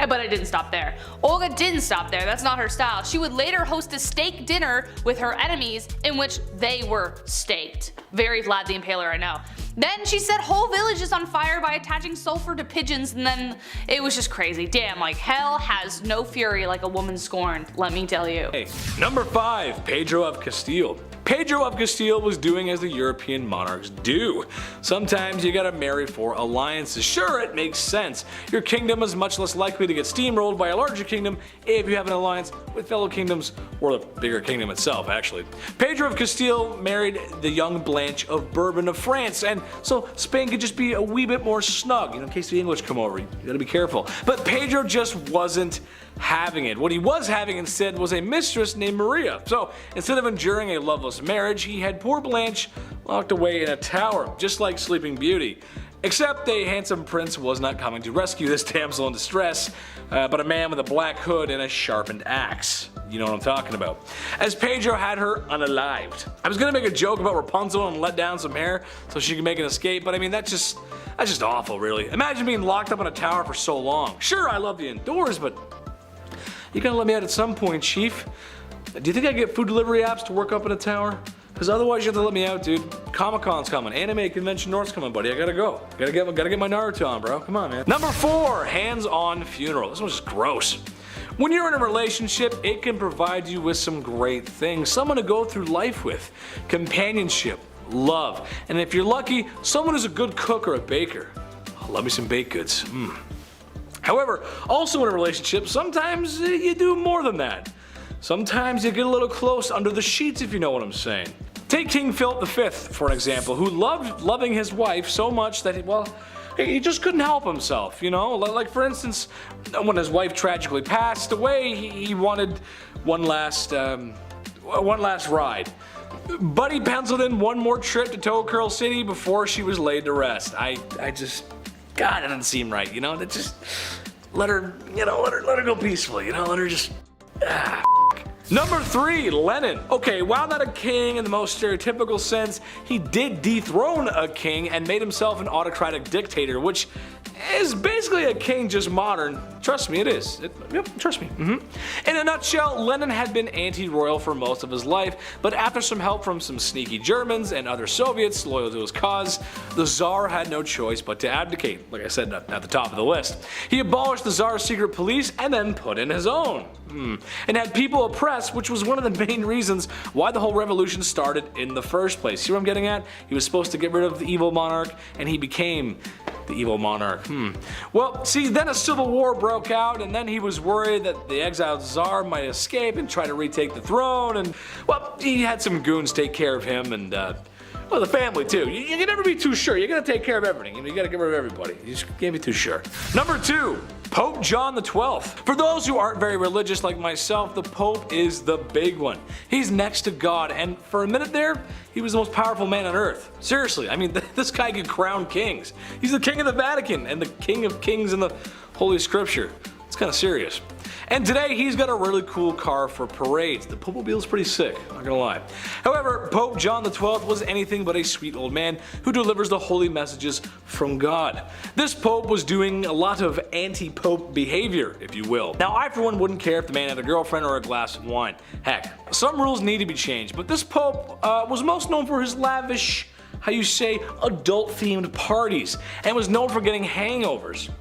But it didn't stop there. Olga didn't stop there, that's not her style. She would later host a steak dinner with her enemies in which they were staked. Very Vlad the Impaler, I know. Then she set whole villages on fire by attaching sulfur to pigeons, and then it was just crazy. Damn, like hell has no fury like a woman scorned, let me tell you. Hey, number 5, Pedro of Castile. Pedro of Castile was doing as the European monarchs do. Sometimes you gotta marry for alliances. Sure, it makes sense. Your kingdom is much less likely to get steamrolled by a larger kingdom if you have an alliance with fellow kingdoms, or the bigger kingdom itself actually. Pedro of Castile married the young Blanche of Bourbon of France, and so Spain could just be a wee bit more snug, in case the English come over. You gotta be careful. But Pedro just wasn't having it. What he was having instead was a mistress named Maria. So instead of enduring a loveless marriage, he had poor Blanche locked away in a tower, just like Sleeping Beauty. Except a handsome prince was not coming to rescue this damsel in distress, but a man with a black hood and a sharpened axe. You know what I'm talking about. As Pedro had her unalived. I was gonna make a joke about Rapunzel and let down some hair so she could make an escape, but I mean that's just awful, really. Imagine being locked up in a tower for so long. Sure, I love the indoors, but you gotta let me out at some point, Chief. Do you think I get food delivery apps to work up in a tower? Because otherwise you have to let me out, dude. Comic-Con's coming. Anime Convention North's coming, buddy. I gotta go. Gotta get my Naruto on, bro. Come on, man. Number 4, hands-on funeral. This one's just gross. When you're in a relationship, it can provide you with some great things. Someone to go through life with. Companionship, love, and if you're lucky, someone who's a good cook or a baker. Oh, love me some baked goods. However, also in a relationship, sometimes you do more than that. Sometimes you get a little close under the sheets, if you know what I'm saying. Take King Philip V, for an example, who loved loving his wife so much that he just couldn't help himself, you know? Like for instance, when his wife tragically passed away, he wanted one last ride. But he penciled in one more trip to Toe Curl City before she was laid to rest. God, that doesn't seem right, you know? That just let her go peacefully, you know? Let her just. Number 3, Lenin. Okay, while not a king in the most stereotypical sense, he did dethrone a king and made himself an autocratic dictator, which is basically a king just modern. Trust me, it is. Yep, trust me. In a nutshell, Lenin had been anti-royal for most of his life, but after some help from some sneaky Germans and other Soviets loyal to his cause, the Tsar had no choice but to abdicate, like I said at the top of the list. He abolished the Tsar's secret police and then put in his own. And had people oppressed, which was one of the main reasons why the whole revolution started in the first place. See what I'm getting at? He was supposed to get rid of the evil monarch, and he became the evil monarch. Well, see, then a civil war broke out, and then he was worried that the exiled Tsar might escape and try to retake the throne, and, well, he had some goons take care of him, and, well, the family too. You can never be too sure. You gotta take care of everything. You gotta get rid of everybody. You just can't be too sure. Number 2, Pope John XII. For those who aren't very religious like myself, the Pope is the big one. He's next to God, and for a minute there, he was the most powerful man on earth. Seriously, I mean, this guy could crown kings. He's the king of the Vatican and the king of kings in the Holy Scripture. It's kind of serious. And today he's got a really cool car for parades. The Pope-mobile's pretty sick, not gonna lie. However, Pope John XII was anything but a sweet old man who delivers the holy messages from God. This Pope was doing a lot of anti-Pope behavior, if you will. Now I for one wouldn't care if the man had a girlfriend or a glass of wine. Heck, some rules need to be changed, but this Pope was most known for his lavish, how you say, adult-themed parties, and was known for getting hangovers.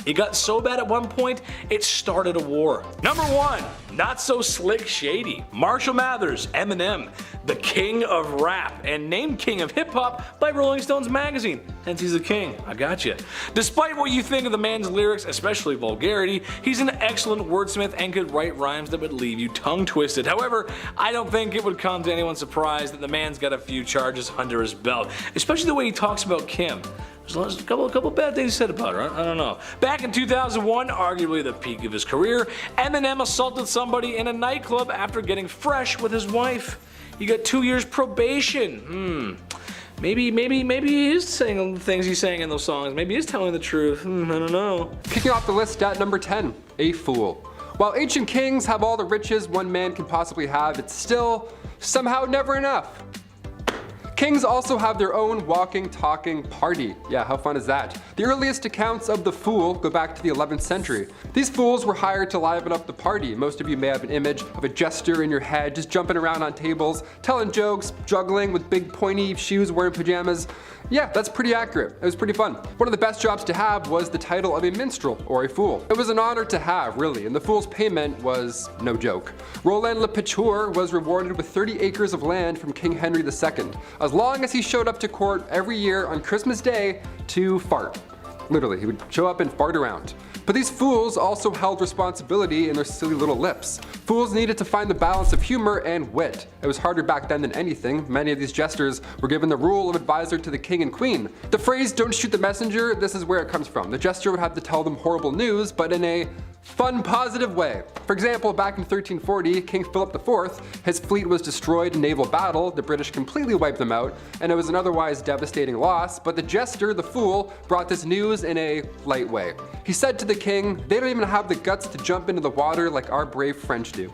It got so bad at one point, it started a war. Number 1. Not so slick shady. Marshall Mathers, Eminem, the king of rap, and named king of hip hop by Rolling Stones magazine. Hence he's a king, I gotcha. Despite what you think of the man's lyrics, especially vulgarity, he's an excellent wordsmith and could write rhymes that would leave you tongue twisted. However, I don't think it would come to anyone's surprise that the man's got a few charges under his belt, especially the way he talks about Kim. There's a couple bad things said about her, I don't know. Back in 2001, arguably the peak of his career, Eminem assaulted somebody in a nightclub after getting fresh with his wife. He got 2 years probation. Maybe he is saying the things he's saying in those songs. Maybe he's telling the truth. I don't know. Kicking off the list at number 10, a fool. While ancient kings have all the riches one man can possibly have, it's still somehow never enough. Kings also have their own walking, talking party. Yeah, how fun is that? The earliest accounts of the fool go back to the 11th century. These fools were hired to liven up the party. Most of you may have an image of a jester in your head, just jumping around on tables, telling jokes, juggling with big pointy shoes, wearing pajamas. Yeah, that's pretty accurate. It was pretty fun. One of the best jobs to have was the title of a minstrel or a fool. It was an honor to have, really, and the fool's payment was no joke. Roland Le Picheur was rewarded with 30 acres of land from King Henry II, as long as he showed up to court every year on Christmas Day to fart. Literally, he would show up and fart around. But these fools also held responsibility in their silly little lips. Fools needed to find the balance of humor and wit. It was harder back then than anything. Many of these jesters were given the role of advisor to the king and queen. The phrase, "don't shoot the messenger," this is where it comes from. The jester would have to tell them horrible news, but in a fun, positive way. For example, back in 1340, King Philip IV, his fleet was destroyed in naval battle, the British completely wiped them out, and it was an otherwise devastating loss, but the jester, the fool, brought this news in a light way. He said to the king, "They don't even have the guts to jump into the water like our brave French do."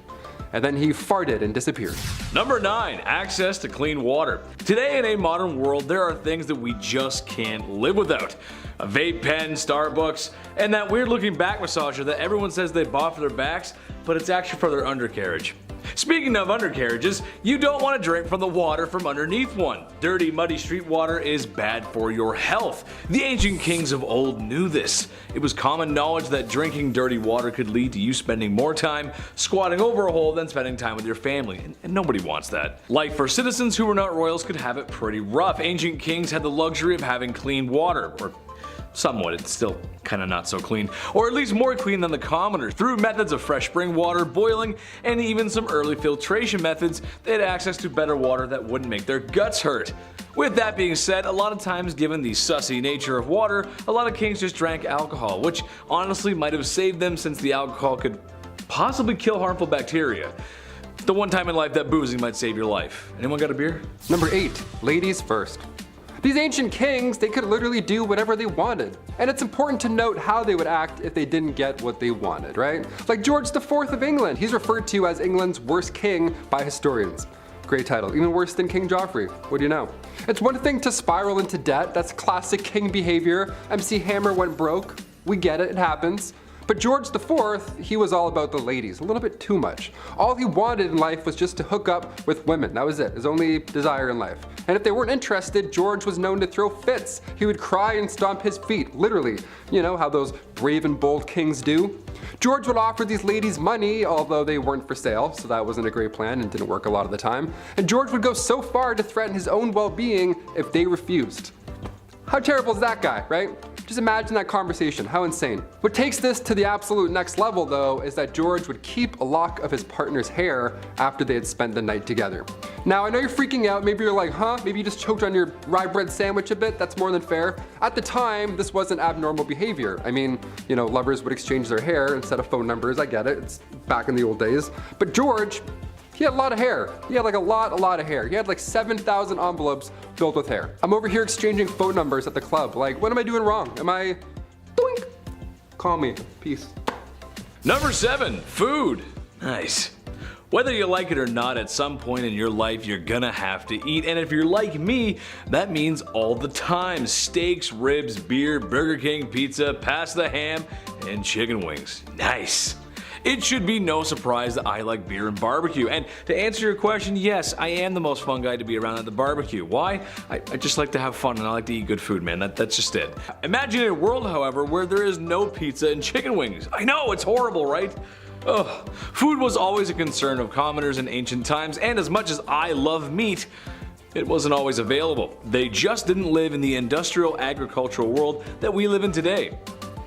And then he farted and disappeared. Number 9. Access to clean water. Today in a modern world, there are things that we just can't live without. A vape pen, Starbucks, and that weird looking back massager that everyone says they bought for their backs, but it's actually for their undercarriage. Speaking of undercarriages, you don't want to drink from the water from underneath one. Dirty, muddy street water is bad for your health. The ancient kings of old knew this. It was common knowledge that drinking dirty water could lead to you spending more time squatting over a hole than spending time with your family, and nobody wants that. Life for citizens who were not royals could have it pretty rough. Ancient kings had the luxury of having clean water, or somewhat, it's still kinda not so clean, or at least more clean than the commoners. Through methods of fresh spring water, boiling, and even some early filtration methods, they had access to better water that wouldn't make their guts hurt. With that being said, a lot of times given the sussy nature of water, a lot of kings just drank alcohol, which honestly might have saved them since the alcohol could possibly kill harmful bacteria. The one time in life that boozing might save your life. Anyone got a beer? Number 8, ladies first. These ancient kings, they could literally do whatever they wanted. And it's important to note how they would act if they didn't get what they wanted, right? Like George IV of England, he's referred to as England's worst king by historians. Great title, even worse than King Joffrey, what do you know? It's one thing to spiral into debt, that's classic king behavior. MC Hammer went broke, we get it, it happens. But George IV, he was all about the ladies, a little bit too much. All he wanted in life was just to hook up with women, that was it, his only desire in life. And if they weren't interested, George was known to throw fits. He would cry and stomp his feet, literally. You know how those brave and bold kings do? George would offer these ladies money, although they weren't for sale, so that wasn't a great plan and didn't work a lot of the time. And George would go so far to threaten his own well-being if they refused. How terrible is that guy, right? Just imagine that conversation, how insane. What takes this to the absolute next level though is that George would keep a lock of his partner's hair after they had spent the night together. Now I know you're freaking out, maybe you're like, huh? Maybe you just choked on your rye bread sandwich a bit, that's more than fair. At the time, this wasn't abnormal behavior. I mean, you know, lovers would exchange their hair instead of phone numbers, I get it, it's back in the old days. But George, he had a lot of hair. He had like a lot of hair. He had like 7,000 envelopes filled with hair. I'm over here exchanging phone numbers at the club. Like, what am I doing wrong? Am I, doink? Call me, peace. Number 7, food. Nice. Whether you like it or not, at some point in your life you're gonna have to eat, and if you're like me, that means all the time. Steaks, ribs, beer, Burger King, pizza, pasta, ham, and chicken wings. Nice. It should be no surprise that I like beer and barbecue. And to answer your question, yes, I am the most fun guy to be around at the barbecue. Why? I just like to have fun and I like to eat good food, man. That's just it. Imagine a world, however, where there is no pizza and chicken wings. I know, it's horrible, right? Ugh. Food was always a concern of commoners in ancient times, and as much as I love meat, it wasn't always available. They just didn't live in the industrial agricultural world that we live in today.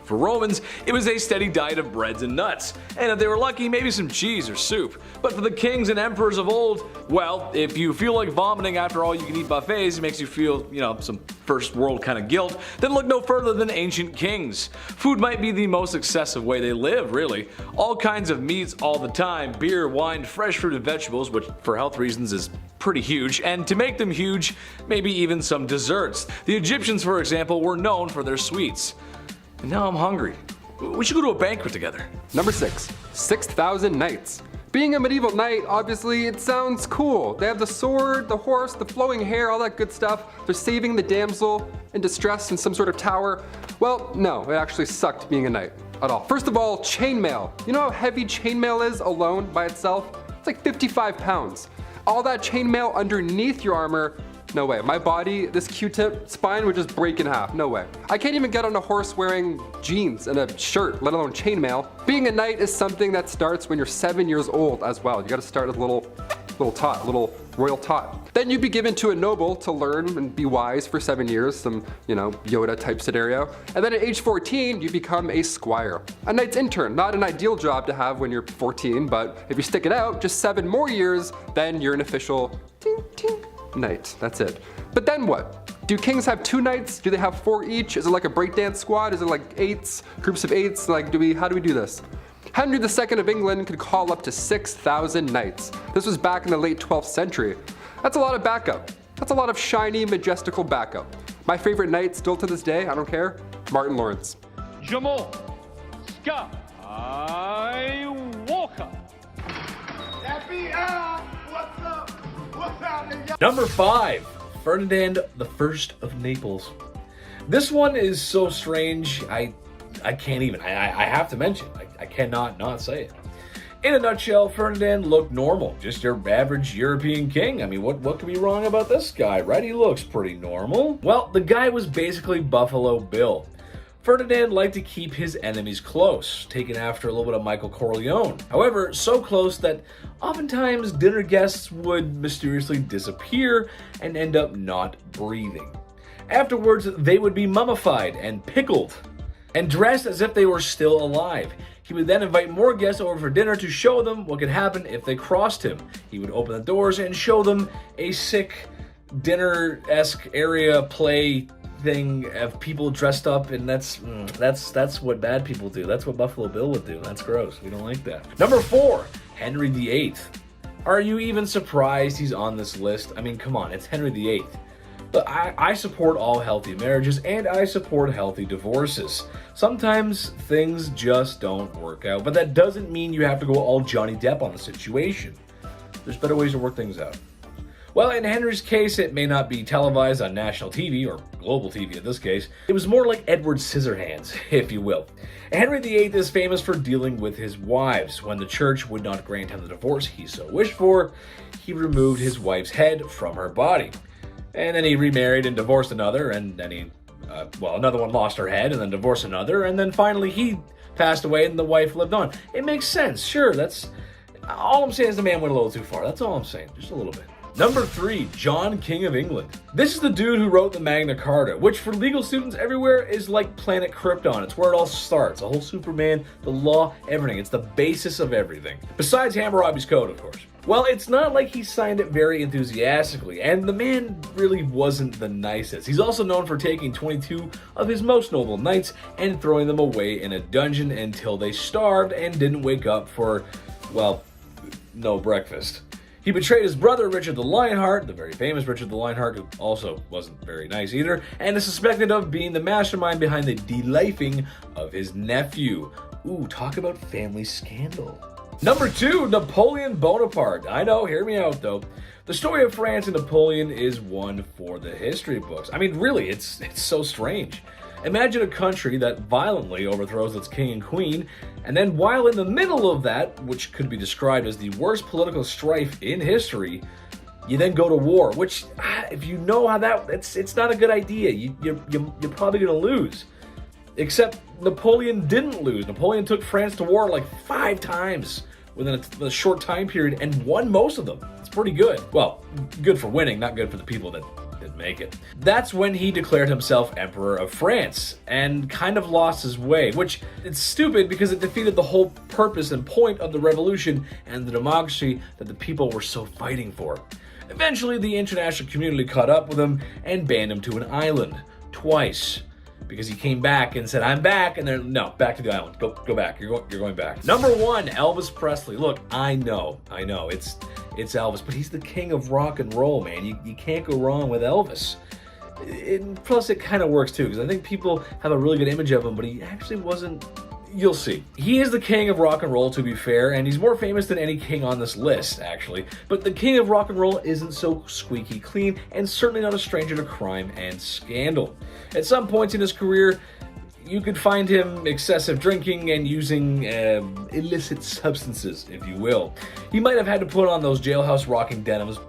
For Romans, it was a steady diet of breads and nuts, and if they were lucky, maybe some cheese or soup. But for the kings and emperors of old, well, if you feel like vomiting after all you can eat buffets, it makes you feel, some first world kind of guilt, then look no further than ancient kings. Food might be the most excessive way they live, really. All kinds of meats all the time, beer, wine, fresh fruit and vegetables, which for health reasons is pretty huge, and to make them huge, maybe even some desserts. The Egyptians, for example, were known for their sweets. And now I'm hungry. We should go to a banquet together. Number 6, 6,000 knights. Being a medieval knight, obviously, it sounds cool. They have the sword, the horse, the flowing hair, all that good stuff. They're saving the damsel in distress in some sort of tower. Well, no, it actually sucked being a knight at all. First of all, chainmail. You know how heavy chainmail is alone by itself? It's like 55 pounds. All that chainmail underneath your armor, no way. My body, this Q-tip spine would just break in half. No way. I can't even get on a horse wearing jeans and a shirt, let alone chainmail. Being a knight is something that starts when you're 7 years old as well. You gotta start as a little royal tot. Then you'd be given to a noble to learn and be wise for 7 years, some, Yoda type scenario. And then at age 14, you become a squire. A knight's intern, not an ideal job to have when you're 14, but if you stick it out, just 7 more years, then you're an official knight. That's it. But then what? Do kings have 2 knights? Do they have 4 each? Is it like a breakdance squad? Is it like 8s, groups of 8s? How do we do this? Henry II of England could call up to 6,000 knights. This was back in the late 12th century. That's a lot of backup. That's a lot of shiny, majestical backup. My favorite knight still to this day, I don't care, Martin Lawrence. Jamal, Scott, Walker. FBI, what's up? What's out? Number 5, Ferdinand I of Naples. This one is so strange, I can't even, I have to mention, I cannot not say it. In a nutshell, Ferdinand looked normal, just your average European king. I mean, what could be wrong about this guy, right? He looks pretty normal. Well, the guy was basically Buffalo Bill. Ferdinand liked to keep his enemies close, taken after a little bit of Michael Corleone. However, so close that oftentimes dinner guests would mysteriously disappear and end up not breathing. Afterwards, they would be mummified and pickled and dressed as if they were still alive. He would then invite more guests over for dinner to show them what could happen if they crossed him. He would open the doors and show them a sick dinner-esque area play thing of people dressed up, and that's what bad people do. That's what Buffalo Bill would do. That's gross. We don't like that. Number 4, Henry VIII. Are you even surprised he's on this list? I mean, come on, it's Henry VIII. But I support all healthy marriages and I support healthy divorces. Sometimes things just don't work out, but that doesn't mean you have to go all Johnny Depp on the situation. There's better ways to work things out. Well, in Henry's case, it may not be televised on national TV, or global TV in this case. It was more like Edward Scissorhands, if you will. Henry VIII is famous for dealing with his wives. When the church would not grant him the divorce he so wished for, he removed his wife's head from her body. And then he remarried and divorced another, and then another one lost her head and then divorced another, and then finally he passed away and the wife lived on. It makes sense, sure, that's... All I'm saying is the man went a little too far, that's all I'm saying, just a little bit. Number 3, John, King of England. This is the dude who wrote the Magna Carta, which for legal students everywhere is like Planet Krypton. It's where it all starts. The whole Superman, the law, everything. It's the basis of everything. Besides Hammurabi's Code, of course. Well, it's not like he signed it very enthusiastically, and the man really wasn't the nicest. He's also known for taking 22 of his most noble knights and throwing them away in a dungeon until they starved and didn't wake up for, well, no breakfast. He betrayed his brother, Richard the Lionheart, the very famous Richard the Lionheart, who also wasn't very nice either, and is suspected of being the mastermind behind the delifing of his nephew. Ooh, talk about family scandal. Number 2, Napoleon Bonaparte. I know, hear me out though. The story of France and Napoleon is one for the history books. I mean, really, it's so strange. Imagine a country that violently overthrows its king and queen, and then while in the middle of that, which could be described as the worst political strife in history, you then go to war, which, if you know how it's not a good idea. You're probably going to lose. Except Napoleon didn't lose. Napoleon took France to war like 5 times within a short time period and won most of them. It's pretty good. Well, good for winning, not good for the people that didn't make it. That's when he declared himself Emperor of France and kind of lost his way, which it's stupid because it defeated the whole purpose and point of the revolution and the democracy that the people were so fighting for. Eventually, the international community caught up with him and banned him to an island twice. Because he came back and said, "I'm back," and then no, back to the island. Go back. You're going back. Number 1, Elvis Presley. Look, I know, it's Elvis, but he's the king of rock and roll, man. You can't go wrong with Elvis. Plus, it kind of works too, because I think people have a really good image of him, but he actually wasn't. You'll see. He is the king of rock and roll, to be fair, and he's more famous than any king on this list, actually. But the king of rock and roll isn't so squeaky clean, and certainly not a stranger to crime and scandal. At some points in his career, you could find him excessive drinking and using illicit substances, if you will. He might have had to put on those jailhouse rocking denims,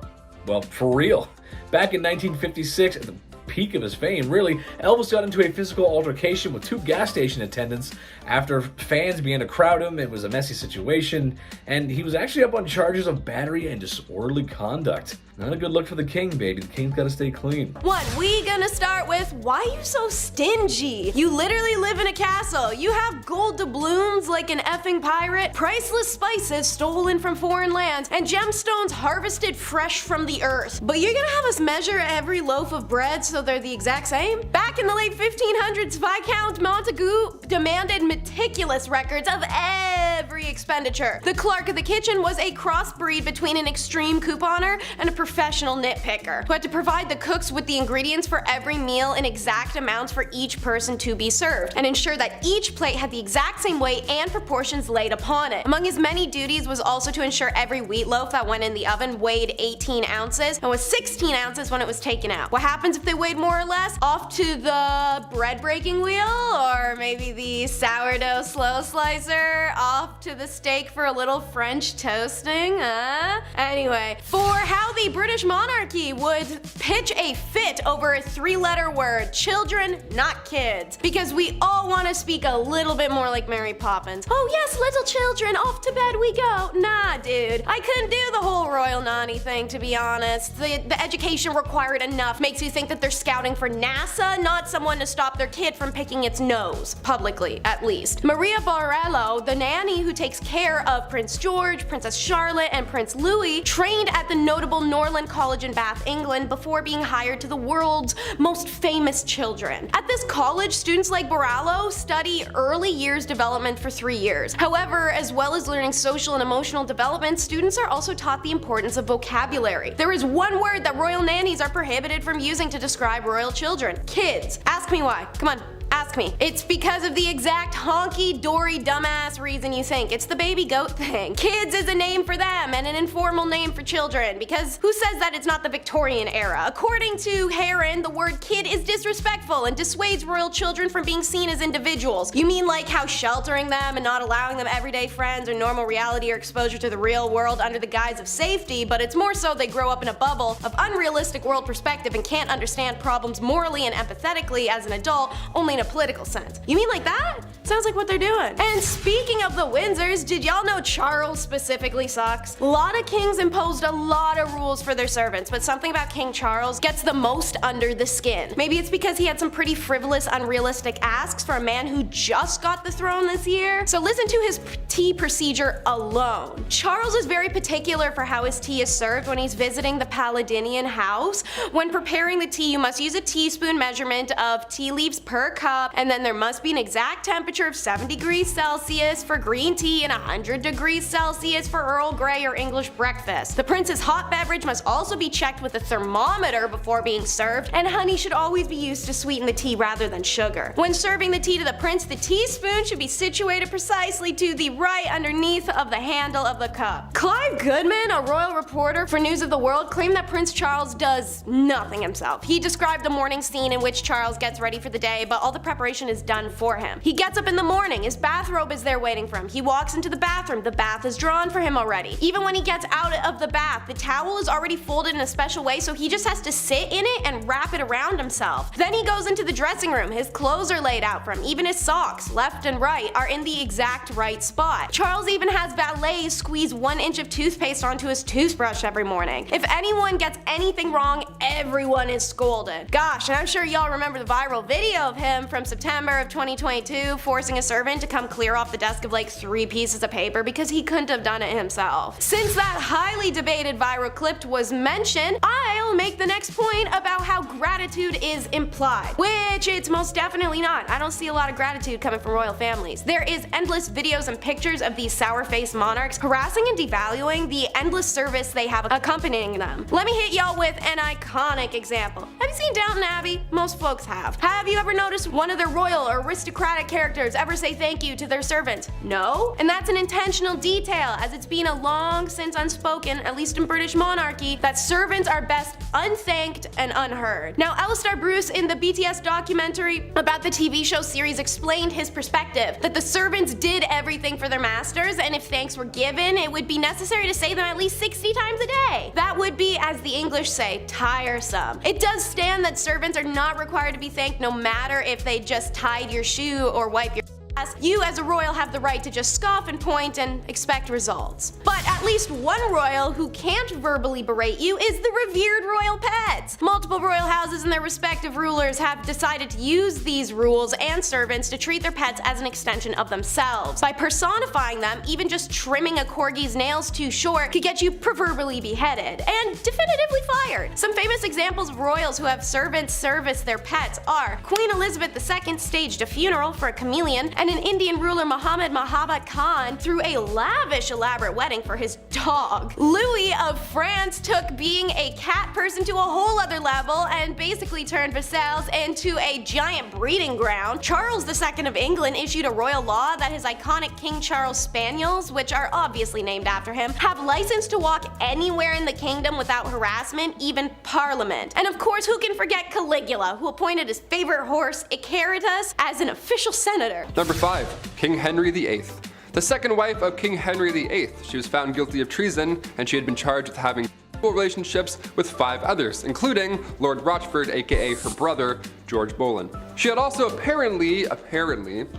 well, for real. Back in 1956, at the peak of his fame, really, Elvis got into a physical altercation with 2 gas station attendants after fans began to crowd him. It was a messy situation, and he was actually up on charges of battery and disorderly conduct. Not a good look for the king, baby. The king's gotta stay clean. What we gonna start with? Why are you so stingy? You literally live in a castle. You have gold doubloons like an effing pirate, priceless spices stolen from foreign lands, and gemstones harvested fresh from the earth. But you're gonna have us measure every loaf of bread so they're the exact same? Back in the late 1500s, Viscount Montagu demanded meticulous records of every expenditure. The clerk of the kitchen was a crossbreed between an extreme couponer and a professional nitpicker, who had to provide the cooks with the ingredients for every meal in exact amounts for each person to be served, and ensure that each plate had the exact same weight and proportions laid upon it. Among his many duties was also to ensure every wheat loaf that went in the oven weighed 18 ounces and was 16 ounces when it was taken out. What happens if they weighed more or less? Off to the bread breaking wheel, or maybe the sourdough slow slicer, off to the steak for a little French toasting, huh? Anyway, for how the British monarchy would pitch a fit over a 3-letter word: children, not kids. Because we all want to speak a little bit more like Mary Poppins. Oh yes, little children, off to bed we go. Nah, dude, I couldn't do the whole royal nanny thing, to be honest. The education required enough makes you think that they're scouting for NASA, not someone to stop their kid from picking its nose. Publicly, at least. Maria Borello, the nanny who takes care of Prince George, Princess Charlotte, and Prince Louis, trained at the notable Norland College in Bath, England, before being hired to the world's most famous children. At this college, students like Borello study early years development for 3 years. However, as well as learning social and emotional development, students are also taught the importance of vocabulary. There is one word that royal nannies are prohibited from using to describe royal children: kids. Ask me why. Come on. Ask me. It's because of the exact honky-dory dumbass reason you think. It's the baby goat thing. Kids is a name for them and an informal name for children, because who says that it's not the Victorian era? According to Heron, the word kid is disrespectful and dissuades royal children from being seen as individuals. You mean like how sheltering them and not allowing them everyday friends or normal reality or exposure to the real world under the guise of safety, but it's more so they grow up in a bubble of unrealistic world perspective and can't understand problems morally and empathetically as an adult, only in a political sense. You mean like that? Sounds like what they're doing. And speaking of the Windsors, did y'all know Charles specifically sucks? A lot of kings imposed a lot of rules for their servants, but something about King Charles gets the most under the skin. Maybe it's because he had some pretty frivolous, unrealistic asks for a man who just got the throne this year. So listen to his tea procedure alone. Charles is very particular for how his tea is served when he's visiting the Paladinian house. When preparing the tea, you must use a teaspoon measurement of tea leaves per cup, and then there must be an exact temperature of 7 degrees Celsius for green tea and 100 degrees Celsius for Earl Grey or English breakfast. The prince's hot beverage must also be checked with a thermometer before being served, and honey should always be used to sweeten the tea rather than sugar. When serving the tea to the prince, the teaspoon should be situated precisely to the right underneath of the handle of the cup. Clive Goodman, a royal reporter for News of the World, claimed that Prince Charles does nothing himself. He described the morning scene in which Charles gets ready for the day, but all the preparation preparation is done for him. He gets up in the morning, his bathrobe is there waiting for him. He walks into the bathroom, the bath is drawn for him already. Even when he gets out of the bath, the towel is already folded in a special way, so he just has to sit in it and wrap it around himself. Then he goes into the dressing room, his clothes are laid out for him, even his socks, left and right, are in the exact right spot. Charles even has valets squeeze 1 inch of toothpaste onto his toothbrush every morning. If anyone gets anything wrong, everyone is scolded. Gosh, and I'm sure y'all remember the viral video of him from September of 2022 forcing a servant to come clear off the desk of like 3 pieces of paper because he couldn't have done it himself. Since that highly debated viral clip was mentioned, I'll make the next point about how gratitude is implied, which it's most definitely not. I don't see a lot of gratitude coming from royal families. There is endless videos and pictures of these sour-faced monarchs harassing and devaluing the endless service they have accompanying them. Let me hit y'all with an iconic example. Have you seen Downton Abbey? Most folks have. Have you ever noticed one of their royal or aristocratic characters ever say thank you to their servant? No? And that's an intentional detail, as it's been a long since unspoken, at least in British monarchy, that servants are best unthanked and unheard. Now, Alistair Bruce in the BTS documentary about the TV show series explained his perspective, that the servants did everything for their masters, and if thanks were given, it would be necessary to say them at least 60 times a day. That would be, as the English say, tiresome. It does stand that servants are not required to be thanked no matter if they just tied your shoe or wipe your ass. You as a royal have the right to just scoff and point and expect results. But at least one royal who can't verbally berate you is the revered royal pets. Multiple royal houses and their respective rulers have decided to use these rules and servants to treat their pets as an extension of themselves. By personifying them, even just trimming a corgi's nails too short could get you proverbially beheaded and definitively fired. Some famous examples of royals who have servants service their pets are Queen Elizabeth II staged a funeral for a chameleon, and an Indian ruler Muhammad Mahabat Khan threw a lavish elaborate wedding for his dog. Louis of France took being a cat person to a whole other level and basically turned Versailles into a giant breeding ground. Charles II of England issued a royal law that his iconic King Charles Spaniels, which are obviously named after him, have license to walk anywhere in the kingdom without harassment, even Parliament. And of course, who can forget Caligula, who appointed his favorite horse, Icarus, as an official senator. Number 5. King Henry VIII. The second wife of King Henry VIII. She was found guilty of treason, and she had been charged with having relationships with 5 others, including Lord Rochford, aka her brother, George Boleyn. She had also apparently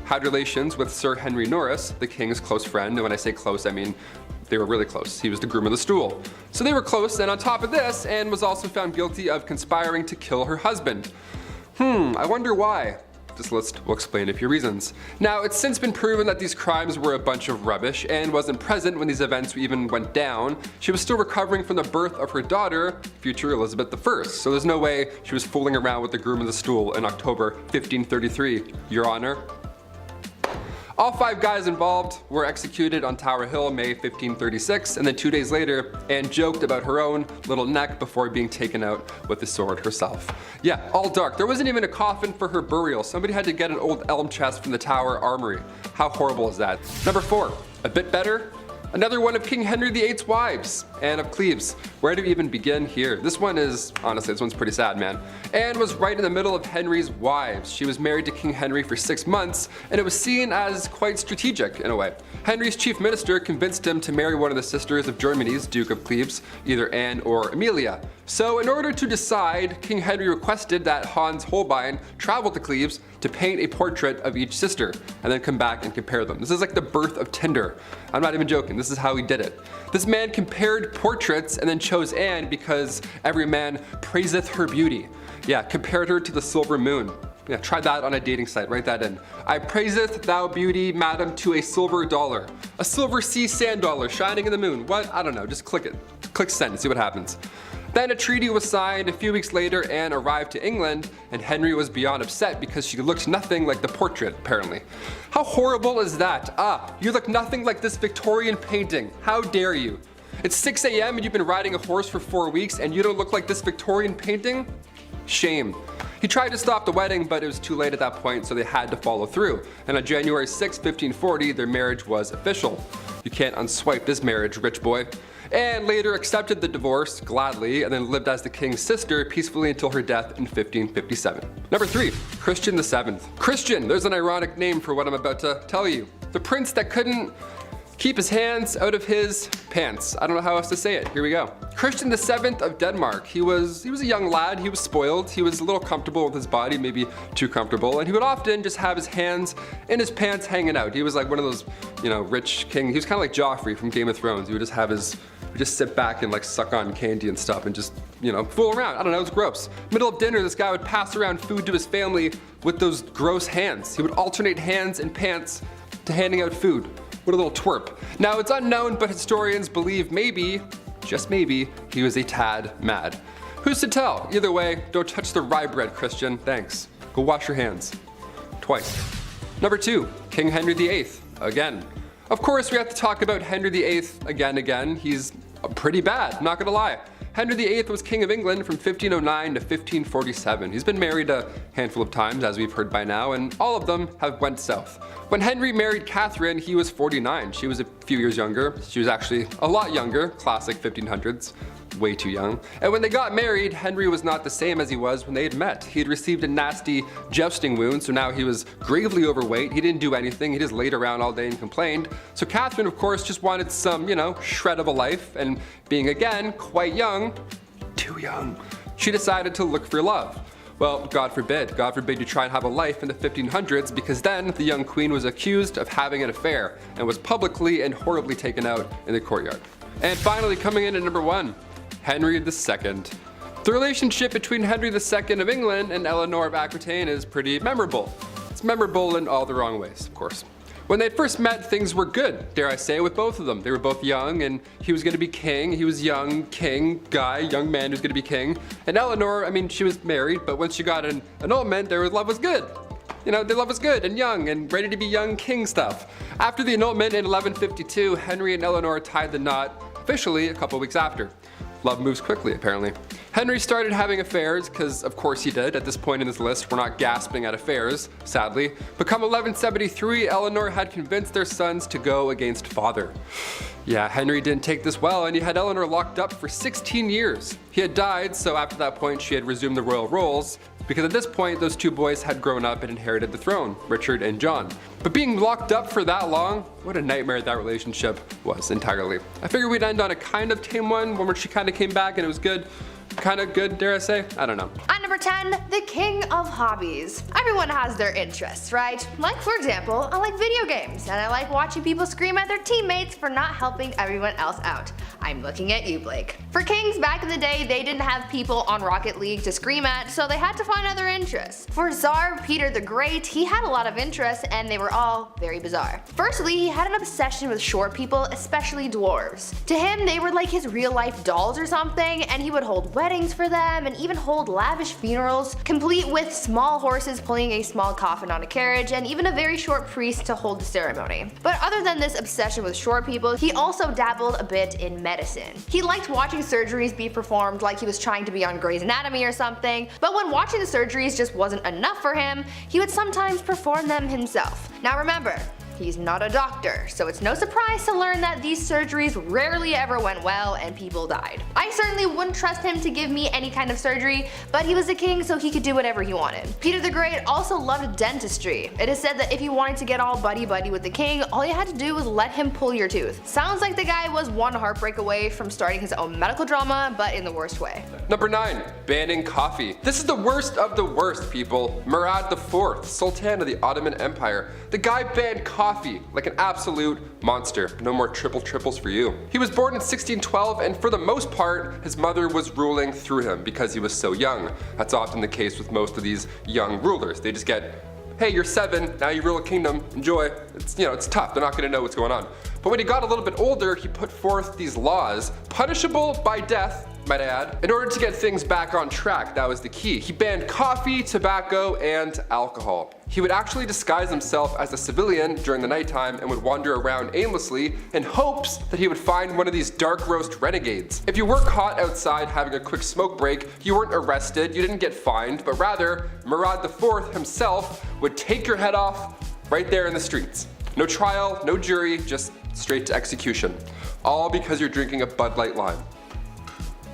had relations with Sir Henry Norris, the king's close friend, and when I say close, I mean they were really close. He was the groom of the stool. So they were close, and on top of this, Anne was also found guilty of conspiring to kill her husband. I wonder why. This list will explain a few reasons. Now, it's since been proven that these crimes were a bunch of rubbish. Anne wasn't present when these events even went down. She was still recovering from the birth of her daughter, future Elizabeth I, so there's no way she was fooling around with the groom of the stool in October 1533, Your Honor. All 5 guys involved were executed on Tower Hill May 1536, and then 2 days later, Anne joked about her own little neck before being taken out with the sword herself. Yeah, all dark. There wasn't even a coffin for her burial. Somebody had to get an old elm chest from the Tower Armory. How horrible is that? Number 4, a bit better. Another one of King Henry VIII's wives, Anne of Cleves. Where do we even begin here? This one's pretty sad, man. Anne was right in the middle of Henry's wives. She was married to King Henry for 6 months, and it was seen as quite strategic in a way. Henry's chief minister convinced him to marry one of the sisters of Germany's Duke of Cleves, either Anne or Amelia. So in order to decide, King Henry requested that Hans Holbein travel to Cleves to paint a portrait of each sister, and then come back and compare them. This is like the birth of Tinder. I'm not even joking, this is how he did it. This man compared portraits and then chose Anne because every man praiseth her beauty. Yeah, compared her to the silver moon. Yeah, try that on a dating site, write that in. I praiseth thou beauty, madam, to a silver dollar. A silver sea sand dollar shining in the moon. What? I don't know, just click it. Click send and see what happens. Then a treaty was signed. A few weeks later, Anne arrived to England, and Henry was beyond upset because she looked nothing like the portrait, apparently. How horrible is that? You look nothing like this Victorian painting. How dare you? It's 6 a.m. and you've been riding a horse for 4 weeks and you don't look like this Victorian painting? Shame. He tried to stop the wedding, but it was too late at that point, so they had to follow through. And on January 6, 1540, their marriage was official. You can't unswipe this marriage, rich boy. and later accepted the divorce gladly and then lived as the king's sister peacefully until her death in 1557. Number 3, Christian VII. Christian, there's an ironic name for what I'm about to tell you. The prince that couldn't keep his hands out of his pants. I don't know how else to say it. Here we go. Christian VII of Denmark. He was a young lad. He was spoiled. He was a little comfortable with his body, maybe too comfortable. And he would often just have his hands in his pants hanging out. He was like one of those, rich king. He was kind of like Joffrey from Game of Thrones. He would just sit back and like suck on candy and stuff and just, fool around. I don't know, it was gross. Middle of dinner, this guy would pass around food to his family with those gross hands. He would alternate hands and pants to handing out food. What a little twerp. Now it's unknown, but historians believe maybe, just maybe, he was a tad mad. Who's to tell? Either way, don't touch the rye bread, Christian. Thanks. Go wash your hands. Twice. Number 2, King Henry VIII. Again. Of course, we have to talk about Henry VIII again. He's pretty bad, not gonna lie. Henry VIII was King of England from 1509 to 1547. He's been married a handful of times, as we've heard by now, and all of them have went south. When Henry married Catherine, he was 49. She was a few years younger. She was actually a lot younger, classic 1500s. Way too young. And when they got married, Henry was not the same as he was when they had met. He had received a nasty jousting wound, so now he was gravely overweight. He didn't do anything. He just laid around all day and complained. So Catherine, of course, just wanted some, shred of a life, and being again quite young, too young, she decided to look for love. Well, God forbid you try and have a life in the 1500s, because then the young queen was accused of having an affair and was publicly and horribly taken out in the courtyard. And finally, coming in at number 1, Henry II. The relationship between Henry II of England and Eleanor of Aquitaine is pretty memorable. It's memorable in all the wrong ways, of course. When they first met, things were good, dare I say, with both of them. They were both young, and he was going to be king. He was young, king, guy, young man who's going to be king. And Eleanor, she was married, but once she got an annulment, their love was good. Their love was good and young and ready to be young king stuff. After the annulment in 1152, Henry and Eleanor tied the knot officially a couple weeks after. Love moves quickly, apparently. Henry started having affairs, because of course he did. At this point in this list, we're not gasping at affairs, sadly. But come 1173, Eleanor had convinced their sons to go against father. Yeah, Henry didn't take this well, and he had Eleanor locked up for 16 years. He had died, so after that point she had resumed the royal roles, because at this point those two boys had grown up and inherited the throne, Richard and John. But being locked up for that long, what a nightmare that relationship was entirely. I figured we'd end on a kind of tame one where she kind of came back and it was good. Kind of good, dare I say? I don't know. At number 10, the king of hobbies. Everyone has their interests, right? Like, for example, I like video games, and I like watching people scream at their teammates for not helping everyone else out. I'm looking at you, Blake. For kings back in the day, they didn't have people on Rocket League to scream at, so they had to find other interests. For Tsar Peter the Great, he had a lot of interests, and they were all very bizarre. Firstly, he had an obsession with short people, especially dwarves. To him, they were like his real-life dolls or something, and he would hold weddings for them and even hold lavish funerals, complete with small horses pulling a small coffin on a carriage and even a very short priest to hold the ceremony. But other than this obsession with short people, he also dabbled a bit in medicine. He liked watching surgeries be performed like he was trying to be on Grey's Anatomy or something, but when watching the surgeries just wasn't enough for him, he would sometimes perform them himself. Now remember, he's not a doctor, so it's no surprise to learn that these surgeries rarely ever went well and people died. I certainly wouldn't trust him to give me any kind of surgery, but he was a king so he could do whatever he wanted. Peter the Great also loved dentistry. It is said that if you wanted to get all buddy-buddy with the king, all you had to do was let him pull your tooth. Sounds like the guy was one heartbreak away from starting his own medical drama, but in the worst way. Number 9, banning coffee. This is the worst of the worst, people. Murad IV, Sultan of the Ottoman Empire. The guy banned coffee like an absolute monster. No more triples for you. He was born in 1612, and for the most part, his mother was ruling through him because he was so young. That's often the case with most of these young rulers. They just get, hey, you're 7, now you rule a kingdom, enjoy. It's tough, they're not gonna know what's going on. But when he got a little bit older, he put forth these laws, punishable by death, might I add. In order to get things back on track, that was the key. He banned coffee, tobacco, and alcohol. He would actually disguise himself as a civilian during the nighttime and would wander around aimlessly in hopes that he would find one of these dark roast renegades. If you were caught outside having a quick smoke break, you weren't arrested, you didn't get fined, but rather, Murad IV himself would take your head off right there in the streets. No trial, no jury, just straight to execution. All because you're drinking a Bud Light Lime.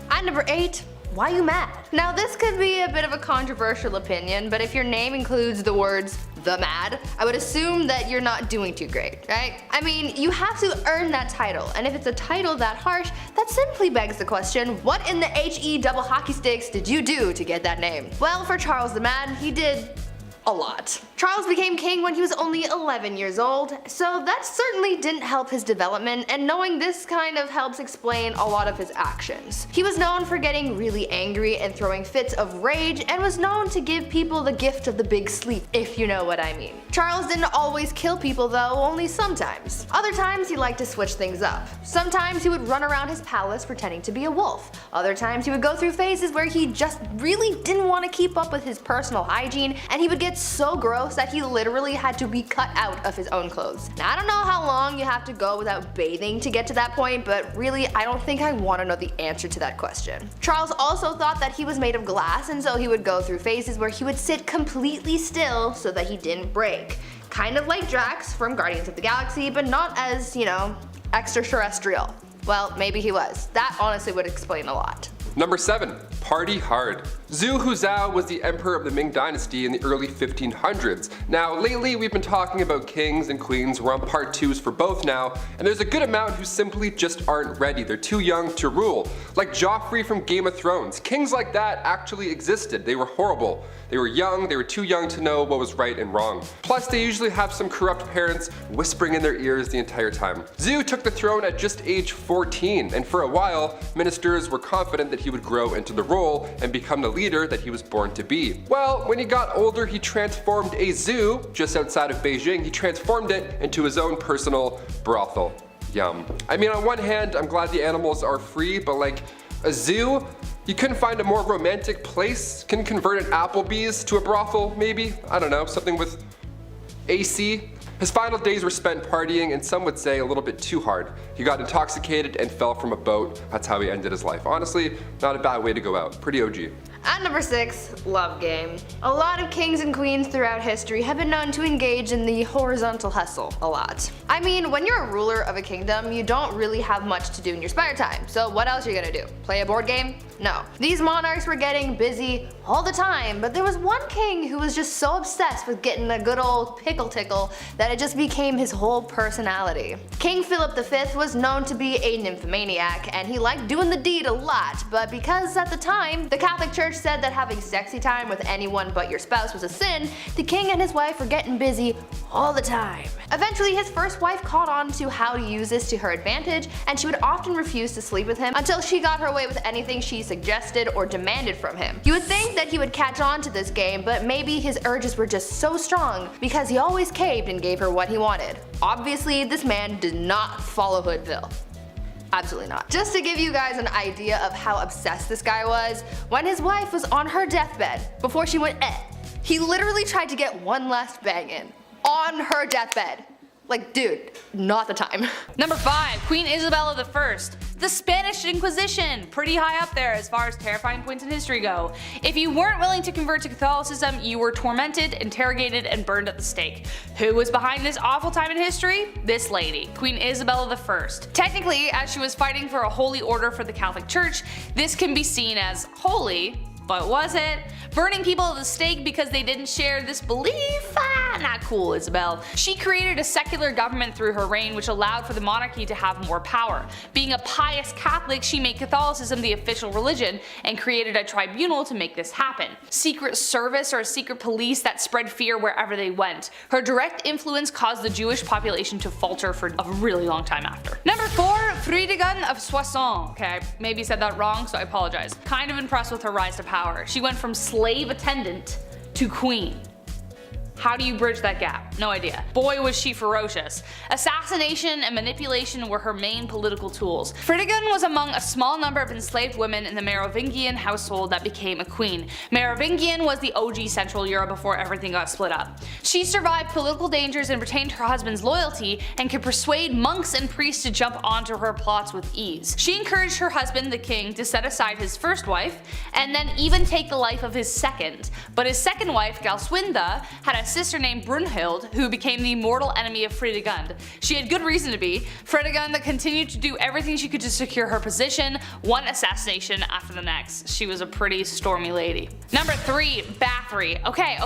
At number 8, why you mad? Now this could be a bit of a controversial opinion, but if your name includes the words the mad, I would assume that you're not doing too great, right? I mean, you have to earn that title, and if it's a title that harsh, that simply begs the question, what in the HE double hockey sticks did you do to get that name? Well, for Charles the Mad, he did a lot. Charles became king when he was only 11 years old, so that certainly didn't help his development, and knowing this kind of helps explain a lot of his actions. He was known for getting really angry and throwing fits of rage, and was known to give people the gift of the big sleep, if you know what I mean. Charles didn't always kill people though, only sometimes. Other times he liked to switch things up. Sometimes he would run around his palace pretending to be a wolf. Other times he would go through phases where he just really didn't want to keep up with his personal hygiene, and he would get so gross that he literally had to be cut out of his own clothes. Now I don't know how long you have to go without bathing to get to that point, but really I don't think I want to know the answer to that question. Charles also thought that he was made of glass, and so he would go through phases where he would sit completely still so that he didn't break. Kind of like Drax from Guardians of the Galaxy, but not as, you know, extraterrestrial. Well, maybe he was. That honestly would explain a lot. Number 7. Party hard. Zhu Huzhou was the emperor of the Ming Dynasty in the early 1500s. Now lately we've been talking about kings and queens. We're on part 2s for both now, and there's a good amount who simply just aren't ready. They're too young to rule. Like Joffrey from Game of Thrones. Kings like that actually existed. They were horrible. They were young, they were too young to know what was right and wrong. Plus they usually have some corrupt parents whispering in their ears the entire time. Zhu took the throne at just age 14, and for a while, ministers were confident that he would grow into the role and become the leader that he was born to be. Well, when he got older, he transformed a zoo just outside of Beijing. He transformed it into his own personal brothel. Yum. I mean, on one hand, I'm glad the animals are free, but like a zoo? You couldn't find a more romantic place? Can convert an Applebee's to a brothel, maybe? I don't know, something with AC? His final days were spent partying, and some would say a little bit too hard. He got intoxicated and fell from a boat. That's how he ended his life. Honestly, not a bad way to go out. Pretty OG. At number 6, love game. A lot of kings and queens throughout history have been known to engage in the horizontal hustle a lot. I mean, when you're a ruler of a kingdom, you don't really have much to do in your spare time, so what else are you gonna do? Play a board game? No. These monarchs were getting busy all the time, but there was one king who was just so obsessed with getting a good old pickle tickle that it just became his whole personality. King Philip V was known to be a nymphomaniac, and he liked doing the deed a lot, but because at the time, the Catholic Church said that having sexy time with anyone but your spouse was a sin, the king and his wife were getting busy all the time. Eventually, his first wife caught on to how to use this to her advantage, and she would often refuse to sleep with him until she got her way with anything she suggested or demanded from him. You would think that he would catch on to this game, but maybe his urges were just so strong because he always caved and gave her what he wanted. Obviously, this man did not follow Hoodville. Absolutely not. Just to give you guys an idea of how obsessed this guy was, when his wife was on her deathbed, before she went he literally tried to get one last bang in. On her deathbed. Like, dude, not the time. Number 5, Queen Isabella I. The Spanish Inquisition, pretty high up there as far as terrifying points in history go. If you weren't willing to convert to Catholicism, you were tormented, interrogated, and burned at the stake. Who was behind this awful time in history? This lady, Queen Isabella I. Technically, as she was fighting for a holy order for the Catholic Church, this can be seen as holy, but was it? Burning people at the stake because they didn't share this belief? Not cool, Isabel. She created a secular government through her reign which allowed for the monarchy to have more power. Being a pious Catholic, she made Catholicism the official religion and created a tribunal to make this happen. Secret service or a secret police that spread fear wherever they went. Her direct influence caused the Jewish population to falter for a really long time after. Number 4, Frédégonde of Soissons. Okay, I maybe said that wrong, so I apologize. Kind of impressed with her rise to power. She went from slave attendant to queen. How do you bridge that gap? No idea. Boy was she ferocious. Assassination and manipulation were her main political tools. Frédégonde was among a small number of enslaved women in the Merovingian household that became a queen. Merovingian was the OG Central Europe before everything got split up. She survived political dangers and retained her husband's loyalty and could persuade monks and priests to jump onto her plots with ease. She encouraged her husband, the king, to set aside his first wife and then even take the life of his second. But his second wife, Galswinda, had a sister named Brunhild, who became the mortal enemy of Fredegund. She had good reason to be. Fredegund continued to do everything she could to secure her position, one assassination after the next. She was a pretty stormy lady. Number 3, Bathory. Okay,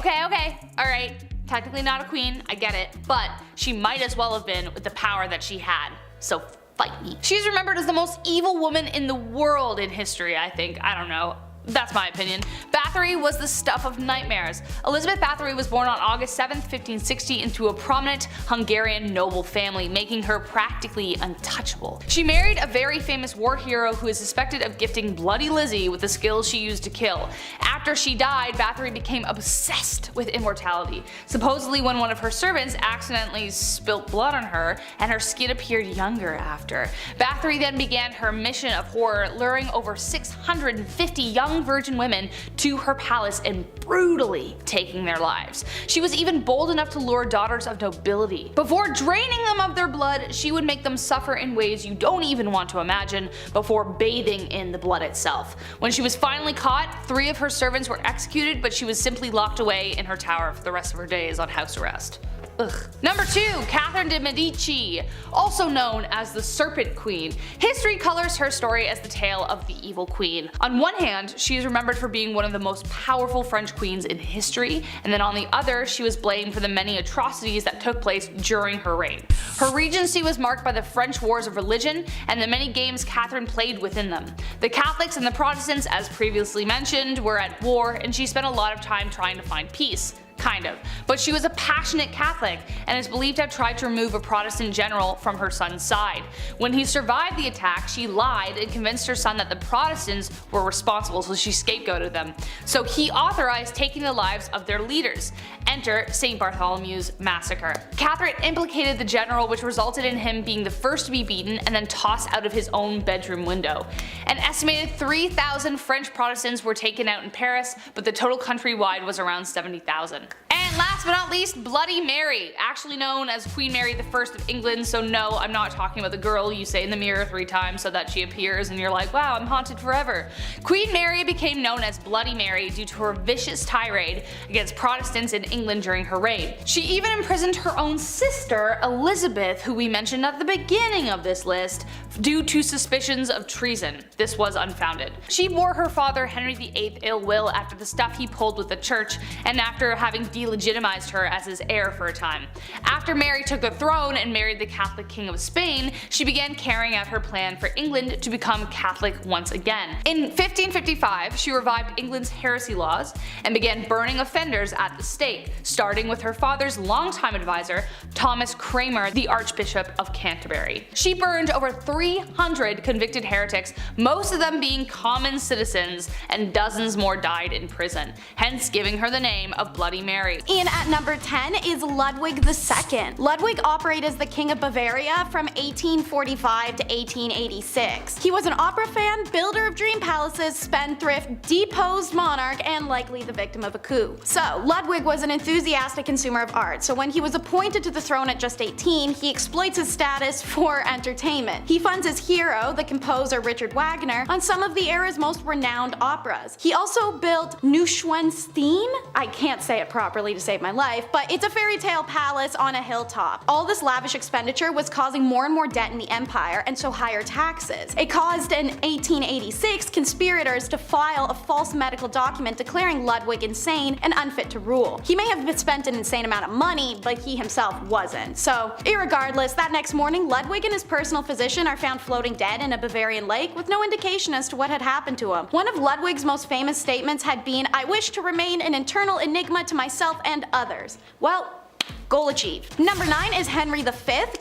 alright. Technically not a queen, I get it, but she might as well have been with the power that she had. So fight me. She's remembered as the most evil woman in the world in history, I think. I don't know. That's my opinion. Bathory was the stuff of nightmares. Elizabeth Bathory was born on August 7, 1560 into a prominent Hungarian noble family, making her practically untouchable. She married a very famous war hero who is suspected of gifting Bloody Lizzie with the skills she used to kill. After she died, Bathory became obsessed with immortality. Supposedly when one of her servants accidentally spilt blood on her, and her skin appeared younger after. Bathory then began her mission of horror, luring over 650 young virgin women to her palace and brutally taking their lives. She was even bold enough to lure daughters of nobility. Before draining them of their blood, she would make them suffer in ways you don't even want to imagine before bathing in the blood itself. When she was finally caught, 3 of her servants were executed, but she was simply locked away in her tower for the rest of her days on house arrest. Ugh. Number 2, Catherine de' Medici, also known as the Serpent Queen. History colors her story as the tale of the evil queen. On one hand, she is remembered for being one of the most powerful French queens in history, and then on the other, she was blamed for the many atrocities that took place during her reign. Her regency was marked by the French wars of religion and the many games Catherine played within them. The Catholics and the Protestants, as previously mentioned, were at war, and she spent a lot of time trying to find peace. Kind of. But she was a passionate Catholic and is believed to have tried to remove a Protestant general from her son's side. When he survived the attack, she lied and convinced her son that the Protestants were responsible, so she scapegoated them. So he authorized taking the lives of their leaders. Enter St. Bartholomew's Massacre. Catherine implicated the general, which resulted in him being the first to be beaten and then tossed out of his own bedroom window. An estimated 3,000 French Protestants were taken out in Paris, but the total countrywide was around 70,000. And last but not least, Bloody Mary, actually known as Queen Mary I of England, so no, I'm not talking about the girl you say in the mirror 3 times so that she appears and you're like, wow, I'm haunted forever. Queen Mary became known as Bloody Mary due to her vicious tirade against Protestants in England during her reign. She even imprisoned her own sister, Elizabeth, who we mentioned at the beginning of this list, due to suspicions of treason. This was unfounded. She bore her father Henry VIII ill will after the stuff he pulled with the church, and after having delegitimized her as his heir for a time. After Mary took the throne and married the Catholic King of Spain, she began carrying out her plan for England to become Catholic once again. In 1555, she revived England's heresy laws and began burning offenders at the stake, starting with her father's longtime advisor, Thomas Cranmer, the Archbishop of Canterbury. She burned over 300 convicted heretics, most of them being common citizens, and dozens more died in prison, hence giving her the name of Bloody Mary. And at number 10 is Ludwig II. Ludwig operated as the King of Bavaria from 1845 to 1886. He was an opera fan, builder of dream palaces, spendthrift, deposed monarch, and likely the victim of a coup. So, Ludwig was an enthusiastic consumer of art, so when he was appointed to the throne at just 18, he exploits his status for entertainment. He funds his hero, the composer Richard Wagner, on some of the era's most renowned operas. He also built Neuschwanstein? I can't say it properly to save my life, but it's a fairy tale palace on a hilltop. All this lavish expenditure was causing more and more debt in the empire, and so higher taxes. It caused in 1886 conspirators to file a false medical document declaring Ludwig insane and unfit to rule. He may have spent an insane amount of money, but he himself wasn't. So, irregardless, that next morning, Ludwig and his personal physician are found floating dead in a Bavarian lake with no indication as to what had happened to him. One of Ludwig's most famous statements had been, "I wish to remain an eternal enigma to myself and others." Well, goal achieved. Number 9 is Henry V.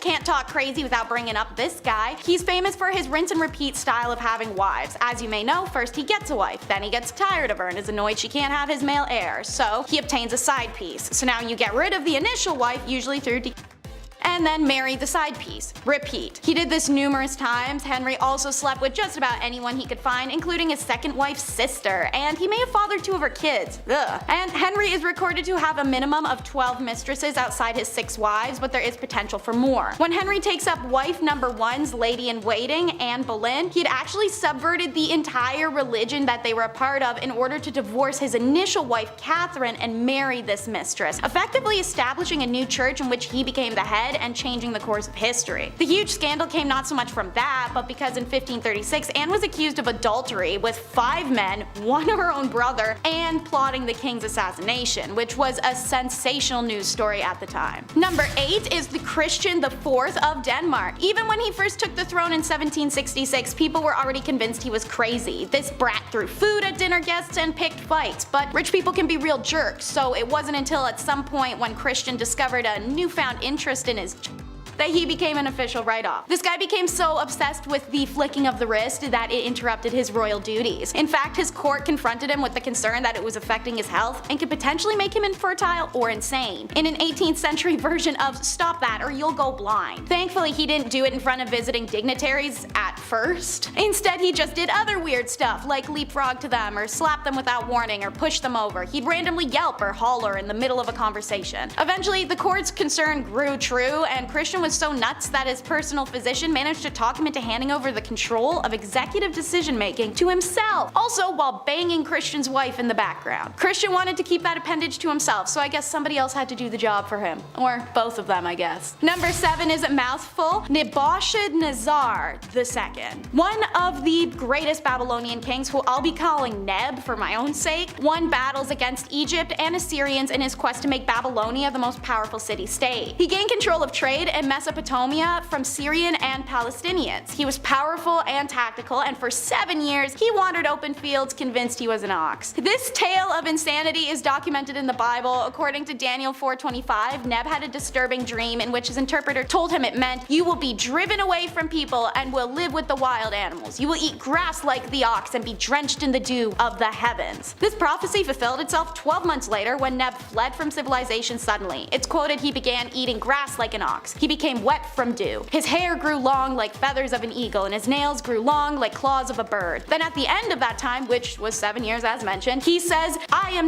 Can't talk crazy without bringing up this guy. He's famous for his rinse and repeat style of having wives. As you may know, first he gets a wife, then he gets tired of her and is annoyed she can't have his male heir, so he obtains a side piece. So now you get rid of the initial wife, usually through and then marry the side piece. Repeat. He did this numerous times. Henry also slept with just about anyone he could find, including his second wife's sister, and he may have fathered 2 of her kids. Ugh. And Henry is recorded to have a minimum of 12 mistresses outside his 6 wives, but there is potential for more. When Henry takes up wife number 1's lady-in-waiting, Anne Boleyn, he had actually subverted the entire religion that they were a part of in order to divorce his initial wife Catherine and marry this mistress, effectively establishing a new church in which he became the head and changing the course of history. The huge scandal came not so much from that, but because in 1536 Anne was accused of adultery with 5 men, one of her own brother, and plotting the king's assassination, which was a sensational news story at the time. Number 8 is the Christian IV of Denmark. Even when he first took the throne in 1766, people were already convinced he was crazy. This brat threw food at dinner guests and picked fights, but rich people can be real jerks, so it wasn't until at some point when Christian discovered a newfound interest in his that he became an official write-off. This guy became so obsessed with the flicking of the wrist that it interrupted his royal duties. In fact, his court confronted him with the concern that it was affecting his health and could potentially make him infertile or insane, in an 18th century version of "stop that or you'll go blind." Thankfully, he didn't do it in front of visiting dignitaries at first. Instead, he just did other weird stuff, like leapfrog to them or slap them without warning or push them over. He'd randomly yelp or holler in the middle of a conversation. Eventually, the court's concern grew true, and Christian was so nuts that his personal physician managed to talk him into handing over the control of executive decision making to himself, also while banging Christian's wife in the background. Christian wanted to keep that appendage to himself, so I guess somebody else had to do the job for him. Or both of them, I guess. Number 7 is a mouthful, Nebuchadnezzar II. One of the greatest Babylonian kings, who I'll be calling Neb for my own sake, won battles against Egypt and Assyrians in his quest to make Babylonia the most powerful city-state. He gained control of trade and Mesopotamia from Syrian and Palestinians. He was powerful and tactical, and for 7 years he wandered open fields convinced he was an ox. This tale of insanity is documented in the Bible. According to Daniel 4:25, Neb had a disturbing dream in which his interpreter told him it meant, "You will be driven away from people and will live with the wild animals. You will eat grass like the ox and be drenched in the dew of the heavens." This prophecy fulfilled itself 12 months later when Neb fled from civilization suddenly. It's quoted he began eating grass like an ox. He became wet from dew. His hair grew long like feathers of an eagle, and his nails grew long like claws of a bird. Then at the end of that time, which was 7 years as mentioned, he says, "I am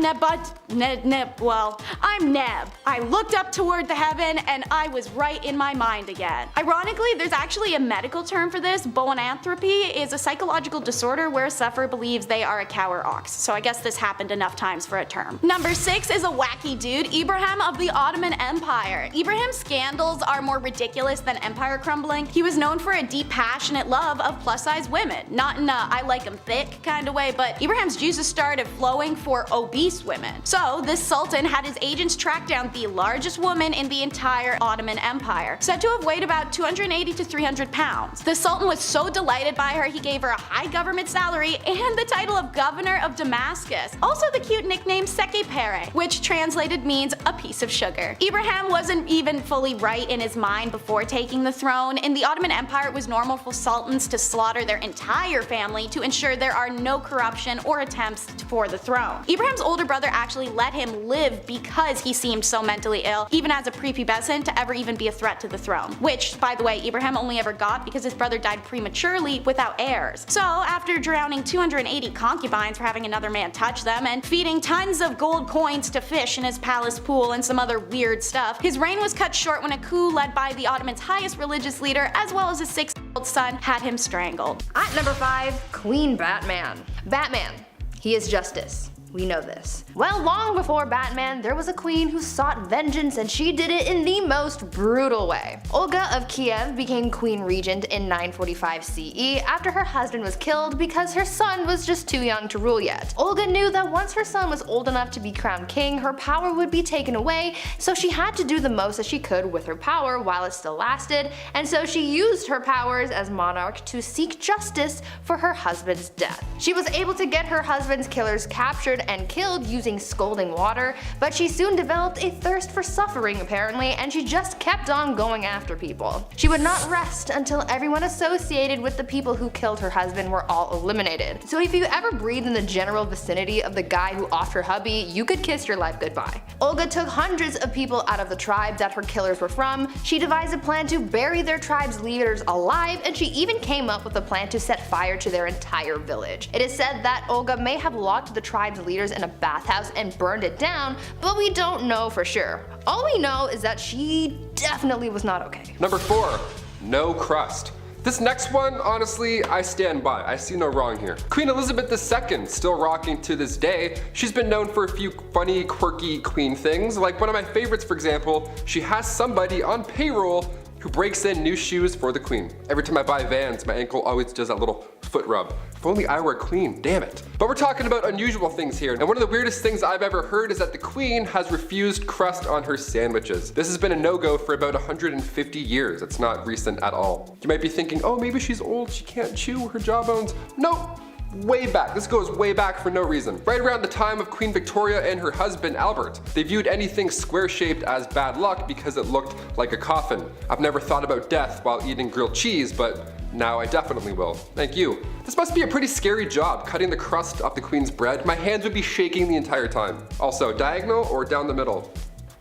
I'm Neb. I looked up toward the heaven and I was right in my mind again." Ironically, there's actually a medical term for this. Boananthropy is a psychological disorder where a sufferer believes they are a cow or ox, so I guess this happened enough times for a term. Number 6 is a wacky dude, Ibrahim of the Ottoman Empire. Ibrahim's scandals are more ridiculous than empire crumbling. He was known for a deep, passionate love of plus-size women. Not in a "I like them thick" kind of way, but Ibrahim's juices started flowing for obese women. So this sultan had his agents track down the largest woman in the entire Ottoman Empire, said to have weighed about 280 to 300 pounds. The sultan was so delighted by her he gave her a high government salary and the title of governor of Damascus. Also the cute nickname Sekepere, which translated means a piece of sugar. Ibrahim wasn't even fully right in his mind before taking the throne. In the Ottoman Empire, it was normal for sultans to slaughter their entire family to ensure there are no corruption or attempts for the throne. Ibrahim's older brother actually let him live because he seemed so mentally ill, even as a prepubescent, to ever even be a threat to the throne. Which, by the way, Ibrahim only ever got because his brother died prematurely without heirs. So after drowning 280 concubines for having another man touch them and feeding tons of gold coins to fish in his palace pool and some other weird stuff, his reign was cut short when a coup led by the Ottomans' highest religious leader, as well as his 6-year-old son, had him strangled. At number 5, Queen Batman. Batman. He is justice. We know this. Well, long before Batman, there was a queen who sought vengeance, and she did it in the most brutal way. Olga of Kiev became queen regent in 945 CE after her husband was killed because her son was just too young to rule yet. Olga knew that once her son was old enough to be crowned king, her power would be taken away, so she had to do the most that she could with her power while it still lasted, and so she used her powers as monarch to seek justice for her husband's death. She was able to get her husband's killers captured and killed using scalding water, but she soon developed a thirst for suffering apparently, and she just kept on going after people. She would not rest until everyone associated with the people who killed her husband were all eliminated. So if you ever breathe in the general vicinity of the guy who offed her hubby, you could kiss your life goodbye. Olga took hundreds of people out of the tribe that her killers were from. She devised a plan to bury their tribe's leaders alive, and she even came up with a plan to set fire to their entire village. It is said that Olga may have locked the tribe's leaders in a bathhouse and burned it down, but we don't know for sure. All we know is that she definitely was not okay. Number 4, no crust. This next one, honestly, I stand by. I see no wrong here. Queen Elizabeth II, still rocking to this day. She's been known for a few funny, quirky queen things. Like one of my favorites, for example, she has somebody on payroll who breaks in new shoes for the queen. Every time I buy Vans, my ankle always does that little foot rub. If only I were a queen, damn it. But we're talking about unusual things here, and one of the weirdest things I've ever heard is that the queen has refused crust on her sandwiches. This has been a no-go for about 150 years. It's not recent at all. You might be thinking, oh, maybe she's old, she can't chew her jawbones. Nope. Way back. This goes way back for no reason. Right around the time of Queen Victoria and her husband Albert, they viewed anything square-shaped as bad luck because it looked like a coffin. I've never thought about death while eating grilled cheese, but now I definitely will. Thank you. This must be a pretty scary job, cutting the crust off the queen's bread. My hands would be shaking the entire time. Also, diagonal or down the middle?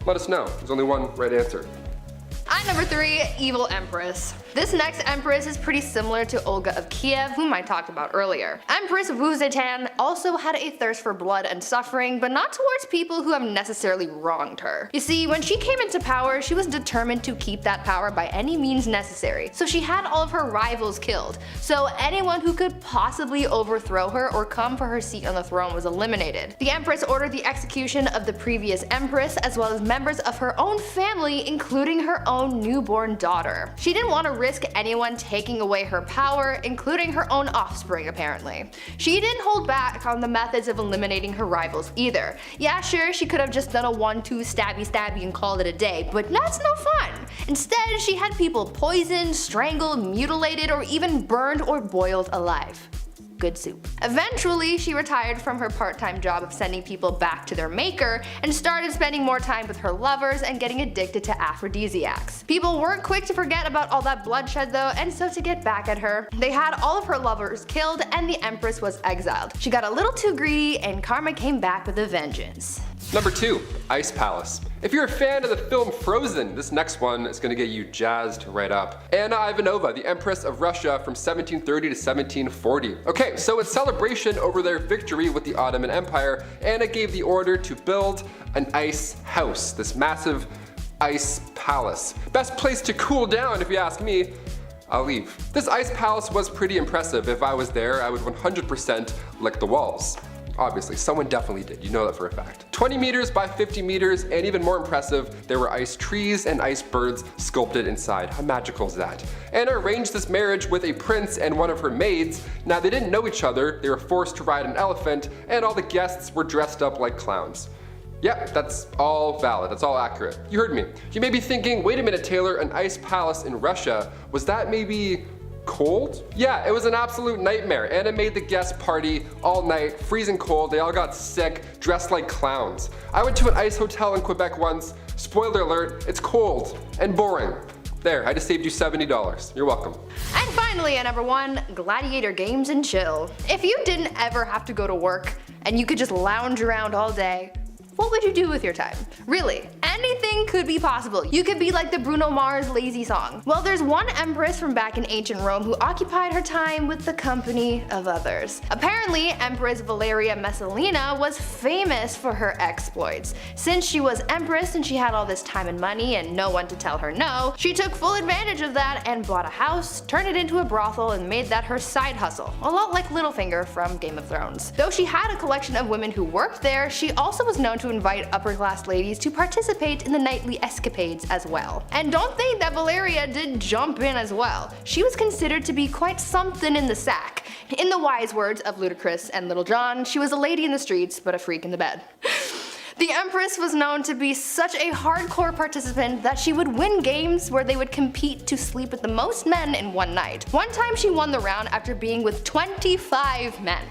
Let us know. There's only one right answer. At number 3, Evil Empress. This next empress is pretty similar to Olga of Kiev, whom I talked about earlier. Empress Wu Zetian also had a thirst for blood and suffering, but not towards people who have necessarily wronged her. You see, when she came into power, she was determined to keep that power by any means necessary, so she had all of her rivals killed. So anyone who could possibly overthrow her or come for her seat on the throne was eliminated. The empress ordered the execution of the previous empress, as well as members of her own family, including her own newborn daughter. She didn't want to risk anyone taking away her power, including her own offspring apparently. She didn't hold back on the methods of eliminating her rivals either. Yeah, sure, she could have just done a 1-2 stabby stabby and called it a day, but that's no fun. Instead, she had people poisoned, strangled, mutilated, or even burned or boiled alive. Good soup. Eventually, she retired from her part-time job of sending people back to their maker and started spending more time with her lovers and getting addicted to aphrodisiacs. People weren't quick to forget about all that bloodshed though, and so to get back at her, they had all of her lovers killed and the empress was exiled. She got a little too greedy and karma came back with a vengeance. Number 2, Ice Palace. If you're a fan of the film Frozen, this next one is gonna get you jazzed right up. Anna Ivanova, the Empress of Russia from 1730 to 1740. Okay, so in celebration over their victory with the Ottoman Empire, Anna gave the order to build an ice house, this massive ice palace. Best place to cool down if you ask me. I'll leave. This ice palace was pretty impressive. If I was there, I would 100% lick the walls. Obviously, someone definitely did, you know that for a fact. 20 meters by 50 meters, and even more impressive, there were ice trees and ice birds sculpted inside. How magical is that? Anna arranged this marriage with a prince and one of her maids. Now they didn't know each other, they were forced to ride an elephant, and all the guests were dressed up like clowns. Yep, that's all valid, that's all accurate. You heard me. You may be thinking, wait a minute Taylor, an ice palace in Russia, was that maybe cold? Yeah, it was an absolute nightmare. Anna made the guest party all night, freezing cold, they all got sick, dressed like clowns. I went to an ice hotel in Quebec once, spoiler alert, it's cold and boring. There, I just saved you $70. You're welcome. And finally at number 1, gladiator games and chill. If you didn't ever have to go to work and you could just lounge around all day, what would you do with your time? Really, anything could be possible. You could be like the Bruno Mars lazy song. Well, there's one empress from back in ancient Rome who occupied her time with the company of others. Apparently, Empress Valeria Messalina was famous for her exploits. Since she was empress and she had all this time and money and no one to tell her no, she took full advantage of that and bought a house, turned it into a brothel, and made that her side hustle. A lot like Littlefinger from Game of Thrones. Though she had a collection of women who worked there, she also was known to invite upper-class ladies to participate in the nightly escapades as well. And don't think that Valeria did jump in as well. She was considered to be quite something in the sack. In the wise words of Ludacris and Little John, she was a lady in the streets, but a freak in the bed. The Empress was known to be such a hardcore participant that she would win games where they would compete to sleep with the most men in one night. One time she won the round after being with 25 men.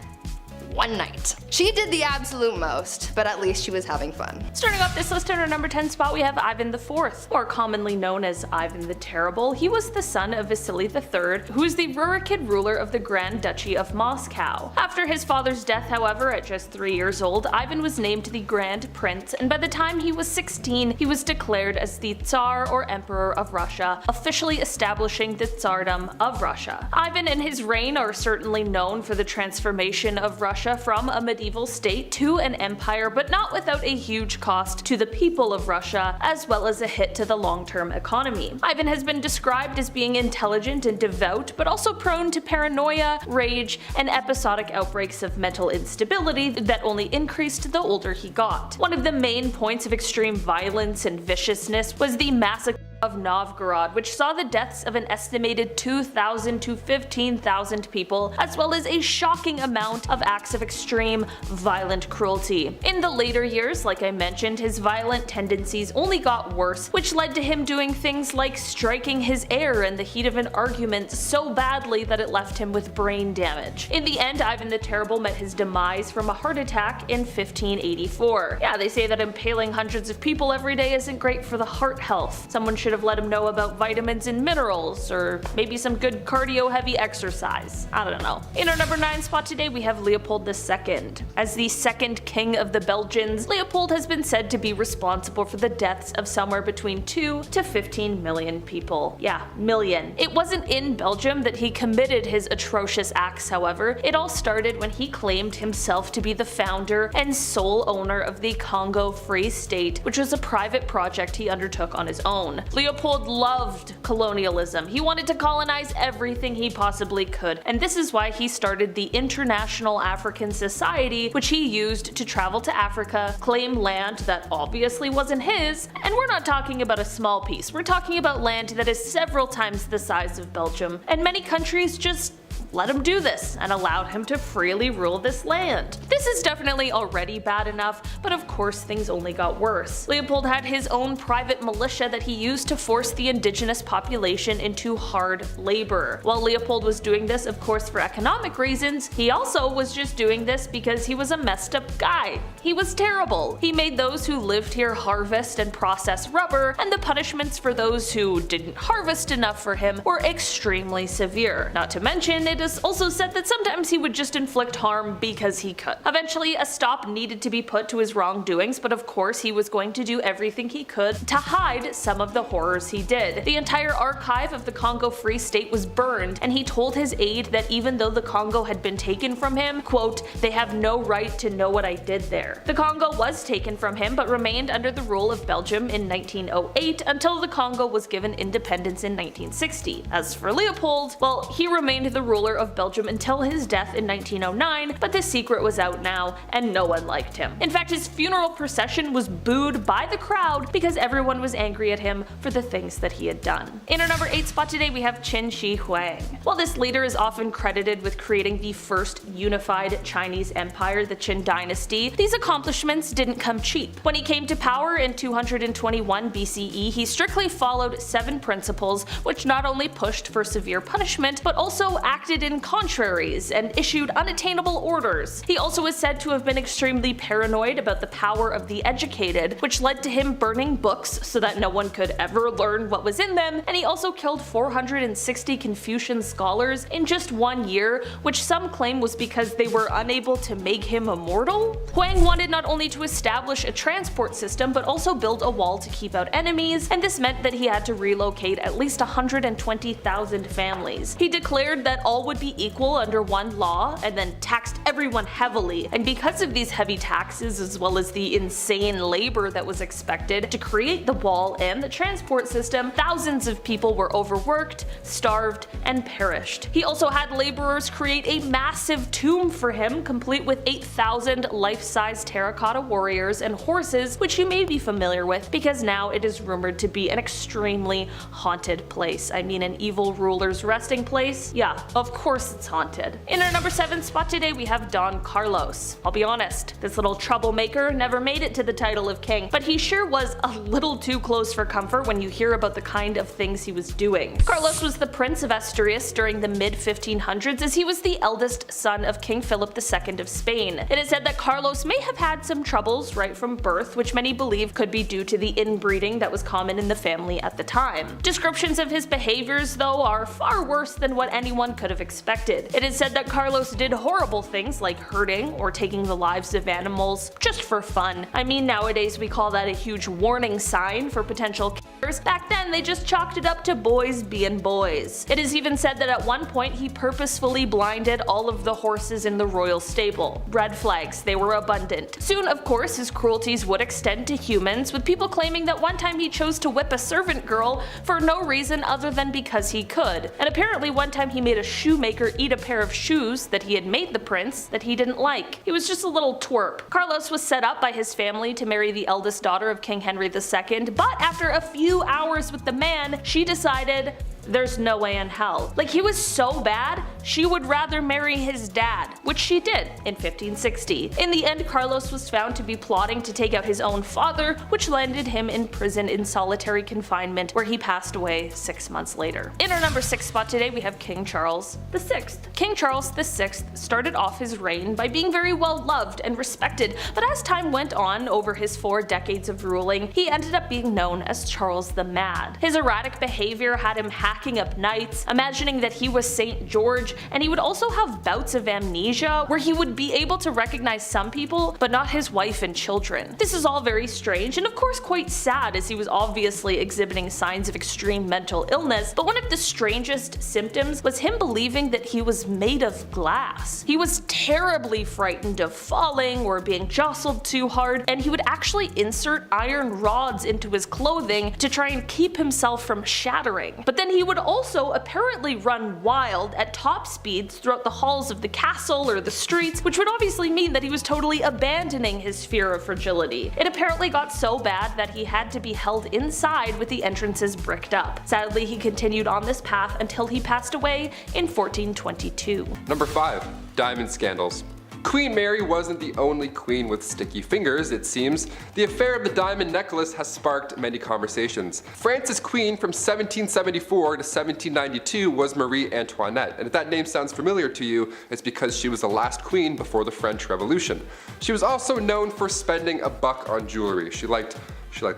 one night. She did the absolute most, but at least she was having fun. Starting off this list at our number 10 spot, we have Ivan IV, more commonly known as Ivan the Terrible. He was the son of Vasily III, who is the Rurikid ruler of the Grand Duchy of Moscow. After his father's death, however, at just 3 years old, Ivan was named the Grand Prince, and by the time he was 16, he was declared as the Tsar or Emperor of Russia, officially establishing the Tsardom of Russia. Ivan and his reign are certainly known for the transformation of Russia from a medieval state to an empire, but not without a huge cost to the people of Russia, as well as a hit to the long-term economy. Ivan has been described as being intelligent and devout, but also prone to paranoia, rage, and episodic outbreaks of mental instability that only increased the older he got. One of the main points of extreme violence and viciousness was the massacre of Novgorod, which saw the deaths of an estimated 2,000 to 15,000 people, as well as a shocking amount of acts of extreme, violent cruelty. In the later years, like I mentioned, his violent tendencies only got worse, which led to him doing things like striking his heir in the heat of an argument so badly that it left him with brain damage. In the end, Ivan the Terrible met his demise from a heart attack in 1584. Yeah, they say that impaling hundreds of people every day isn't great for the heart health. Someone should have let him know about vitamins and minerals, or maybe some good cardio-heavy exercise. I don't know. In our number 9 spot today, we have Leopold II. As the second king of the Belgians, Leopold has been said to be responsible for the deaths of somewhere between 2 to 15 million people. Yeah, million. It wasn't in Belgium that he committed his atrocious acts, however. It all started when he claimed himself to be the founder and sole owner of the Congo Free State, which was a private project he undertook on his own. Leopold loved colonialism. He wanted to colonize everything he possibly could, and this is why he started the International African Society, which he used to travel to Africa, claim land that obviously wasn't his, and we're not talking about a small piece, we're talking about land that is several times the size of Belgium, and many countries just let him do this and allowed him to freely rule this land. This is definitely already bad enough, but of course things only got worse. Leopold had his own private militia that he used to force the indigenous population into hard labor. While Leopold was doing this, of course, for economic reasons, he also was just doing this because he was a messed up guy. He was terrible. He made those who lived here harvest and process rubber, and the punishments for those who didn't harvest enough for him were extremely severe. Not to mention, it is also said that sometimes he would just inflict harm because he could. Eventually, a stop needed to be put to his wrongdoings, but of course he was going to do everything he could to hide some of the horrors he did. The entire archive of the Congo Free State was burned, and he told his aide that even though the Congo had been taken from him, quote, "they have no right to know what I did there." The Congo was taken from him, but remained under the rule of Belgium in 1908 until the Congo was given independence in 1960. As for Leopold, well, he remained the ruler of Belgium until his death in 1909, but the secret was out now, and no one liked him. In fact, his funeral procession was booed by the crowd because everyone was angry at him for the things that he had done. In our number 8 spot today, we have Qin Shi Huang. While this leader is often credited with creating the first unified Chinese empire, the Qin Dynasty, these accomplishments didn't come cheap. When he came to power in 221 BCE, he strictly followed 7 principles, which not only pushed for severe punishment, but also acted in contraries and issued unattainable orders. He also is said to have been extremely paranoid about the power of the educated, which led to him burning books so that no one could ever learn what was in them, and he also killed 460 Confucian scholars in just 1 year, which some claim was because they were unable to make him immortal. Huang wanted not only to establish a transport system, but also build a wall to keep out enemies, and this meant that he had to relocate at least 120,000 families. He declared that all would be equal under one law, and then taxed everyone heavily, and because of these heavy taxes as well as the insane labor that was expected to create the wall and the transport system, thousands of people were overworked, starved, and perished. He also had laborers create a massive tomb for him, complete with 8,000 life-size terracotta warriors and horses, which you may be familiar with because now it is rumored to be an extremely haunted place. I mean, an evil ruler's resting place? Yeah, of course it's haunted. In our number 7 spot today we have Don Carlos. I'll be honest, this little troublemaker never made it to the title of king, but he sure was a little too close for comfort when you hear about the kind of things he was doing. Carlos was the Prince of Asturias during the mid-1500s, as he was the eldest son of King Philip II of Spain. It is said that Carlos may have had some troubles right from birth, which many believe could be due to the inbreeding that was common in the family at the time. Descriptions of his behaviors, though, are far worse than what anyone could have expected. It is said that Carlos did horrible things like hurting or taking the lives of animals just for fun. I mean, nowadays we call that a huge warning sign for potential killers. Back then they just chalked it up to boys being boys. It is even said that at one point he purposefully blinded all of the horses in the royal stable. Red flags, they were abundant. Soon, of course, his cruelties would extend to humans, with people claiming that one time he chose to whip a servant girl for no reason other than because he could. And apparently one time he made a shoemaker eat a pair of shoes that he had made the prince that he didn't like. He was just a little twerp. Carlos was set up by his family to marry the eldest daughter of King Henry II, but after a few hours with the man, she decided there's no way in hell. Like, he was so bad, she would rather marry his dad, which she did in 1560. In the end, Carlos was found to be plotting to take out his own father, which landed him in prison in solitary confinement, where he passed away 6 months later. In our number 6 spot today, we have King Charles VI. King Charles VI started off his reign by being very well loved and respected, but as time went on over his 4 decades of ruling, he ended up being known as Charles the Mad. His erratic behavior had him hacking up knights, imagining that he was St. George, and he would also have bouts of amnesia where he would be able to recognize some people but not his wife and children. This is all very strange and of course quite sad, as he was obviously exhibiting signs of extreme mental illness, but one of the strangest symptoms was him believing that he was made of glass. He was terribly frightened of falling or being jostled too hard, and he would actually insert iron rods into his clothing to try and keep himself from shattering. But then he would also apparently run wild at top speeds throughout the halls of the castle or the streets, which would obviously mean that he was totally abandoning his fear of fragility. It apparently got so bad that he had to be held inside with the entrances bricked up. Sadly, he continued on this path until he passed away in 1422. Number 5. Diamond scandals. Queen Mary wasn't the only queen with sticky fingers, it seems. The affair of the diamond necklace has sparked many conversations. France's queen from 1774 to 1792 was Marie Antoinette, and if that name sounds familiar to you, it's because she was the last queen before the French Revolution. She was also known for spending a buck on jewelry. She liked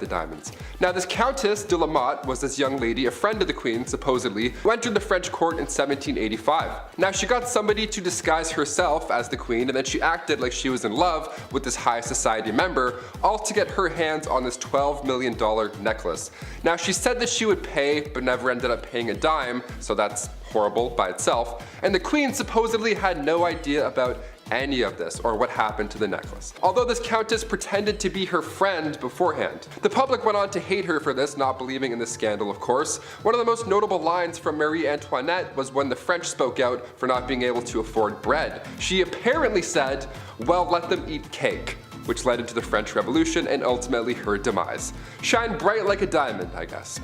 the diamonds. Now, this Countess de la Motte was this young lady, a friend of the queen, supposedly, who entered the French court in 1785. Now, she got somebody to disguise herself as the queen, and then she acted like she was in love with this high society member, all to get her hands on this $12 million necklace. Now, she said that she would pay, but never ended up paying a dime, so that's horrible by itself. And the queen supposedly had no idea about any of this or what happened to the necklace, although this countess pretended to be her friend beforehand. The public went on to hate her for this, not believing in the scandal, of course. One of the most notable lines from Marie Antoinette was when the French spoke out for not being able to afford bread. She apparently said, "Well, let them eat cake," which led into the French Revolution and ultimately her demise. Shine bright like a diamond, I guess.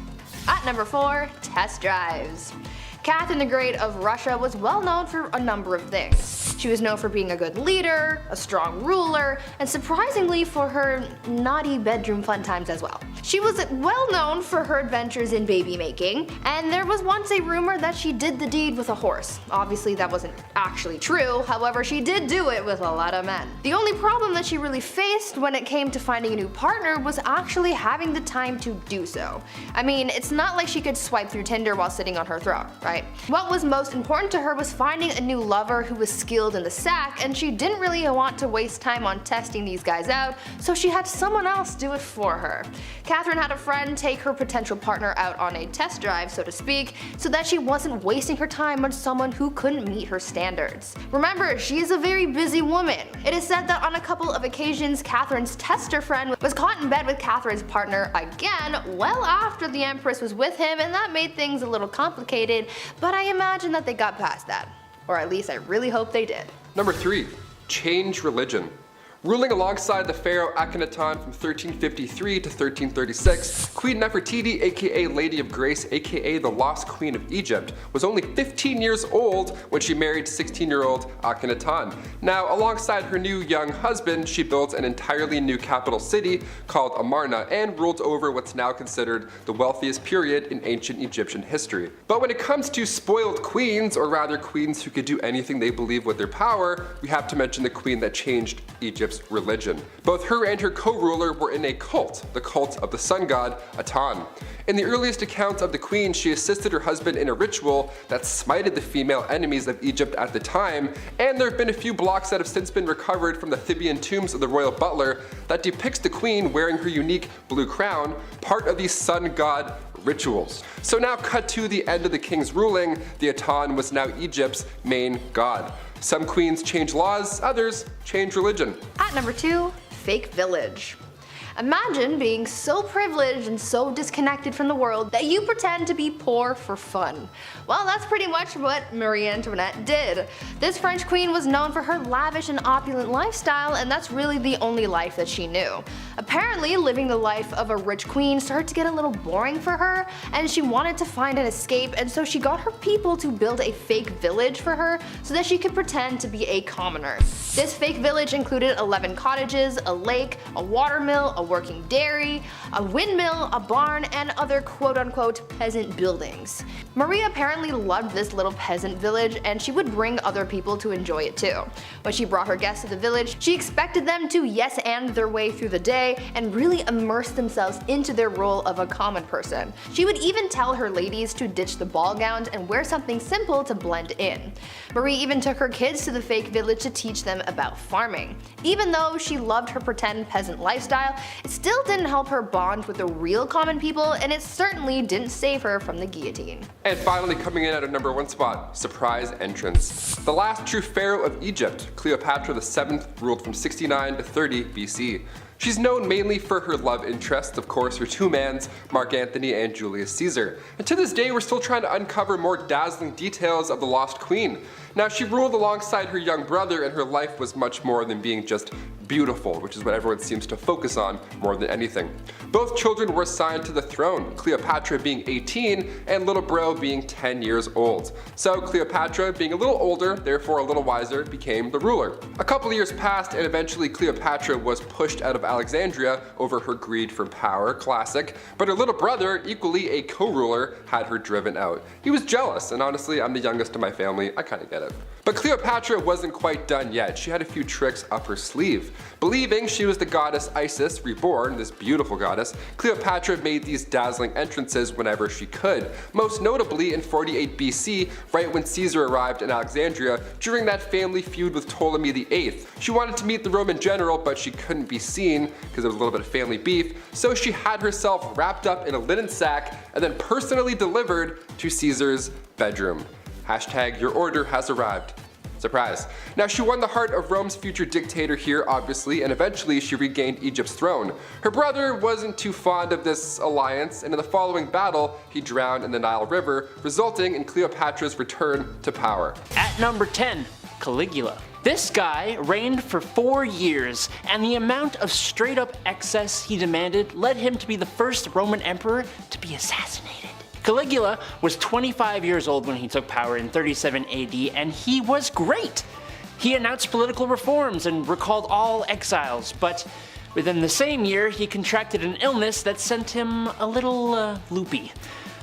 At number 4, test drives. Catherine the Great of Russia was well known for a number of things. She was known for being a good leader, a strong ruler, and surprisingly for her naughty bedroom fun times as well. She was well known for her adventures in baby making, and there was once a rumor that she did the deed with a horse. Obviously that wasn't actually true, however she did do it with a lot of men. The only problem that she really faced when it came to finding a new partner was actually having the time to do so. I mean, it's not like she could swipe through Tinder while sitting on her throne, right? What was most important to her was finding a new lover who was skilled in the sack, and she didn't really want to waste time on testing these guys out, so she had someone else do it for her. Catherine had a friend take her potential partner out on a test drive, so to speak, so that she wasn't wasting her time on someone who couldn't meet her standards. Remember, she is a very busy woman. It is said that on a couple of occasions, Catherine's tester friend was caught in bed with Catherine's partner again well after the Empress was with him, and that made things a little complicated, but I imagine that they got past that. Or at least I really hope they did. Number 3. Change religion. Ruling alongside the pharaoh Akhenaten from 1353 to 1336, Queen Nefertiti, aka Lady of Grace, aka the Lost Queen of Egypt, was only 15 years old when she married 16-year-old Akhenaten. Now, alongside her new young husband, she built an entirely new capital city called Amarna and ruled over what's now considered the wealthiest period in ancient Egyptian history. But when it comes to spoiled queens, or rather queens who could do anything they believe with their power, we have to mention the queen that changed Egypt's religion. Both her and her co-ruler were in a cult, the cult of the sun god Aten. In the earliest accounts of the queen, she assisted her husband in a ritual that smited the female enemies of Egypt at the time, and there have been a few blocks that have since been recovered from the Theban tombs of the royal butler that depicts the queen wearing her unique blue crown, part of these sun god rituals. So now cut to the end of the king's ruling, the Aten was now Egypt's main god. Some queens change laws, others change religion. At number 2, fake village. Imagine being so privileged and so disconnected from the world that you pretend to be poor for fun. Well, that's pretty much what Marie Antoinette did. This French queen was known for her lavish and opulent lifestyle, and that's really the only life that she knew. Apparently, living the life of a rich queen started to get a little boring for her, and she wanted to find an escape, and so she got her people to build a fake village for her so that she could pretend to be a commoner. This fake village included 11 cottages, a lake, a water mill, a working dairy, a windmill, a barn, and other quote-unquote peasant buildings. Marie apparently loved this little peasant village, and she would bring other people to enjoy it too. When she brought her guests to the village, she expected them to yes-and their way through the day and really immerse themselves into their role of a common person. She would even tell her ladies to ditch the ball gowns and wear something simple to blend in. Marie even took her kids to the fake village to teach them about farming. Even though she loved her pretend peasant lifestyle, it still didn't help her bond with the real common people, and it certainly didn't save her from the guillotine. And finally, coming in at a number 1 spot, surprise entrance. The last true pharaoh of Egypt, Cleopatra VII, ruled from 69 to 30 BC. She's known mainly for her love interests, of course her two mans, Mark Antony and Julius Caesar. And to this day we're still trying to uncover more dazzling details of the lost queen. Now she ruled alongside her young brother, and her life was much more than being just beautiful, which is what everyone seems to focus on more than anything. Both children were assigned to the throne, Cleopatra being 18 and little bro being 10 years old. So Cleopatra, being a little older, therefore a little wiser, became the ruler. A couple of years passed and eventually Cleopatra was pushed out of Alexandria over her greed for power, classic, but her little brother, equally a co-ruler, had her driven out. He was jealous, and honestly I'm the youngest in my family, I kinda get it. But Cleopatra wasn't quite done yet. She had a few tricks up her sleeve. Believing she was the goddess Isis reborn, this beautiful goddess, Cleopatra made these dazzling entrances whenever she could. Most notably in 48 BC, right when Caesar arrived in Alexandria during that family feud with Ptolemy VIII. She wanted to meet the Roman general, but she couldn't be seen because there was a little bit of family beef, so she had herself wrapped up in a linen sack and then personally delivered to Caesar's bedroom. Hashtag your order has arrived. Surprise. Now she won the heart of Rome's future dictator here, obviously, and eventually she regained Egypt's throne. Her brother wasn't too fond of this alliance, and in the following battle, he drowned in the Nile River, resulting in Cleopatra's return to power. At number 10, Caligula. This guy reigned for 4 years, and the amount of straight up excess he demanded led him to be the first Roman emperor to be assassinated. Caligula was 25 years old when he took power in 37 AD, and he was great. He announced political reforms and recalled all exiles, but within the same year he contracted an illness that sent him a little loopy.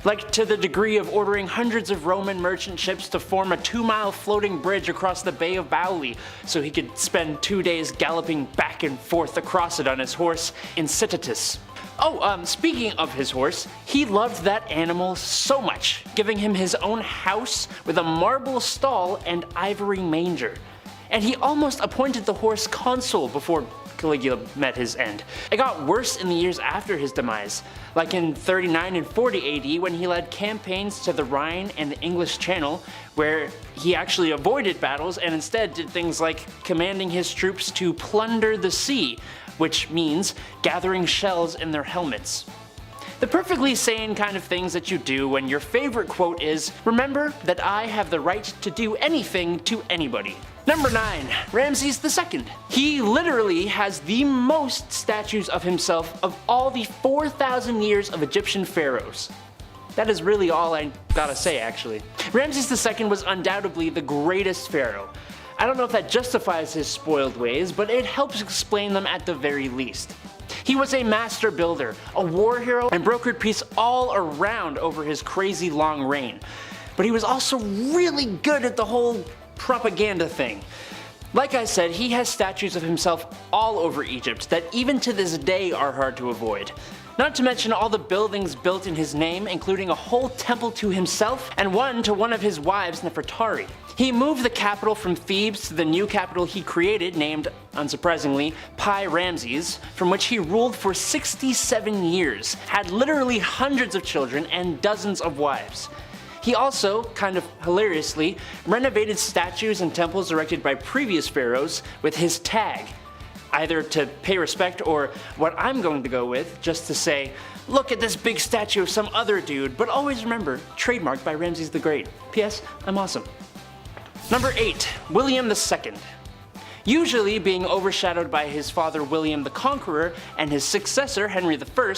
Like to the degree of ordering hundreds of Roman merchant ships to form a 2-mile floating bridge across the Bay of Bauli so he could spend 2 days galloping back and forth across it on his horse Incitatus. Speaking of his horse, he loved that animal so much, giving him his own house with a marble stall and ivory manger. And he almost appointed the horse consul before Caligula met his end. It got worse in the years after his demise, like in 39 and 40 AD when he led campaigns to the Rhine and the English Channel, where he actually avoided battles and instead did things like commanding his troops to plunder the sea, which means gathering shells in their helmets. The perfectly sane kind of things that you do when your favorite quote is, "Remember that I have the right to do anything to anybody." Number 9. Ramses II. He literally has the most statues of himself of all the 4,000 years of Egyptian pharaohs. That is really all I gotta say, actually. Ramses II was undoubtedly the greatest pharaoh. I don't know if that justifies his spoiled ways, but it helps explain them at the very least. He was a master builder, a war hero, and brokered peace all around over his crazy long reign. But he was also really good at the whole propaganda thing. Like I said, he has statues of himself all over Egypt that even to this day are hard to avoid. Not to mention all the buildings built in his name, including a whole temple to himself and one to one of his wives, Nefertari. He moved the capital from Thebes to the new capital he created, named, unsurprisingly, Pi Ramses, from which he ruled for 67 years, had literally hundreds of children and dozens of wives. He also, kind of hilariously, renovated statues and temples erected by previous pharaohs with his tag, either to pay respect or what I'm going to go with, just to say, look at this big statue of some other dude, but always remember, trademarked by Ramses the Great. P.S. I'm awesome. Number 8. William II. Usually being overshadowed by his father William the Conqueror and his successor Henry I,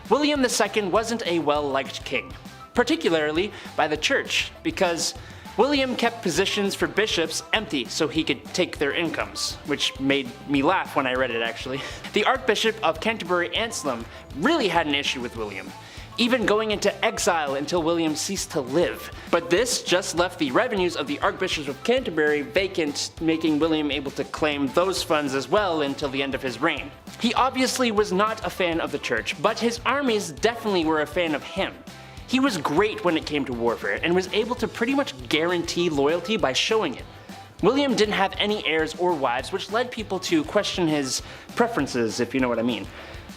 William II wasn't a well-liked king, particularly by the church, because William kept positions for bishops empty so he could take their incomes, which made me laugh when I read it actually. The Archbishop of Canterbury Anselm really had an issue with William, even going into exile until William ceased to live. But this just left the revenues of the Archbishop of Canterbury vacant, making William able to claim those funds as well until the end of his reign. He obviously was not a fan of the church, but his armies definitely were a fan of him. He was great when it came to warfare, and was able to pretty much guarantee loyalty by showing it. William didn't have any heirs or wives, which led people to question his preferences, if you know what I mean.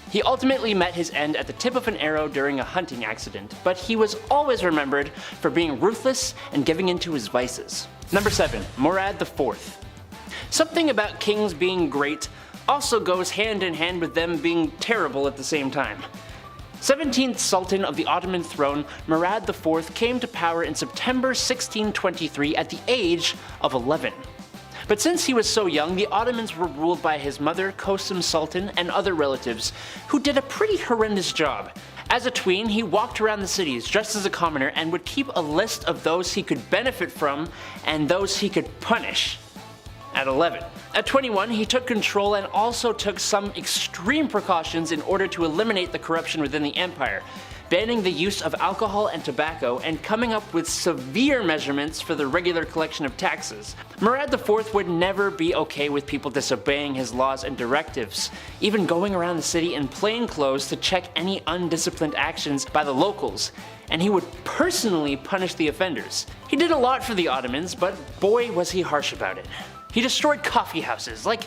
He ultimately met his end at the tip of an arrow during a hunting accident, but he was always remembered for being ruthless and giving in to his vices. Number 7. Murad IV. Something about kings being great also goes hand in hand with them being terrible at the same time. 17th Sultan of the Ottoman throne, Murad IV came to power in September 1623 at the age of 11. But since he was so young, the Ottomans were ruled by his mother, Kösem Sultan, and other relatives, who did a pretty horrendous job. As a tween, he walked around the cities dressed as a commoner and would keep a list of those he could benefit from and those he could punish. At 11. At 21, he took control and also took some extreme precautions in order to eliminate the corruption within the empire, banning the use of alcohol and tobacco and coming up with severe measurements for the regular collection of taxes. Murad IV would never be okay with people disobeying his laws and directives, even going around the city in plain clothes to check any undisciplined actions by the locals, and he would personally punish the offenders. He did a lot for the Ottomans, but boy was he harsh about it. He destroyed coffee houses, like,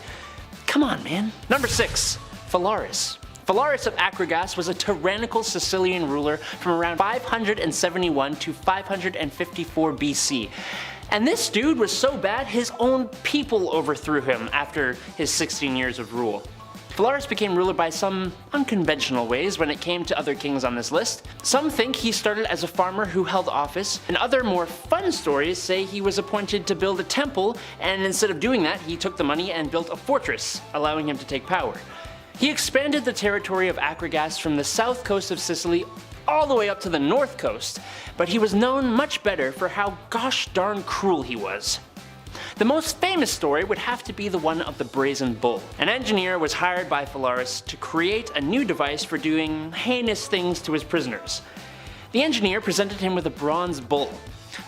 come on man. Number 6. Phalaris. Phalaris of Akragas was a tyrannical Sicilian ruler from around 571 to 554 BC. And this dude was so bad his own people overthrew him after his 16 years of rule. Phalaris became ruler by some unconventional ways when it came to other kings on this list. Some think he started as a farmer who held office, and other more fun stories say he was appointed to build a temple, and instead of doing that, he took the money and built a fortress, allowing him to take power. He expanded the territory of Akragas from the south coast of Sicily all the way up to the north coast, but he was known much better for how gosh darn cruel he was. The most famous story would have to be the one of the Brazen Bull. An engineer was hired by Phalaris to create a new device for doing heinous things to his prisoners. The engineer presented him with a bronze bull.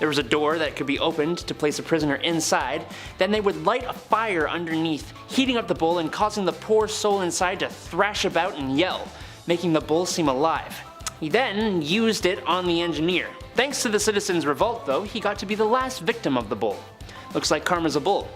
There was a door that could be opened to place a prisoner inside, then they would light a fire underneath, heating up the bull and causing the poor soul inside to thrash about and yell, making the bull seem alive. He then used it on the engineer. Thanks to the citizens' revolt though, he got to be the last victim of the bull. Looks like karma's a bull.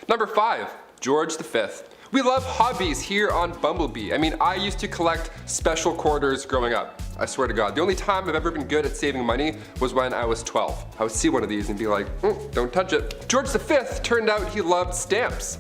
Number 5. George V. We love hobbies here on Bumblebee. I mean, I used to collect special quarters growing up. I swear to God. The only time I've ever been good at saving money was when I was 12. I would see one of these and be like, don't touch it. George V turned out he loved stamps.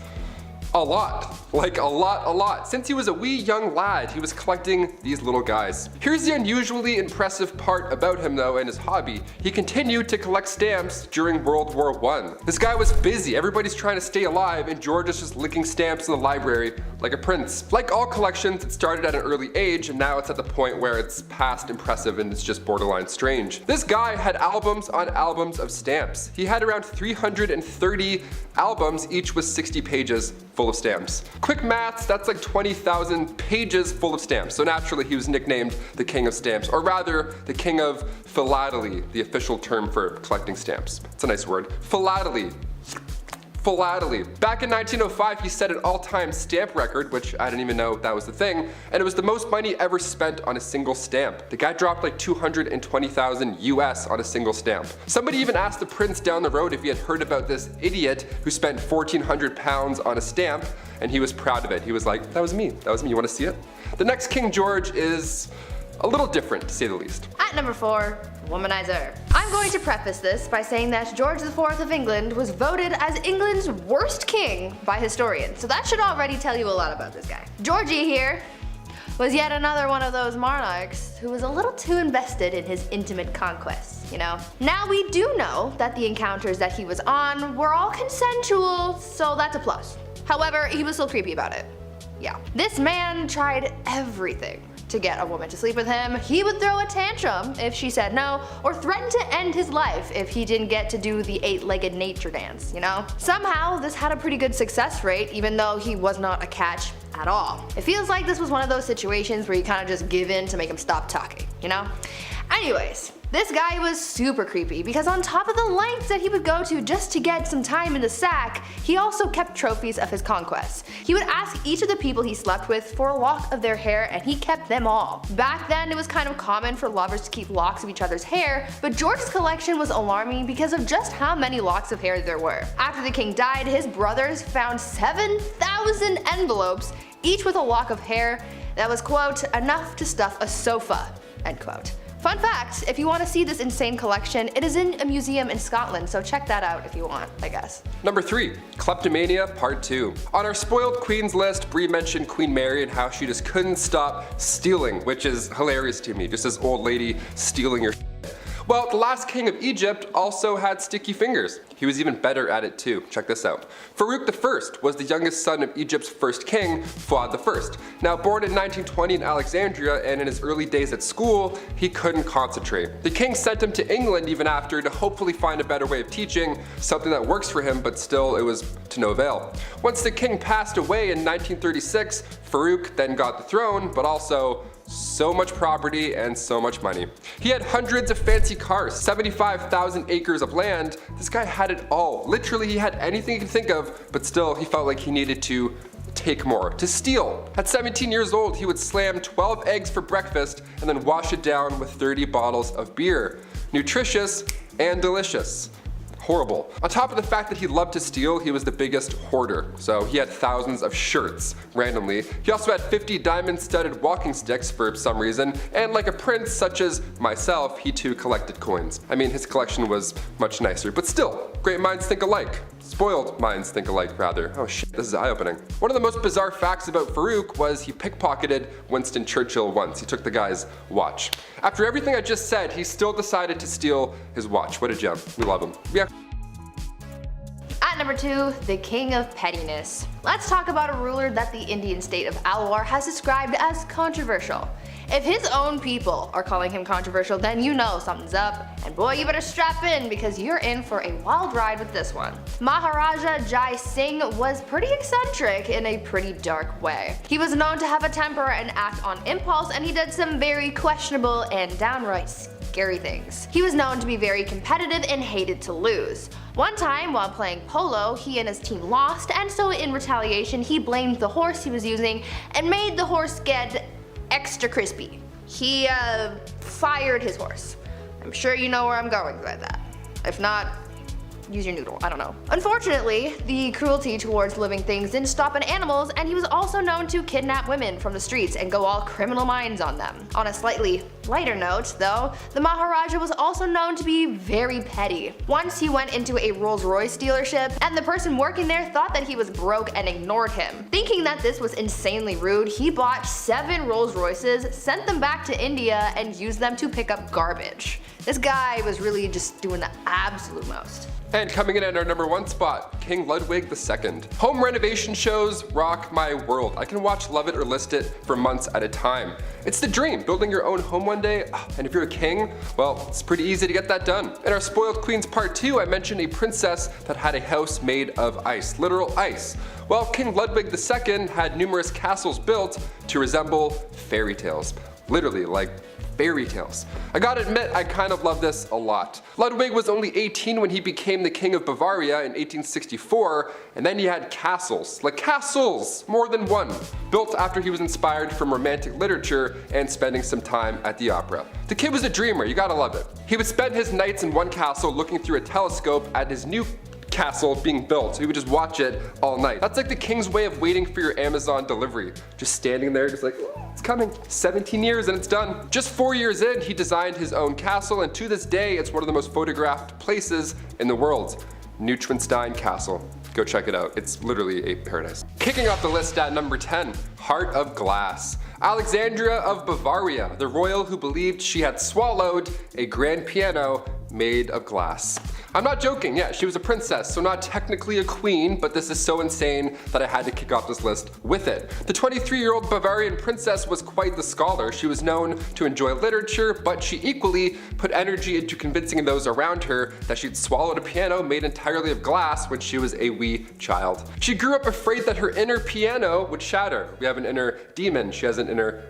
A lot. Like a lot. Since he was a wee young lad, he was collecting these little guys. Here's the unusually impressive part about him though and his hobby. He continued to collect stamps during World War I. This guy was busy, everybody's trying to stay alive, and George is just licking stamps in the library like a prince. Like all collections, it started at an early age and now it's at the point where it's past impressive and it's just borderline strange. This guy had albums on albums of stamps. He had around 330 albums, each with 60 pages full of stamps. Quick maths, that's like 20,000 pages full of stamps. So naturally he was nicknamed the King of Stamps, or rather the King of Philately, the official term for collecting stamps. It's a nice word. Philately. Philately. Back in 1905, he set an all-time stamp record, which I didn't even know that was the thing, and it was the most money ever spent on a single stamp. The guy dropped like 220,000 US on a single stamp. Somebody even asked the prince down the road if he had heard about this idiot who spent 1,400 pounds on a stamp, and he was proud of it. He was like, that was me, you wanna see it? The next King George is a little different, to say the least. At number 4, womanizer. I'm going to preface this by saying that George IV of England was voted as England's worst king by historians, so that should already tell you a lot about this guy. Georgie here was yet another one of those monarchs who was a little too invested in his intimate conquests, you know? Now we do know that the encounters that he was on were all consensual, so that's a plus. However, he was still creepy about it. Yeah. This man tried everything to get a woman to sleep with him. He would throw a tantrum if she said no, or threaten to end his life if he didn't get to do the 8-legged nature dance, you know? Somehow, this had a pretty good success rate, even though he was not a catch at all. It feels like this was one of those situations where you kind of just give in to make him stop talking, you know? Anyways, this guy was super creepy because on top of the lengths that he would go to just to get some time in the sack, he also kept trophies of his conquests. He would ask each of the people he slept with for a lock of their hair, and he kept them all. Back then, it was kind of common for lovers to keep locks of each other's hair, but George's collection was alarming because of just how many locks of hair there were. After the king died, his brothers found 7,000 envelopes, each with a lock of hair that was, quote, enough to stuff a sofa, end quote. Fun fact, if you want to see this insane collection, it is in a museum in Scotland, so check that out if you want, I guess. Number 3, kleptomania part 2. On our spoiled queens list, Brie mentioned Queen Mary and how she just couldn't stop stealing, which is hilarious to me, just this old lady stealing your shit. Well, the last king of Egypt also had sticky fingers. He was even better at it too. Check this out. Farouk I was the youngest son of Egypt's first king, Fuad I. Now born in 1920 in Alexandria, and in his early days at school, he couldn't concentrate. The king sent him to England even after to hopefully find a better way of teaching, something that works for him, but still it was to no avail. Once the king passed away in 1936, Farouk then got the throne, but also so much property and so much money. He had hundreds of fancy cars, 75,000 acres of land. This guy had it all. Literally, he had anything he could think of, but still he felt like he needed to take more, to steal. At 17 years old, he would slam 12 eggs for breakfast and then wash it down with 30 bottles of beer. Nutritious and delicious. Horrible. On top of the fact that he loved to steal, he was the biggest hoarder. So he had thousands of shirts, randomly. He also had 50 diamond-studded walking sticks for some reason, and like a prince such as myself, he too collected coins. I mean, his collection was much nicer, but still, great minds think alike. Spoiled minds think alike, rather. Oh shit, this is eye-opening. One of the most bizarre facts about Farouk was he pickpocketed Winston Churchill once. He took the guy's watch. After everything I just said, he still decided to steal his watch. What a gem. We love him. Yeah. At number 2, the King of Pettiness. Let's talk about a ruler that the Indian state of Alwar has described as controversial. If his own people are calling him controversial, then you know something's up, and boy, you better strap in because you're in for a wild ride with this one. Maharaja Jai Singh was pretty eccentric in a pretty dark way. He was known to have a temper and act on impulse, and he did some very questionable and downright scary things. He was known to be very competitive and hated to lose. One time, while playing polo, he and his team lost, and so in retaliation, he blamed the horse he was using and made the horse get extra crispy. He fired his horse. I'm sure you know where I'm going with that. If not, use your noodle, I don't know. Unfortunately, the cruelty towards living things didn't stop at animals, and he was also known to kidnap women from the streets and go all criminal minds on them. On a slightly lighter note, though, the Maharaja was also known to be very petty. Once he went into a Rolls-Royce dealership, and the person working there thought that he was broke and ignored him. Thinking that this was insanely rude, he bought 7 Rolls-Royces, sent them back to India, and used them to pick up garbage. This guy was really just doing the absolute most. And coming in at our number 1 spot, King Ludwig II. Home renovation shows rock my world. I can watch Love It or List It for months at a time. It's the dream, building your own home one day, and if you're a king, well, it's pretty easy to get that done. In our Spoiled Queens Part 2, I mentioned a princess that had a house made of ice, literal ice. Well, King Ludwig II had numerous castles built to resemble fairy tales. Literally, like fairy tales. I gotta admit, I kind of love this a lot. Ludwig was only 18 when he became the King of Bavaria in 1864, and then he had castles, like castles, more than one, built after he was inspired from romantic literature and spending some time at the opera. The kid was a dreamer, you gotta love it. He would spend his nights in one castle looking through a telescope at his new castle being built, so he would just watch it all night. That's like the king's way of waiting for your Amazon delivery. Just standing there, just like, oh, it's coming. 17 years and it's done. Just 4 years in, he designed his own castle, and to this day, it's one of the most photographed places in the world. Neuschwanstein Castle. Go check it out. It's literally a paradise. Kicking off the list at number 10, Heart of Glass. Alexandria of Bavaria, the royal who believed she had swallowed a grand piano made of glass. I'm not joking, yeah, she was a princess, so not technically a queen, but this is so insane that I had to kick off this list with it. The 23-year-old Bavarian princess was quite the scholar. She was known to enjoy literature, but she equally put energy into convincing those around her that she'd swallowed a piano made entirely of glass when she was a wee child. She grew up afraid that her inner piano would shatter. We have an inner demon, she has an inner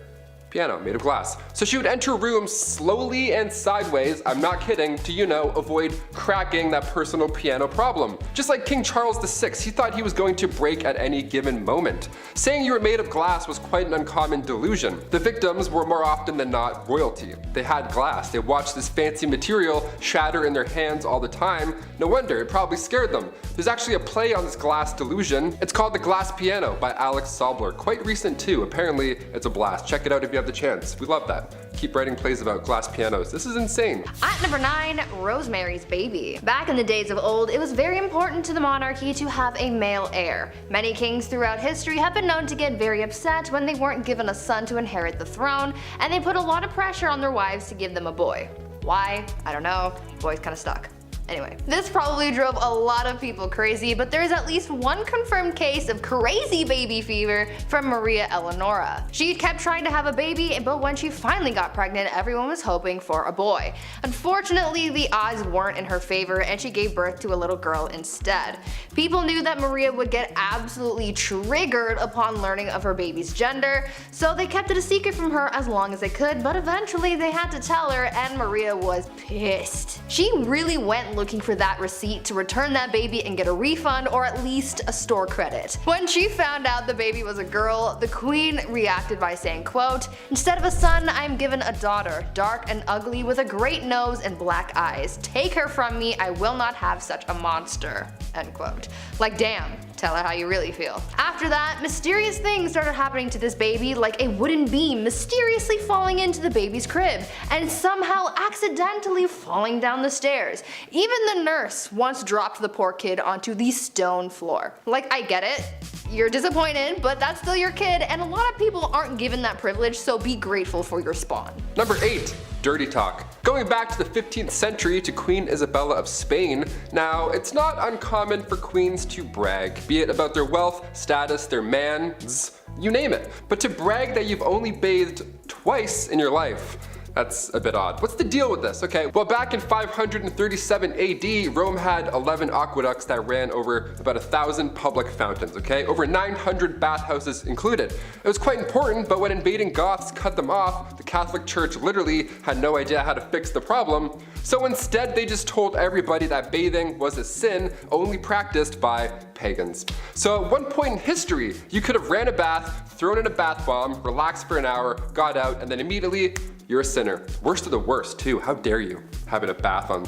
piano made of glass. So she would enter rooms slowly and sideways, I'm not kidding, to, you know, avoid cracking that personal piano problem. Just like King Charles VI, he thought he was going to break at any given moment. Saying you were made of glass was quite an uncommon delusion. The victims were more often than not royalty. They had glass, they watched this fancy material shatter in their hands all the time. No wonder, it probably scared them. There's actually a play on this glass delusion. It's called The Glass Piano by Alex Sobler. Quite recent too, apparently it's a blast. Check it out if you have the chance. We love that. Keep writing plays about glass pianos. This is insane. At number 9, Rosemary's Baby. Back in the days of old, it was very important to the monarchy to have a male heir. Many kings throughout history have been known to get very upset when they weren't given a son to inherit the throne, and they put a lot of pressure on their wives to give them a boy. Why? I don't know. Boys kinda stuck. Anyway, this probably drove a lot of people crazy, but there is at least one confirmed case of crazy baby fever from Maria Eleonora. She kept trying to have a baby, but when she finally got pregnant, everyone was hoping for a boy. Unfortunately, the odds weren't in her favor, and she gave birth to a little girl instead. People knew that Maria would get absolutely triggered upon learning of her baby's gender, so they kept it a secret from her as long as they could, but eventually they had to tell her, and Maria was pissed. She really went looking for that receipt to return that baby and get a refund or at least a store credit. When she found out the baby was a girl, the queen reacted by saying, quote, "Instead of a son, I am given a daughter, dark and ugly with a great nose and black eyes. Take her from me, I will not have such a monster." End quote. Like damn, tell her how you really feel. After that, mysterious things started happening to this baby, like a wooden beam mysteriously falling into the baby's crib and somehow accidentally falling down the stairs. Even the nurse once dropped the poor kid onto the stone floor. Like, I get it, you're disappointed, but that's still your kid, and a lot of people aren't given that privilege, so be grateful for your spawn. Number 8, dirty talk. Going back to the 15th century to Queen Isabella of Spain, now it's not uncommon for queens to brag, be it about their wealth, status, their mans, you name it. But to brag that you've only bathed twice in your life, that's a bit odd. What's the deal with this? Okay, well, back in 537 AD, Rome had 11 aqueducts that ran over about 1,000 public fountains, okay? Over 900 bathhouses included. It was quite important, but when invading Goths cut them off, the Catholic Church literally had no idea how to fix the problem. So instead, they just told everybody that bathing was a sin only practiced by pagans. So at one point in history, you could have ran a bath, thrown in a bath bomb, relaxed for an hour, got out, and then immediately you're a sinner. Worst of the worst too, how dare you, having a bath on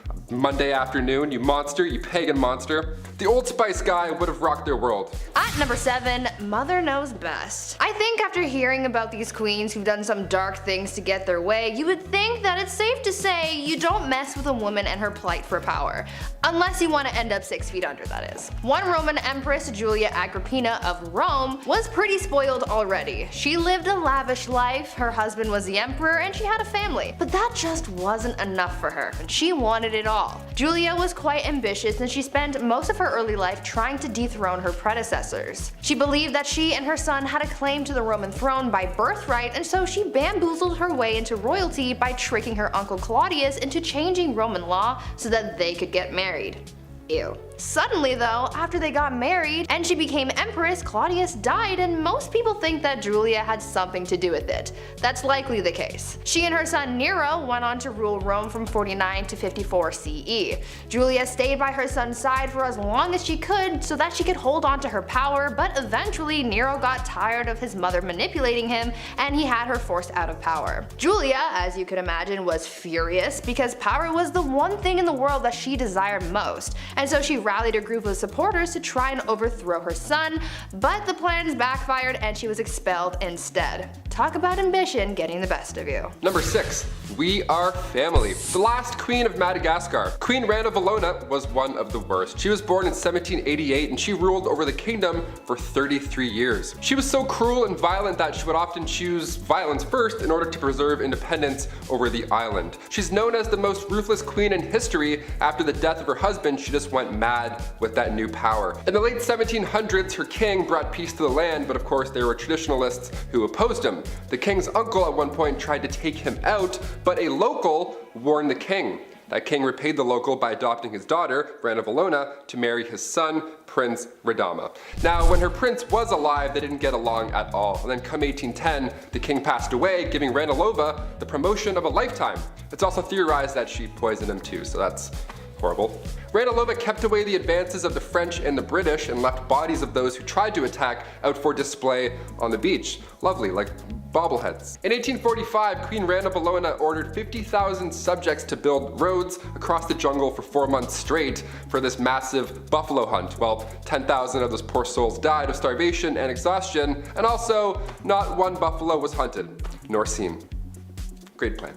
a Monday afternoon, you monster, you pagan monster. The Old Spice guy would have rocked their world. At number 7, Mother Knows Best. I think after hearing about these queens who've done some dark things to get their way, you would think that it's safe to say you don't mess with a woman and her plight for power. Unless you want to end up 6 feet under, that is. One Roman Empress, Julia Agrippina of Rome, was pretty spoiled already. She lived a lavish life, her husband was the emperor, and she had a family. But that just wasn't enough for her, and she wanted it all. Julia was quite ambitious, and she spent most of her early life trying to dethrone her predecessors. She believed that she and her son had a claim to the Roman throne by birthright, and so she bamboozled her way into royalty by tricking her uncle Claudius into changing Roman law so that they could get married. Ew. Suddenly though, after they got married and she became empress, Claudius died, and most people think that Julia had something to do with it. That's likely the case. She and her son Nero went on to rule Rome from 49 to 54 CE. Julia stayed by her son's side for as long as she could so that she could hold on to her power, but eventually Nero got tired of his mother manipulating him and he had her forced out of power. Julia, as you could imagine, was furious because power was the one thing in the world that she desired most, and so she rallied a group of supporters to try and overthrow her son, but the plans backfired and she was expelled instead. Talk about ambition getting the best of you. Number 6. We are family. The last queen of Madagascar. Queen Rana Valona was one of the worst. She was born in 1788 and she ruled over the kingdom for 33 years. She was so cruel and violent that she would often choose violence first in order to preserve independence over the island. She's known as the most ruthless queen in history. After the death of her husband, she just went mad with that new power. In the late 1700s, her king brought peace to the land, but of course there were traditionalists who opposed him. The king's uncle at one point tried to take him out, but a local warned the king. That king repaid the local by adopting his daughter, Rana Valona, to marry his son, Prince Radama. Now, when her prince was alive, they didn't get along at all. And then come 1810, the king passed away, giving Ranilova the promotion of a lifetime. It's also theorized that she poisoned him too, so that's horrible. Ranilova kept away the advances of the French and the British and left bodies of those who tried to attack out for display on the beach. Lovely, like bobbleheads. In 1845, Queen Rana Valona ordered 50,000 subjects to build roads across the jungle for 4 months straight for this massive buffalo hunt. Well, 10,000 of those poor souls died of starvation and exhaustion, and also not one buffalo was hunted, nor seen. Great plan.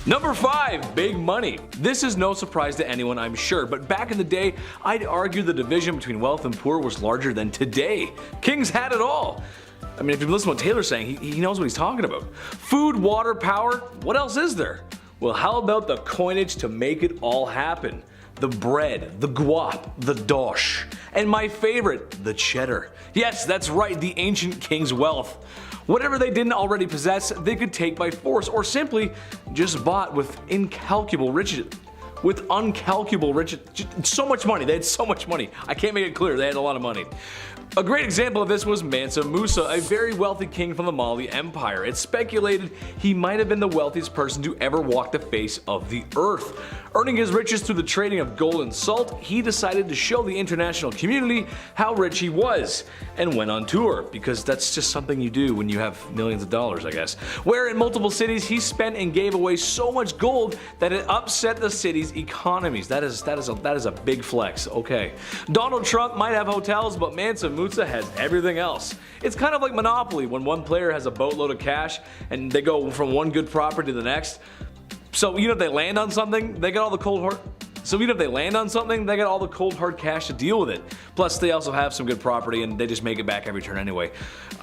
Number 5, big money. This is no surprise to anyone, I'm sure, but back in the day, I'd argue the division between wealth and poor was larger than today. Kings had it all. I mean, if you listen to what Taylor's saying, he knows what he's talking about. Food, water, power, what else is there? Well, how about the coinage to make it all happen? The bread, the guap, the dosh, and my favorite, the cheddar. Yes, that's right, the ancient king's wealth. Whatever they didn't already possess, they could take by force, or simply just bought with incalculable riches. With uncalculable riches. So much money. They had so much money. I can't make it clear. They had a lot of money. A great example of this was Mansa Musa, a very wealthy king from the Mali Empire. It's speculated he might have been the wealthiest person to ever walk the face of the earth. Earning his riches through the trading of gold and salt, he decided to show the international community how rich he was, and went on tour, because that's just something you do when you have millions of dollars, I guess. Where in multiple cities he spent and gave away so much gold that it upset the city's economies. That is a big flex. Okay. Donald Trump might have hotels, but Mansa Musa has everything else. It's kind of like Monopoly when one player has a boatload of cash and they go from one good property to the next. So even if they land on something, they got all the cold hard cash to deal with it. Plus, they also have some good property and they just make it back every turn anyway.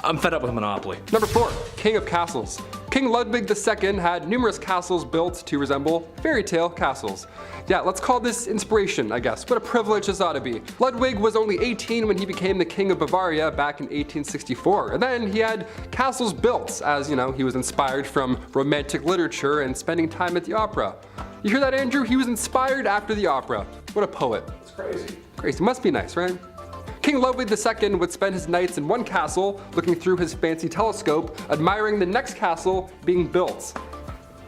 I'm fed up with Monopoly. Number 4, King of Castles. King Ludwig II had numerous castles built to resemble fairy tale castles. Yeah, let's call this inspiration, I guess. What a privilege this ought to be. Ludwig was only 18 when he became the King of Bavaria back in 1864. And then he had castles built, as you know, he was inspired from romantic literature and spending time at the opera. You hear that, Andrew? He was inspired after the opera. What a poet. It's crazy. Crazy. Must be nice, right? King Ludwig II would spend his nights in one castle, looking through his fancy telescope, admiring the next castle being built.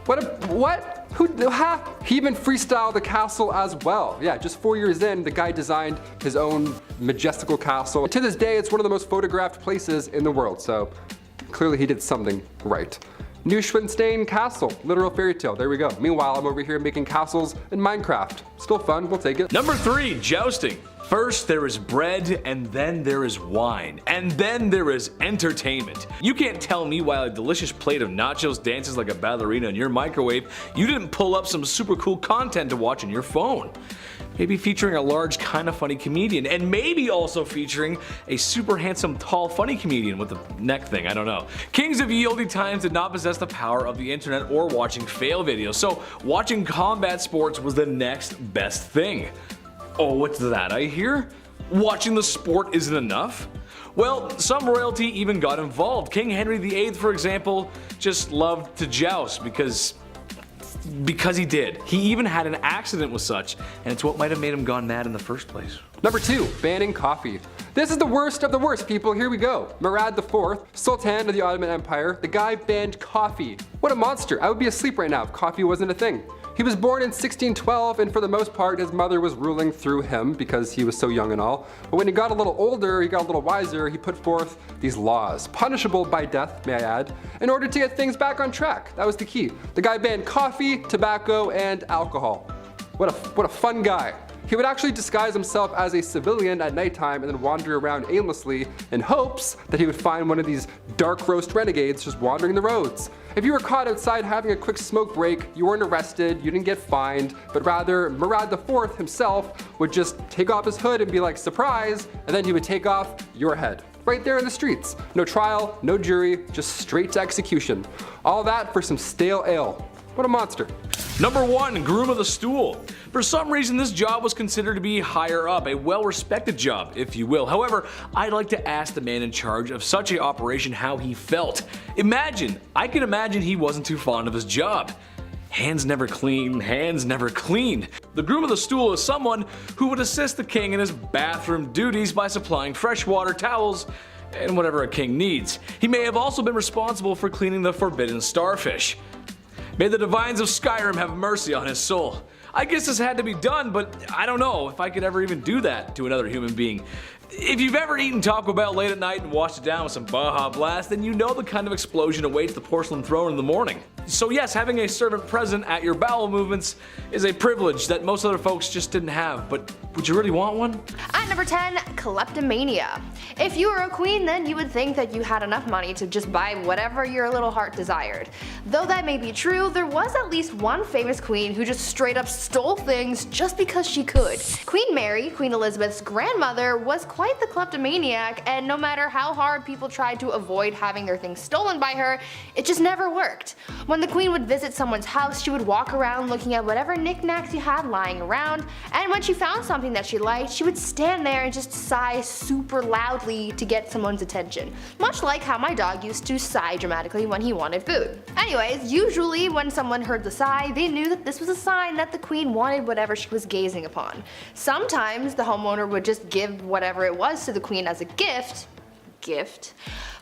What? He even freestyled the castle as well. Yeah, just 4 years in, the guy designed his own majestical castle. To this day, it's one of the most photographed places in the world, so clearly he did something right. Neuschwanstein Castle, literal fairy tale, there we go. Meanwhile, I'm over here making castles in Minecraft. Still fun, we'll take it. Number 3, jousting. First there is bread, and then there is wine, and then there is entertainment. You can't tell me while a delicious plate of nachos dances like a ballerina in your microwave, you didn't pull up some super cool content to watch on your phone. Maybe featuring a large, kinda funny comedian, and maybe also featuring a super handsome, tall, funny comedian with a neck thing, I don't know. Kings of ye olde times did not possess the power of the internet or watching fail videos, so watching combat sports was the next best thing. Oh, what's that I hear? Watching the sport isn't enough? Well, some royalty even got involved. King Henry VIII, for example, just loved to joust because he did. He even had an accident with such, and it's what might have made him gone mad in the first place. Number 2, banning coffee. This is the worst of the worst, people, here we go. Murad IV, Sultan of the Ottoman Empire, the guy banned coffee. What a monster, I would be asleep right now if coffee wasn't a thing. He was born in 1612, and for the most part his mother was ruling through him because he was so young and all. But when he got a little older, he got a little wiser, he put forth these laws, punishable by death, may I add, in order to get things back on track. That was the key. The guy banned coffee, tobacco, and alcohol. What a fun guy. He would actually disguise himself as a civilian at nighttime and then wander around aimlessly in hopes that he would find one of these dark roast renegades just wandering the roads. If you were caught outside having a quick smoke break, you weren't arrested, you didn't get fined, but rather Murad IV himself would just take off his hood and be like, surprise, and then he would take off your head. Right there in the streets. No trial, no jury, just straight to execution. All that for some stale ale. What a monster. Number 1, groom of the stool. For some reason this job was considered to be higher up, a well-respected job, if you will. However, I'd like to ask the man in charge of such an operation how he felt. I can imagine he wasn't too fond of his job. Hands never clean, hands never clean. The groom of the stool is someone who would assist the king in his bathroom duties by supplying fresh water, towels, and whatever a king needs. He may have also been responsible for cleaning the forbidden starfish. May the divines of Skyrim have mercy on his soul. I guess this had to be done, but I don't know if I could ever even do that to another human being. If you've ever eaten Taco Bell late at night and washed it down with some Baja Blast, then you know the kind of explosion awaits the porcelain throne in the morning. So yes, having a servant present at your bowel movements is a privilege that most other folks just didn't have, but would you really want one? At number 10, kleptomania. If you were a queen, then you would think that you had enough money to just buy whatever your little heart desired. Though that may be true, there was at least one famous queen who just straight up stole things just because she could. Queen Mary, Queen Elizabeth's grandmother, was quite the kleptomaniac, and no matter how hard people tried to avoid having their things stolen by her, it just never worked. When the queen would visit someone's house, she would walk around looking at whatever knickknacks you had lying around, and when she found something that she liked, she would stand there and just sigh super loudly to get someone's attention. Much like how my dog used to sigh dramatically when he wanted food. Anyways, usually when someone heard the sigh, they knew that this was a sign that the queen wanted whatever she was gazing upon. Sometimes the homeowner would just give whatever it was to the queen as a gift.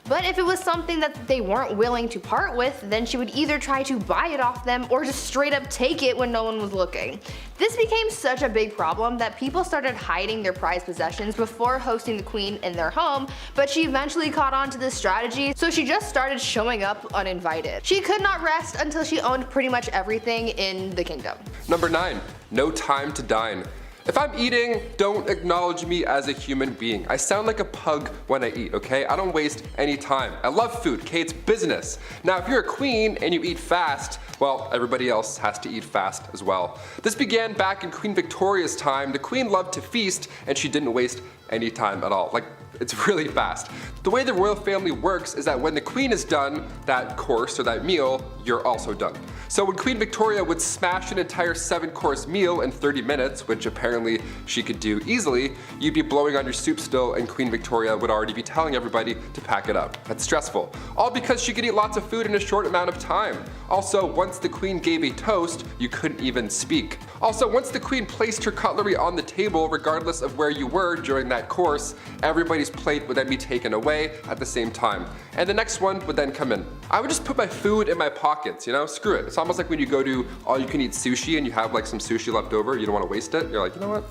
But if it was something that they weren't willing to part with, then she would either try to buy it off them or just straight up take it when no one was looking. This became such a big problem that people started hiding their prized possessions before hosting the queen in their home, but she eventually caught on to this strategy, so she just started showing up uninvited. She could not rest until she owned pretty much everything in the kingdom. Number 9, no time to dine. If I'm eating, don't acknowledge me as a human being. I sound like a pug when I eat, okay? I don't waste any time. I love food, okay? It's business. Now, if you're a queen and you eat fast, well, everybody else has to eat fast as well. This began back in Queen Victoria's time. The queen loved to feast and she didn't waste any time at all. Like, it's really fast. The way the royal family works is that when the queen is done that course or that meal, you're also done. So when Queen Victoria would smash an entire 7-course meal in 30 minutes, which apparently she could do easily, you'd be blowing on your soup still and Queen Victoria would already be telling everybody to pack it up. That's stressful. All because she could eat lots of food in a short amount of time. Also, once the queen gave a toast, you couldn't even speak. Also, once the queen placed her cutlery on the table, regardless of where you were during that course, everybody's plate would then be taken away at the same time. And the next one would then come in. I would just put my food in my pockets, you know, screw it. It's almost like when you go to all-you-can-eat sushi and you have like some sushi left over, you don't want to waste it. You're like, you know what?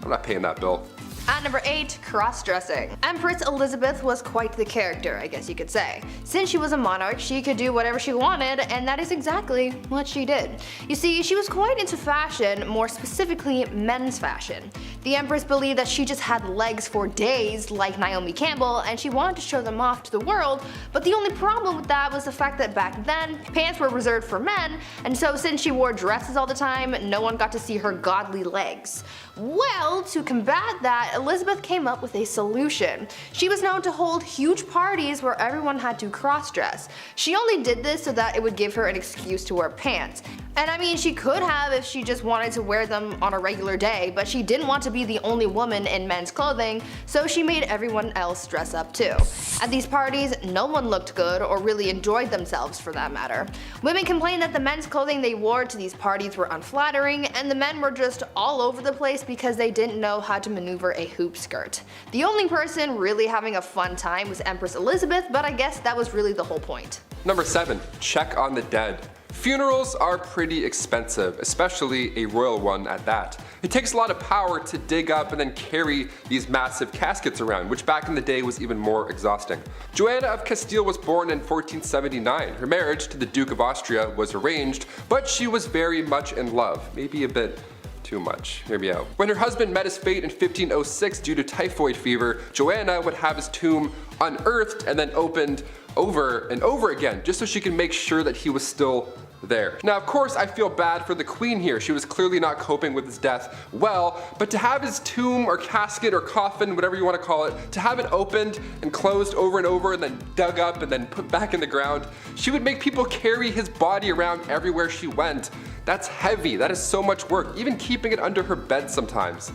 I'm not paying that bill. At number 8, cross-dressing. Empress Elizabeth was quite the character, I guess you could say. Since she was a monarch, she could do whatever she wanted, and that is exactly what she did. You see, she was quite into fashion, more specifically men's fashion. The Empress believed that she just had legs for days, like Naomi Campbell, and she wanted to show them off to the world, but the only problem with that was the fact that back then, pants were reserved for men, and so since she wore dresses all the time, no one got to see her godly legs. Well, to combat that, Elizabeth came up with a solution. She was known to hold huge parties where everyone had to cross-dress. She only did this so that it would give her an excuse to wear pants. And I mean, she could have if she just wanted to wear them on a regular day, but she didn't want to be the only woman in men's clothing, so she made everyone else dress up too. At these parties, no one looked good or really enjoyed themselves for that matter. Women complained that the men's clothing they wore to these parties were unflattering, and the men were just all over the place because they didn't know how to maneuver a hoop skirt. The only person really having a fun time was Empress Elizabeth, but I guess that was really the whole point. Number 7, check on the dead. Funerals are pretty expensive, especially a royal one at that. It takes a lot of power to dig up and then carry these massive caskets around, which back in the day was even more exhausting. Joanna of Castile was born in 1479. Her marriage to the Duke of Austria was arranged, but she was very much in love, maybe a bit too much. Hear me out. When her husband met his fate in 1506 due to typhoid fever, Joanna would have his tomb unearthed and then opened over and over again, just so she could make sure that he was still there. Now, of course, I feel bad for the queen here. She was clearly not coping with his death well, but to have his tomb or casket or coffin, whatever you want to call it, to have it opened and closed over and over and then dug up and then put back in the ground, she would make people carry his body around everywhere she went. That's heavy. That is so much work, even keeping it under her bed sometimes.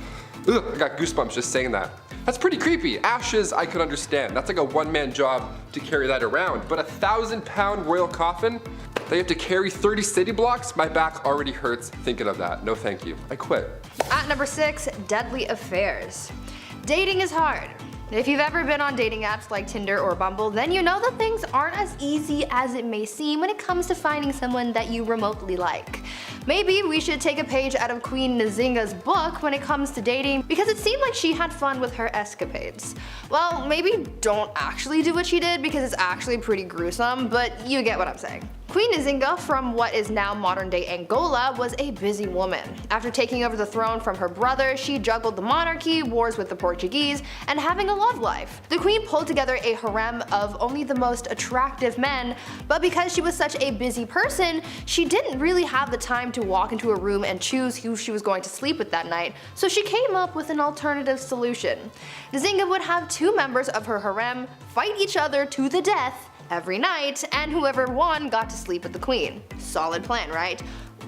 Ugh, I got goosebumps just saying that. That's pretty creepy. Ashes, I could understand. That's like a one-man job to carry that around. But a 1,000-pound royal coffin that you have to carry 30 city blocks? My back already hurts thinking of that. No thank you. I quit. At number 6, deadly affairs. Dating is hard. If you've ever been on dating apps like Tinder or Bumble, then you know that things aren't as easy as it may seem when it comes to finding someone that you remotely like. Maybe we should take a page out of Queen Nzinga's book when it comes to dating, because it seemed like she had fun with her escapades. Well, maybe don't actually do what she did because it's actually pretty gruesome, but you get what I'm saying. Queen Nzinga from what is now modern-day Angola was a busy woman. After taking over the throne from her brother, she juggled the monarchy, wars with the Portuguese, and having a love life. The queen pulled together a harem of only the most attractive men, but because she was such a busy person, she didn't really have the time to walk into a room and choose who she was going to sleep with that night, so she came up with an alternative solution. Nzinga would have 2 members of her harem fight each other to the death every night, and whoever won got to sleep with the queen. Solid plan, right?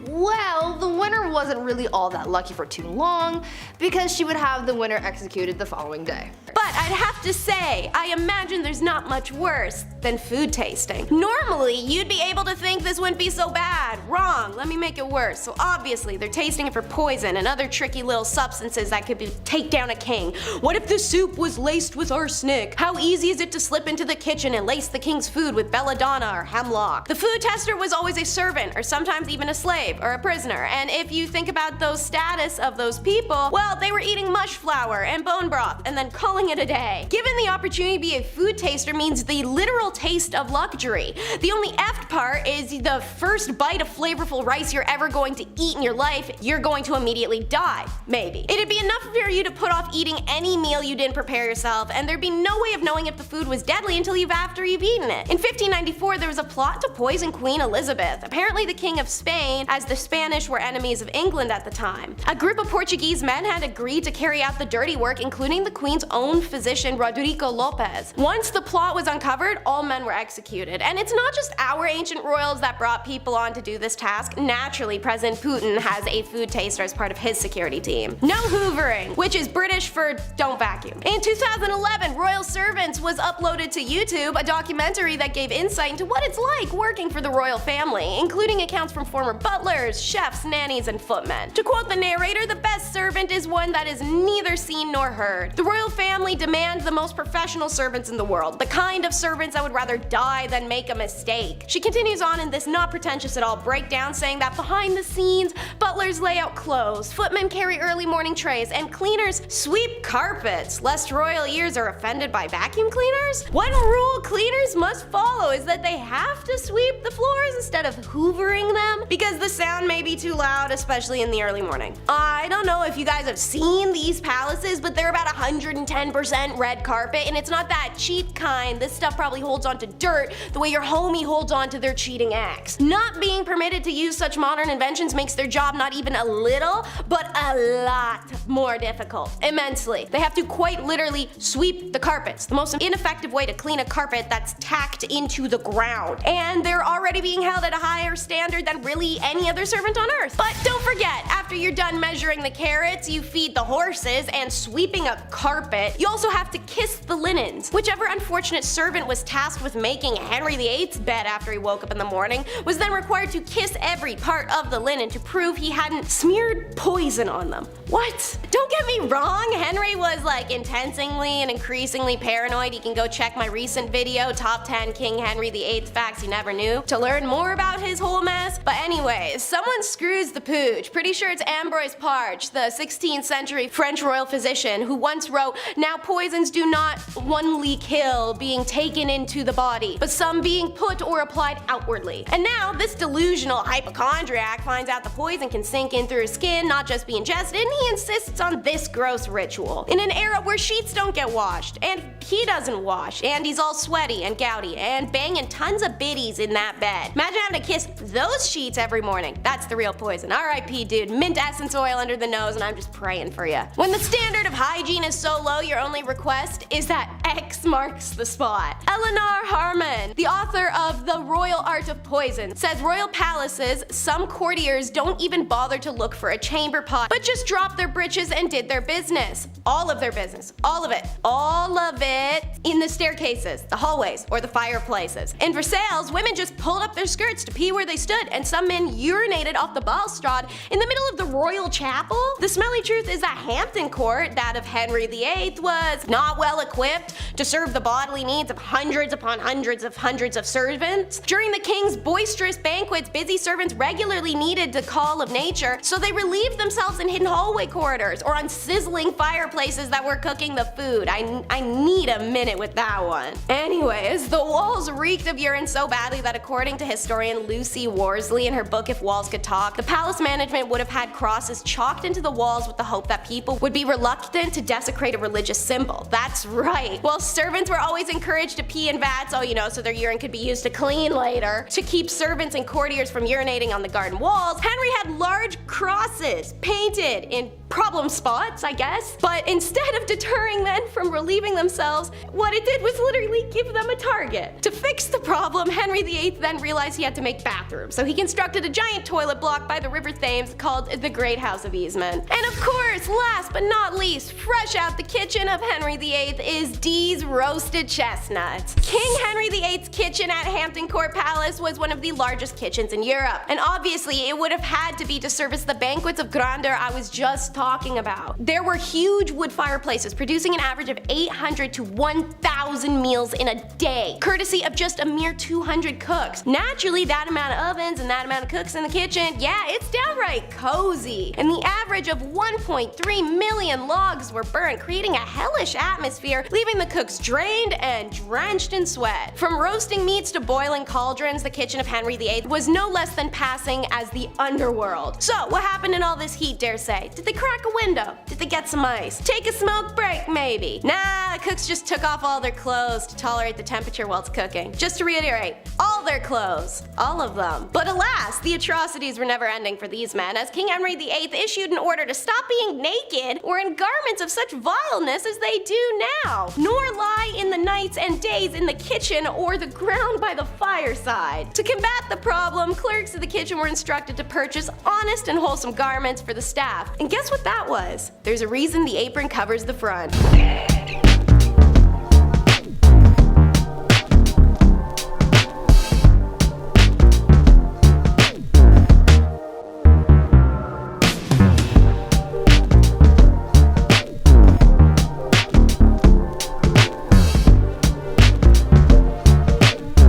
Well, the winner wasn't really all that lucky for too long, because she would have the winner executed the following day. But I'd have to say, I imagine there's not much worse than food tasting. Normally, you'd be able to think this wouldn't be so bad. Wrong, let me make it worse. So obviously, they're tasting it for poison and other tricky little substances that could take down a king. What if the soup was laced with arsenic? How easy is it to slip into the kitchen and lace the king's food with belladonna or hemlock? The food tester was always a servant, or sometimes even a slave, or a prisoner. And if you think about those status of those people, well, they were eating mush flour and bone broth and then calling it a day. Given the opportunity to be a food taster means the literal taste of luxury. The only effed part is the first bite of flavorful rice you're ever going to eat in your life, you're going to immediately die. Maybe. It'd be enough for you to put off eating any meal you didn't prepare yourself, and there'd be no way of knowing if the food was deadly until after you've eaten it. In 1594, there was a plot to poison Queen Elizabeth. Apparently the King of Spain, as the Spanish were enemies of England at the time. A group of Portuguese men had agreed to carry out the dirty work, including the Queen's own physician Rodrigo Lopez. Once the plot was uncovered, all men were executed. And it's not just our ancient royals that brought people on to do this task. Naturally, President Putin has a food taster as part of his security team. No hoovering, which is British for don't vacuum. In 2011, Royal Servants was uploaded to YouTube, a documentary that gave insight into what it's like working for the royal family, including accounts from former butlers, chefs, nannies, and footmen. To quote the narrator, the best servant is one that is neither seen nor heard. The royal family demand the most professional servants in the world, the kind of servants that would rather die than make a mistake. She continues on in this not pretentious at all breakdown, saying that behind the scenes, butlers lay out clothes, footmen carry early morning trays, and cleaners sweep carpets, lest royal ears are offended by vacuum cleaners? One rule cleaners must follow is that they have to sweep the floors instead of hoovering them, because the sound may be too loud, especially in the early morning. I don't know if you guys have seen these palaces, but they're about 110% red carpet, and it's not that cheap kind. This stuff probably holds on to dirt the way your homie holds on to their cheating ex. Not being permitted to use such modern inventions makes their job not even a little, but a lot more difficult. Immensely. They have to quite literally sweep the carpets, the most ineffective way to clean a carpet that's tacked into the ground. And they're already being held at a higher standard than really any other servant on earth. But don't forget, after you're done measuring the carrots, you feed the horses, and sweeping a carpet, you also have to kiss the linens. Whichever unfortunate servant was tasked with making Henry VIII's bed after he woke up in the morning was then required to kiss every part of the linen to prove he hadn't smeared poison on them. What? Don't get me wrong, Henry was like intensely and increasingly paranoid. You can go check my recent video, Top 10 King Henry VIII Facts You Never Knew, to learn more about his whole mess. But anyways, someone screws the pooch. Pretty sure it's Ambroise Parche, the 16th century French royal physician, who once wrote, "Now poisons do not only kill being taken into the body, but some being put or applied outwardly." And now this delusional hypochondriac finds out the poison can sink in through his skin, not just be ingested, and he insists on this gross ritual. In an era where sheets don't get washed, and he doesn't wash, and he's all sweaty and gouty, and banging tons of biddies in that bed. Imagine having to kiss those sheets every morning. That's the real poison. RIP, dude. Mint essence oil under the nose, and I'm just praying for you. When the standard of hygiene is so low, your only request is that X marks the spot. Eleanor Harmon, the author of The Royal Art of Poison, says royal palaces, some courtiers don't even bother to look for a chamber pot, but just dropped their britches and did their business. All of their business. All of it. All of it in the staircases, the hallways, or the fireplaces. In Versailles, women just pulled up their skirts to pee where they stood, and some men urinated off the balustrade in the middle of the royal chapel. The smelly truth is that Hampton Court, that of Henry VIII, was not well equipped to serve the bodily needs of hundreds upon hundreds of servants. During the king's boisterous banquets, busy servants regularly needed the call of nature, so they relieved themselves in hidden hallway corridors or on sizzling fireplaces that were cooking the food. I need a minute with that one. Anyways, the walls reeked of urine so badly that according to historian Lucy Worsley in her book If Walls Could Talk, the palace management would have had crosses chalked into the walls with the hope that people would be reluctant to desecrate a religious symbol. That's right. Well, servants were always encouraged to pee in vats, so their urine could be used to clean later. To keep servants and courtiers from urinating on the garden walls, Henry had large crosses painted in problem spots, I guess. But instead of deterring men from relieving themselves, what it did was literally give them a target. To fix the problem, Henry VIII then realized he had to make bathrooms, so he constructed a giant toilet block by the River Thames called the Great House of Easement. And of course, last but not least, fresh out the kitchen of Henry VIII is Dee's roasted chestnuts. King Henry VIII's kitchen at Hampton Court Palace was one of the largest kitchens in Europe, and obviously it would have had to be to service the banquets of grandeur I was just talking about. There were huge wood fireplaces producing an average of 800 to 1,000 meals in a day, courtesy of just a mere 200 cooks. Naturally, that amount of ovens and that amount of cooks in the kitchen, yeah, it's downright cozy. And the average of 1.3 million logs were burned, creating a hellish atmosphere, leaving the cooks drained and drenched in sweat. From roasting meats to boiling cauldrons, the kitchen of Henry VIII was no less than passing as the underworld. So, what happened in all this heat, dare say? Did they crack a window? Did they get some ice? Take a smoke break, maybe? Nah, the cooks just took off all their clothes to tolerate the temperature while it's cooking. Just to reiterate, all their clothes. All of them. But alas, the atrocities were never ending for these men, as King Henry VIII issued an order to stop being naked or in garments of such vileness as they do now, nor lie in the nights and days in the kitchen or the ground by the fireside. To combat the problem, clerks of the kitchen were instructed to purchase honest and wholesome garments for the staff. And guess what that was? There's a reason the apron covers the front.